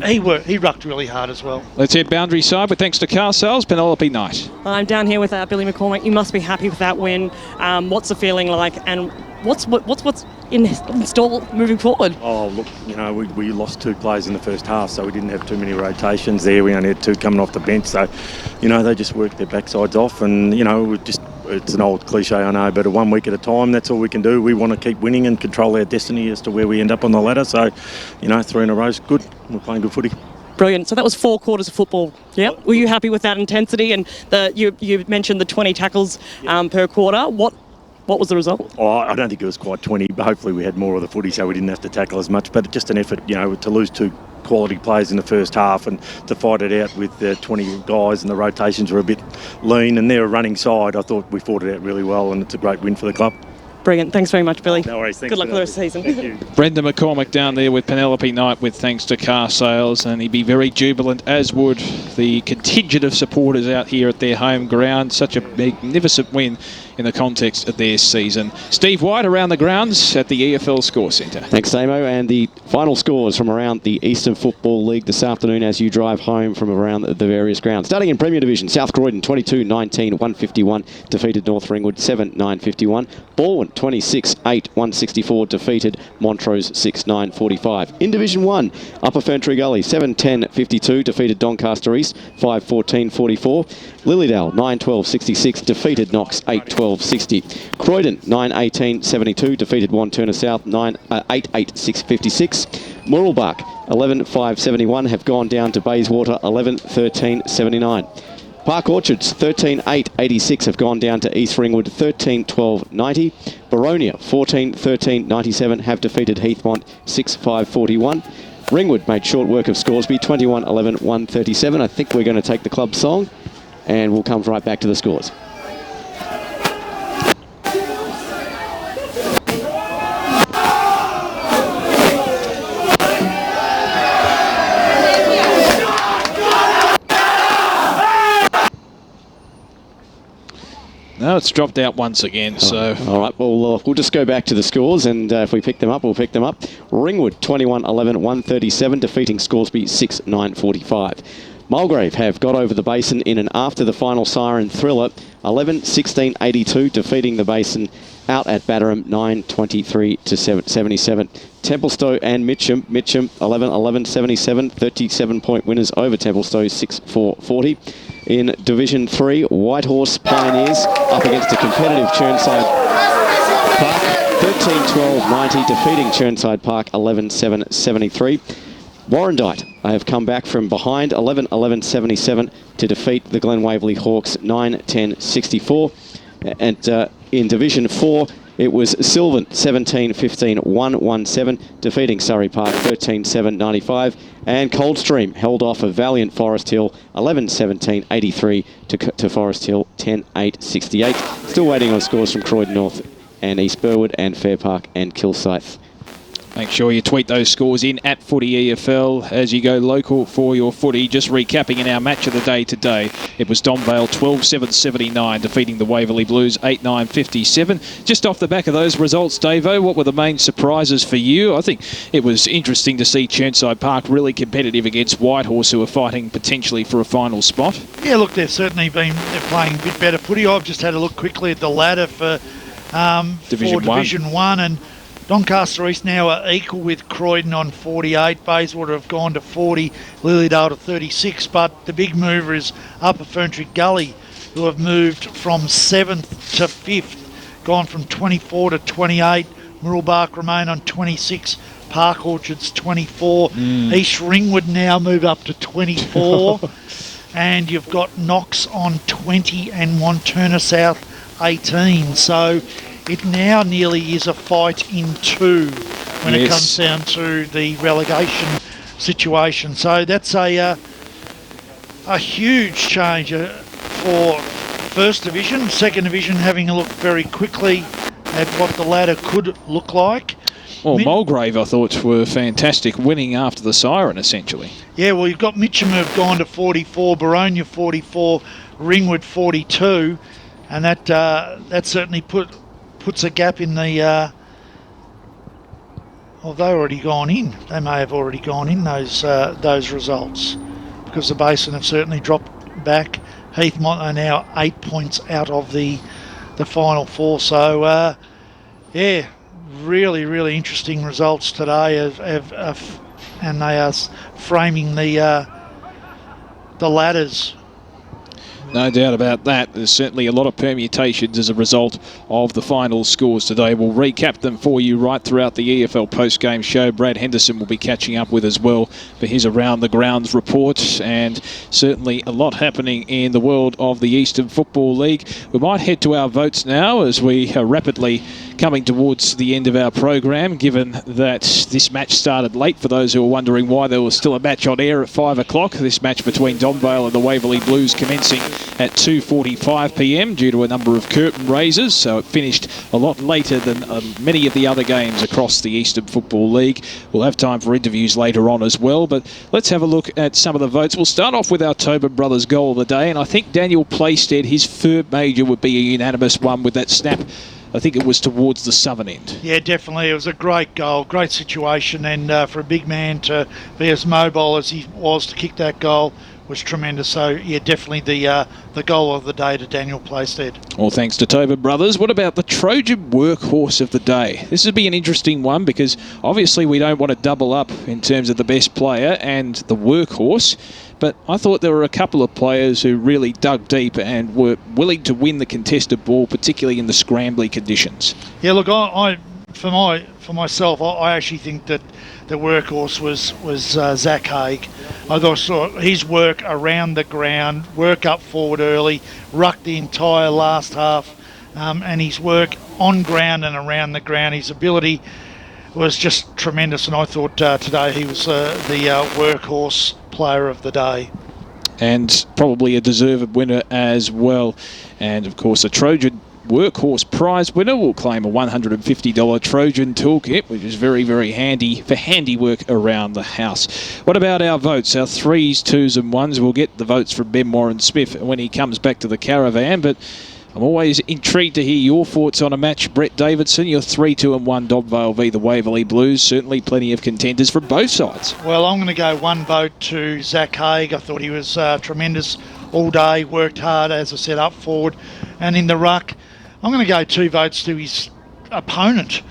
he rucked really hard as well. Let's head boundary side with thanks to car sales, Penelope Knight. I'm down here with Billy McCormick. You must be happy with that win. What's the feeling like, and what's in store moving forward? Oh, look, we lost 2 players in the first half, so we didn't have too many rotations there. We only had 2 coming off the bench, so they just worked their backsides off, and it's an old cliche, I know, but 1 week at a time, that's all we can do. We want to keep winning and control our destiny as to where we end up on the ladder. So 3 in a row is good. We're playing good footy. Brilliant. So that was 4 quarters of football. Yeah. Were you happy with that intensity? And you mentioned the 20 tackles per quarter. What was the result? Oh, I don't think it was quite 20, but hopefully we had more of the footy, so we didn't have to tackle as much. But just an effort, to lose 2 quality players in the first half and to fight it out with 20 guys, and the rotations were a bit lean, and they're a running side. I thought we fought it out really well, and it's a great win for the club. Brilliant. Thanks very much, Billy. No worries. Thanks. Good luck for the rest of the season. Thank you. Brendan McCormick down there with Penelope Knight with thanks to car sales, and he'd be very jubilant, as would the contingent of supporters out here at their home ground. Such a magnificent win in the context of their season. Steve White around the grounds at the EFL Score Centre. Thanks, Damo. And the final scores from around the Eastern Football League this afternoon as you drive home from around the various grounds. Starting in Premier Division, South Croydon 22-19, 151, defeated North Ringwood 7-9-51. Balwyn 26-8, 164, defeated Montrose 6-9, 45. In Division 1, Upper Ferntree Gully 7-10-52, defeated Doncaster East 5-14, 44. Lilydale 9-12, 66, defeated Knox 8-12, 60. Croydon 9-18, 72, defeated Wanturna South 8-8, 56. Mooralbark 11-5, 71 have gone down to Bayswater 11-13, 79. Park Orchards 13-8, 86 have gone down to East Ringwood 13-12, 90. Baronia 14-13, 97 have defeated Heathmont 6-5, 41. Ringwood made short work of Scoresby 21-11, 137. I think we're going to take the club song and we'll come right back to the scores. No, it's dropped out once again. So all right, well, we'll just go back to the scores, and if we pick them up, we'll pick them up. Ringwood 21-11, 137, defeating Scoresby 6-9, 45. Mulgrave have got over the Basin in an after the final siren thriller, 11-16, 82, defeating the Basin out at Batterham 9-23 to 77. Templestowe and Mitcham 11-11, 77, 37-point winners over Templestowe 6-4, 40. In Division 3, Whitehorse Pioneers up against a competitive Chirnside Park, 13-12, 90, defeating Chirnside Park 11-7, 73. Warrandyte have come back from behind 11-11, 77 to defeat the Glen Waverley Hawks 9-10, 64. And in Division 4, it was Sylvan 17-15, 1-1-7, defeating Surrey Park 13-7, 95. And Coldstream held off a valiant Forest Hill 11-17, 83 to Forest Hill 10-8, 68. Still waiting on scores from Croydon North and East Burwood and Fair Park and Kilsyth. Make sure you tweet those scores in at Footy EFL as you go local for your footy. Just recapping in our match of the day today, it was Donvale 12-7-79, defeating the Waverley Blues 8-9-57. Just off the back of those results, Davo, what were the main surprises for you? I think it was interesting to see Chirnside Park really competitive against Whitehorse, who are fighting potentially for a final spot. Yeah, look, they're playing a bit better footy. I've just had a look quickly at the ladder for Division 1 and Doncaster East now are equal with Croydon on 48. Bayswater have gone to 40, Lilydale to 36. But the big mover is Upper Ferntree Gully, who have moved from 7th to 5th, gone from 24 to 28. Mooralbark remain on 26. Park Orchards 24. East Ringwood now move up to 24. And you've got Knox on 20 and Wanturna South 18. So it now nearly is a fight in two when it comes down to the relegation situation. So that's a huge change for First Division. Second Division having a look very quickly at what the ladder could look like. Well, Mulgrave, I thought, were fantastic, winning after the siren, essentially. Yeah, well, you've got Mitcham who've gone to 44, Baronia 44, Ringwood 42, and that certainly puts a gap in the... well, they've already gone in. They may have already gone in, those results, because the Basin have certainly dropped back. Heathmont are now 8 points out of the final four. So, yeah, really, really interesting results today, and they are framing the ladders. No doubt about that. There's certainly a lot of permutations as a result of the final scores today. We'll recap them for you right throughout the EFL post-game show. Brad Henderson will be catching up with as well for his Around the Grounds report, and certainly a lot happening in the world of the Eastern Football League. We might head to our votes now as we rapidly coming towards the end of our program, given that this match started late. For those who are wondering why there was still a match on air at 5 o'clock, this match between Donvale and the Waverley Blues commencing at 2:45 p.m. due to a number of curtain raisers, so it finished a lot later than many of the other games across the Eastern Football League. We'll have time for interviews later on as well, but let's have a look at some of the votes. We'll start off with our Tobin brothers goal of the day, and I think Daniel Playstead, his third major would be a unanimous one with that snap. I think it was towards the southern end. Yeah, definitely. It was a great goal, great situation, and for a big man to be as mobile as he was to kick that goal was tremendous. So, yeah, definitely the goal of the day to Daniel Playstead. All thanks to Tobin brothers. What about the Trojan workhorse of the day? This would be an interesting one because obviously we don't want to double up in terms of the best player and the workhorse. But I thought there were a couple of players who really dug deep and were willing to win the contested ball, particularly in the scrambly conditions. Yeah, look, for myself, I actually think that the workhorse was Zach Haig. I thought his work around the ground, work up forward early, rucked the entire last half, and his work on ground and around the ground, his ability was just tremendous. And I thought today he was the workhorse player of the day. And probably a deserved winner as well. And of course, a Trojan Workhorse Prize winner will claim a $150 Trojan toolkit, which is very, very handy for handiwork around the house. What about our votes? Our 3s, 2s and 1s. We'll get the votes from Ben Warren Smith when he comes back to the caravan, but I'm always intrigued to hear your thoughts on a match. Brett Davidson, your 3-2 and 1 Donvale v the Waverley Blues. Certainly plenty of contenders from both sides. Well, I'm going to go one vote to Zach Haig. I thought he was tremendous all day, worked hard, as I said, up forward and in the ruck. I'm going to go 2 votes to his opponent,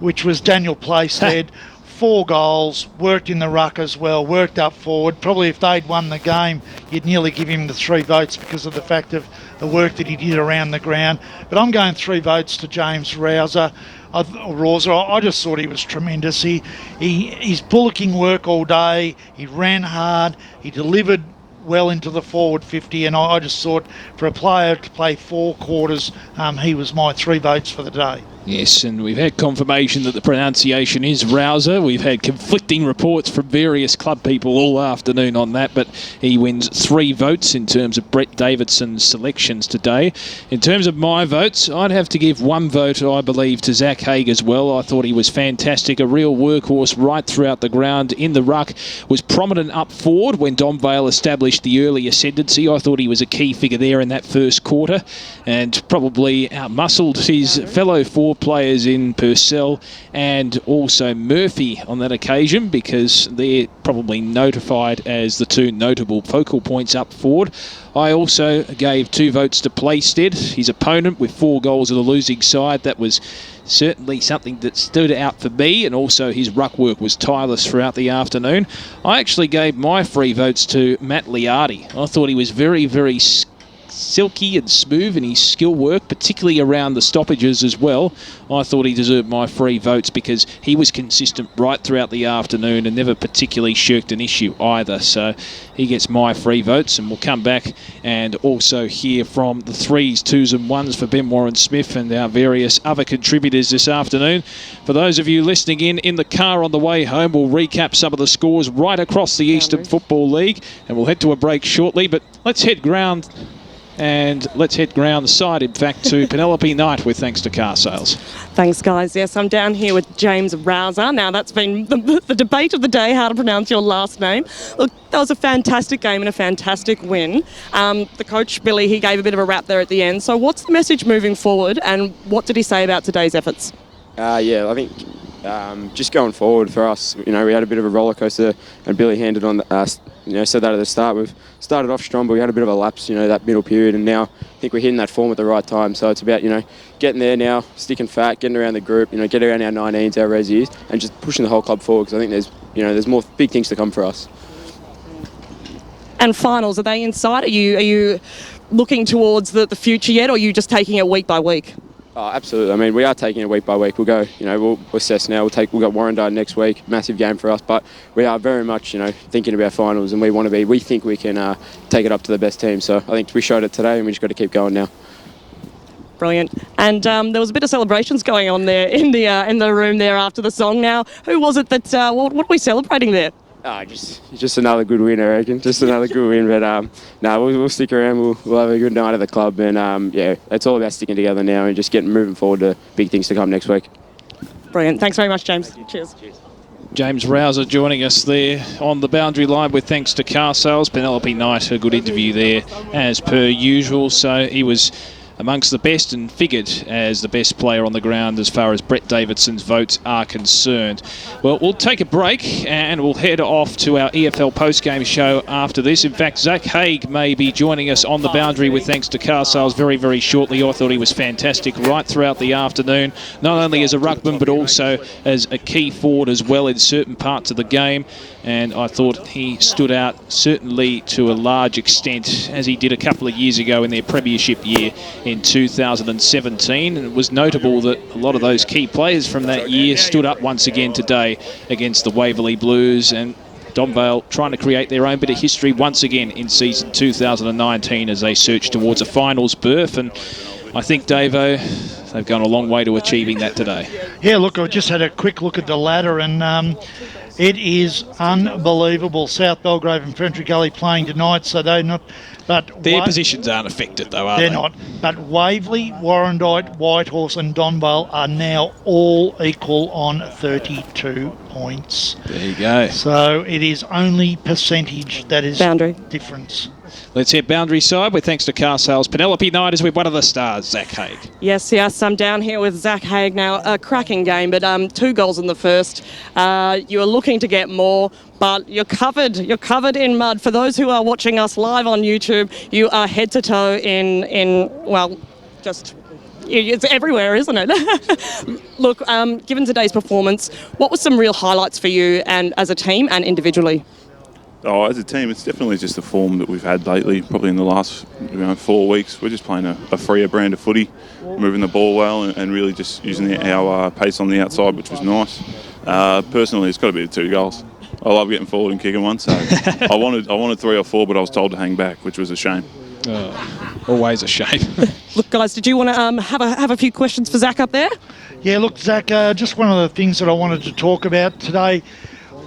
which was Daniel Playstead. 4 goals, worked in the ruck as well, worked up forward. Probably if they'd won the game, you'd nearly give him the 3 votes because of the fact of the work that he did around the ground. But I'm going 3 votes to James Rouser. I just thought he was tremendous. He's bullocking work all day. He ran hard. He delivered well into the forward 50, and I just thought for a player to play 4 quarters, he was my 3 votes for the day. Yes, and we've had confirmation that the pronunciation is Rouser. We've had conflicting reports from various club people all afternoon on that, but he wins 3 votes in terms of Brett Davidson's selections today. In terms of my votes, I'd have to give 1 vote, I believe, to Zach Haig as well. I thought he was fantastic, a real workhorse right throughout the ground in the ruck, was prominent up forward when Donvale established the early ascendancy. I thought he was a key figure there in that first quarter and probably outmuscled his fellow 4 players in Purcell and also Murphy on that occasion, because they're probably notified as the 2 notable focal points up forward. I also gave 2 votes to Playstead, his opponent, with 4 goals of the losing side. That was certainly something that stood out for me, and also his ruck work was tireless throughout the afternoon. I actually gave my 3 votes to Matt Liardi. I thought he was very, very silky and smooth in his skill work, particularly around the stoppages as well. I thought he deserved my 3 votes because he was consistent right throughout the afternoon and never particularly shirked an issue either. So he gets my 3 votes, and we'll come back and also hear from the 3s, 2s and 1s for Ben Warren Smith and our various other contributors this afternoon. For those of you listening in the car on the way home, we'll recap some of the scores right across the Eastern Football League, and we'll head to a break shortly, but let's head ground side, in fact, to Penelope Knight with Thanks to Car Sales. Thanks, guys. Yes, I'm down here with James Rouser. Now, that's been the debate of the day, how to pronounce your last name. Look, that was a fantastic game and a fantastic win. The coach, Billy, he gave a bit of a rap there at the end. So what's the message moving forward, and what did he say about today's efforts? I think just going forward for us, we had a bit of a roller coaster, and Billy handed on us, said that at the start. We've started off strong, but we had a bit of a lapse, that middle period, and now I think we're hitting that form at the right time. So it's about, getting there now, sticking fat, getting around the group, getting around our 19s, our resis, and just pushing the whole club forward, because I think there's more big things to come for us. And finals, are they in sight? Are you looking towards the future yet, or are you just taking it week by week? Oh, absolutely. I mean, we are taking it week by week. We'll go, we'll assess now. We've got Warrandyte next week, massive game for us. But we are very much, thinking about finals, and we think we can take it up to the best team. So I think we showed it today, and we just got to keep going now. Brilliant. And there was a bit of celebrations going on there in the room there after the song. Now, who was it that, what are we celebrating there? Just another good win, I reckon. Just another good win. But we'll stick around. We'll have a good night at the club. And it's all about sticking together now and just moving forward to big things to come next week. Brilliant. Thanks very much, James. Cheers. James Rouser joining us there on the boundary line with thanks to car sales. Penelope Knight, a good interview there as per usual. So he was amongst the best and figured as the best player on the ground as far as Brett Davidson's votes are concerned. Well, we'll take a break and we'll head off to our EFL post-game show after this. In fact, Zach Haig may be joining us on the boundary with thanks to car sales very, very shortly. I thought he was fantastic right throughout the afternoon, not only as a ruckman but also as a key forward as well in certain parts of the game. And I thought he stood out certainly to a large extent as he did a couple of years ago in their premiership year in 2017. And it was notable that a lot of those key players from that year stood up once again today against the Waverley Blues, and Donvale trying to create their own bit of history once again in season 2019 as they search towards a finals berth. And I think, Davo, they've gone a long way to achieving that today. Yeah, look, I just had a quick look at the ladder and it is unbelievable. South Belgrave and Ferntree Gully playing tonight, so they're not... But their positions aren't affected, though, are they? They're not. But Waverley, Warrandyte, Whitehorse and Donvale are now all equal on 32 points. There you go. So it is only percentage that is boundary difference. Let's hear boundary side with thanks to car sales. Penelope Knight is with one of the stars, Zach Haig. Yes, I'm down here with Zach Haig now. A cracking game, but 2 goals in the first. You are looking to get more, but you're covered in mud. For those who are watching us live on YouTube, you are head to toe in just... It's everywhere, isn't it? Look, given today's performance, what were some real highlights for you and as a team and individually? Oh, as a team, it's definitely just the form that we've had lately, probably in the last 4 weeks. We're just playing a freer brand of footy, moving the ball well and really just using our pace on the outside, which was nice. Personally, it's got to be the 2 goals. I love getting forward and kicking one, so I wanted 3 or 4, but I was told to hang back, which was a shame. Always a shame. Look, guys, did you want to have a few questions for Zach up there? Yeah, look, Zach, just one of the things that I wanted to talk about today.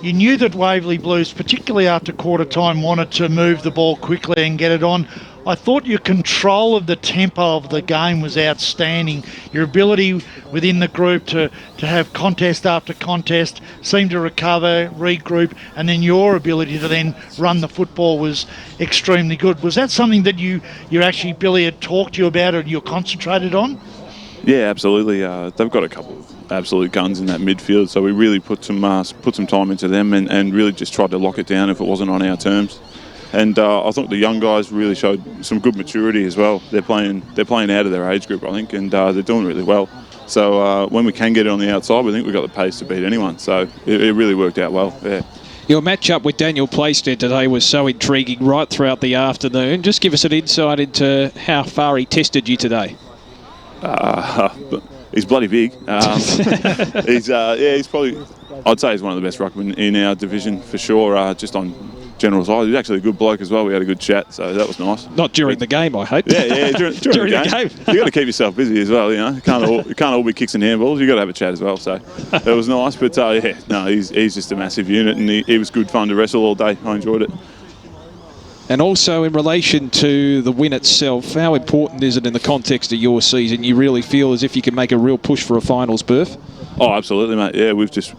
You knew that Waverley Blues, particularly after quarter time, wanted to move the ball quickly and get it on. I thought your control of the tempo of the game was outstanding. Your ability within the group to have contest after contest, seem to recover, regroup, and then your ability to then run the football was extremely good. Was that something that you actually, Billy, had talked to you about or you're concentrated on? Yeah, absolutely. They've got a couple of absolute guns in that midfield, so we really put some time into them and really just tried to lock it down if it wasn't on our terms. And I thought the young guys really showed some good maturity as well. They're playing out of their age group, I think, and they're doing really well. So when we can get it on the outside, we think we've got the pace to beat anyone. So it really worked out well. Yeah. Your match-up with Daniel Playstead today was so intriguing right throughout the afternoon. Just give us an insight into how far he tested you today. He's bloody big. He's probably, I'd say he's one of the best ruckmen in our division for sure, just on general size. He's actually a good bloke as well. We had a good chat, so that was nice. Not during the game, I hope. Yeah, during the game. You got to keep yourself busy as well, you know. It can't all be kicks and handballs. You got to have a chat as well. So that was nice. But he's just a massive unit, and he was good fun to wrestle all day. I enjoyed it. And also in relation to the win itself, how important is it in the context of your season? You really feel as if you can make a real push for a finals berth? Oh, absolutely, mate. Yeah, we've just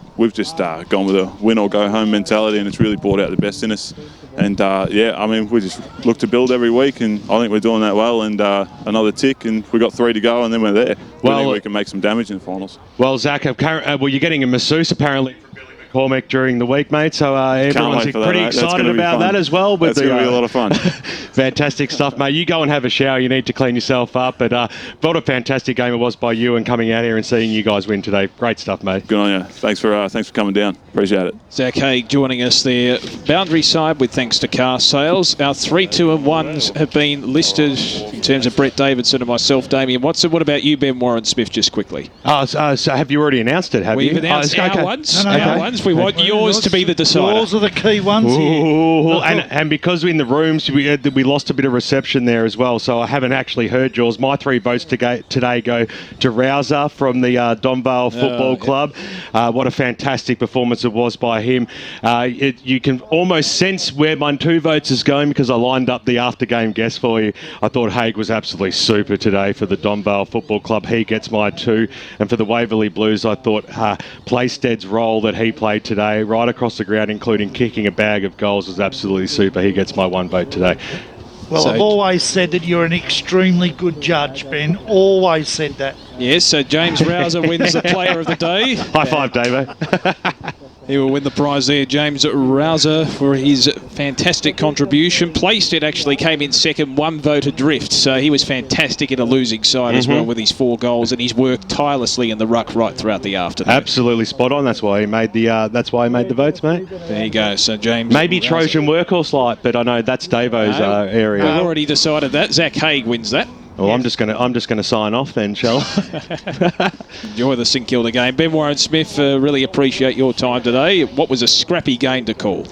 gone with a win or go home mentality, and it's really brought out the best in us. And we just look to build every week, and I think we're doing that well. And another tick, and we've got 3 to go, and then we're there. I think we can make some damage in the finals. Well, Zach, you're getting a masseuse apparently McCormick during the week, mate, so everyone's pretty excited about that as well. That's going to be a lot of fun. Fantastic stuff, mate. You go and have a shower. You need to clean yourself up. But what a fantastic game it was by you and coming out here and seeing you guys win today. Great stuff, mate. Good on you. Thanks for coming down. Appreciate it. Zach Haig joining us there. Boundary side with thanks to car sales. Our 3 2-1s have been listed in terms of Brett Davidson and myself, Damien Watson. What about you, Ben Warren Smith, just quickly? So have you already announced it, have We've you? announced our ones. Our ones. We want yours to be the decider. Yours are the key ones here. And because in the rooms we lost a bit of reception there as well, so I haven't actually heard yours. My 3 votes today go to Rouser from the Donvale Football Club. What a fantastic performance it was by him. You can almost sense where my 2 votes is going because I lined up the after-game guest for you. I thought Haig was absolutely super today for the Donvale Football Club. He gets my 2. And for the Waverley Blues, I thought Playstead's role that he played today, right across the ground, including kicking a bag of goals, was absolutely super. He gets my 1 vote today. Well, I've always said that you're an extremely good judge, Ben. Always said that. Yes, so James Rouser wins the Player of the Day. High five, Davo. He will win the prize there, James Rouser, for his fantastic contribution. Playstead actually came in second, 1 vote adrift, so he was fantastic in a losing side as well with his 4 goals, and he's worked tirelessly in the ruck right throughout the afternoon. Absolutely spot on. That's why he made the votes, mate. There you go. So James, maybe Trojan workhorse light, but I know that's Davo's area. We've already decided that. Zach Haig wins that. Well, I'm just gonna sign off then, shall I? Enjoy the St Kilda game. Ben Warren-Smith, really appreciate your time today. What was a scrappy game to call? Do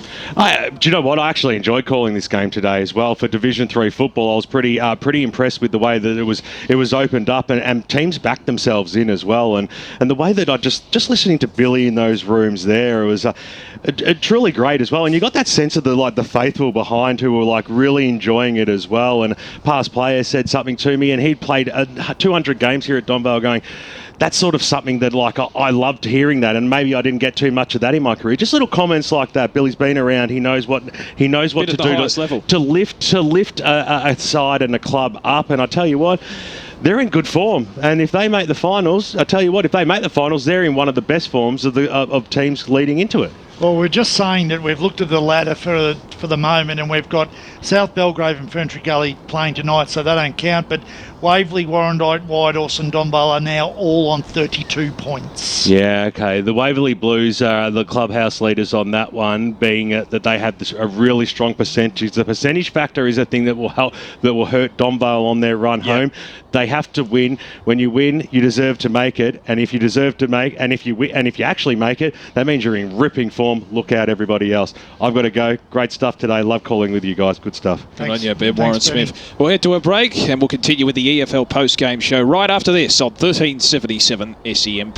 you know what? I actually enjoyed calling this game today as well. For Division 3 football, I was pretty impressed with the way that it was opened up and teams backed themselves in as well. And the way that I just listening to Billy in those rooms there, it was truly great as well. And you got that sense of the faithful behind who were really enjoying it as well. And past player said something to me, and he'd played 200 games here at Donvale, going, that's sort of something that I loved hearing that, and maybe I didn't get too much of that in my career. Just little comments like that. Billy's been around. He knows what to do to lift a side and a club up. And I tell you what, they're in good form, and if they make the finals, I tell you what, if they make the finals, they're in one of the best forms of teams leading into it. Well, we're just saying that we've looked at the ladder for the moment, and we've got South Belgrave and Ferntree Gully playing tonight, so they don't count. But Waverley, Warrandyte, Whitehorse and Donvale are now all on 32 points. Yeah, okay. The Waverley Blues are the clubhouse leaders on that one, being that they have a really strong percentage. The percentage factor is a thing that will hurt Donvale on their run home. They have to win. When you win, you deserve to make it, and if you if you actually make it, that means you're in ripping form. Look out, everybody else. I've got to go. Great stuff today. Love calling with you guys. Good stuff. Good on you, Ben Warren-Smith. We'll head to a break, and we'll continue with the EFL post-game show right after this on 1377 SEM+.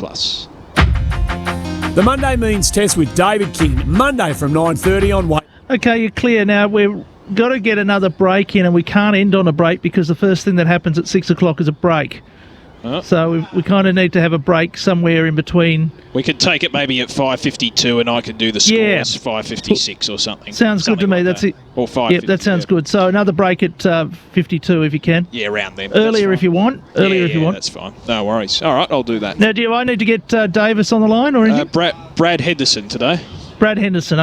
The Monday Means Test with David King, Monday from 9:30 on... Okay, you're clear now. We've got to get another break in, and we can't end on a break because the first thing that happens at 6 o'clock is a break. So we kind of need to have a break somewhere in between. We could take it maybe at 5:52, and I could do the scores 5:56 or something. Sounds good to me. That's it. Or 5:50. Yep, that sounds good. So another break at 52 if you can. Yeah, around then. Earlier if you want. If you want. That's fine. No worries. All right, I'll do that. Now, do I need to get Davis on the line or anything? Brad Henderson today. Brad Henderson.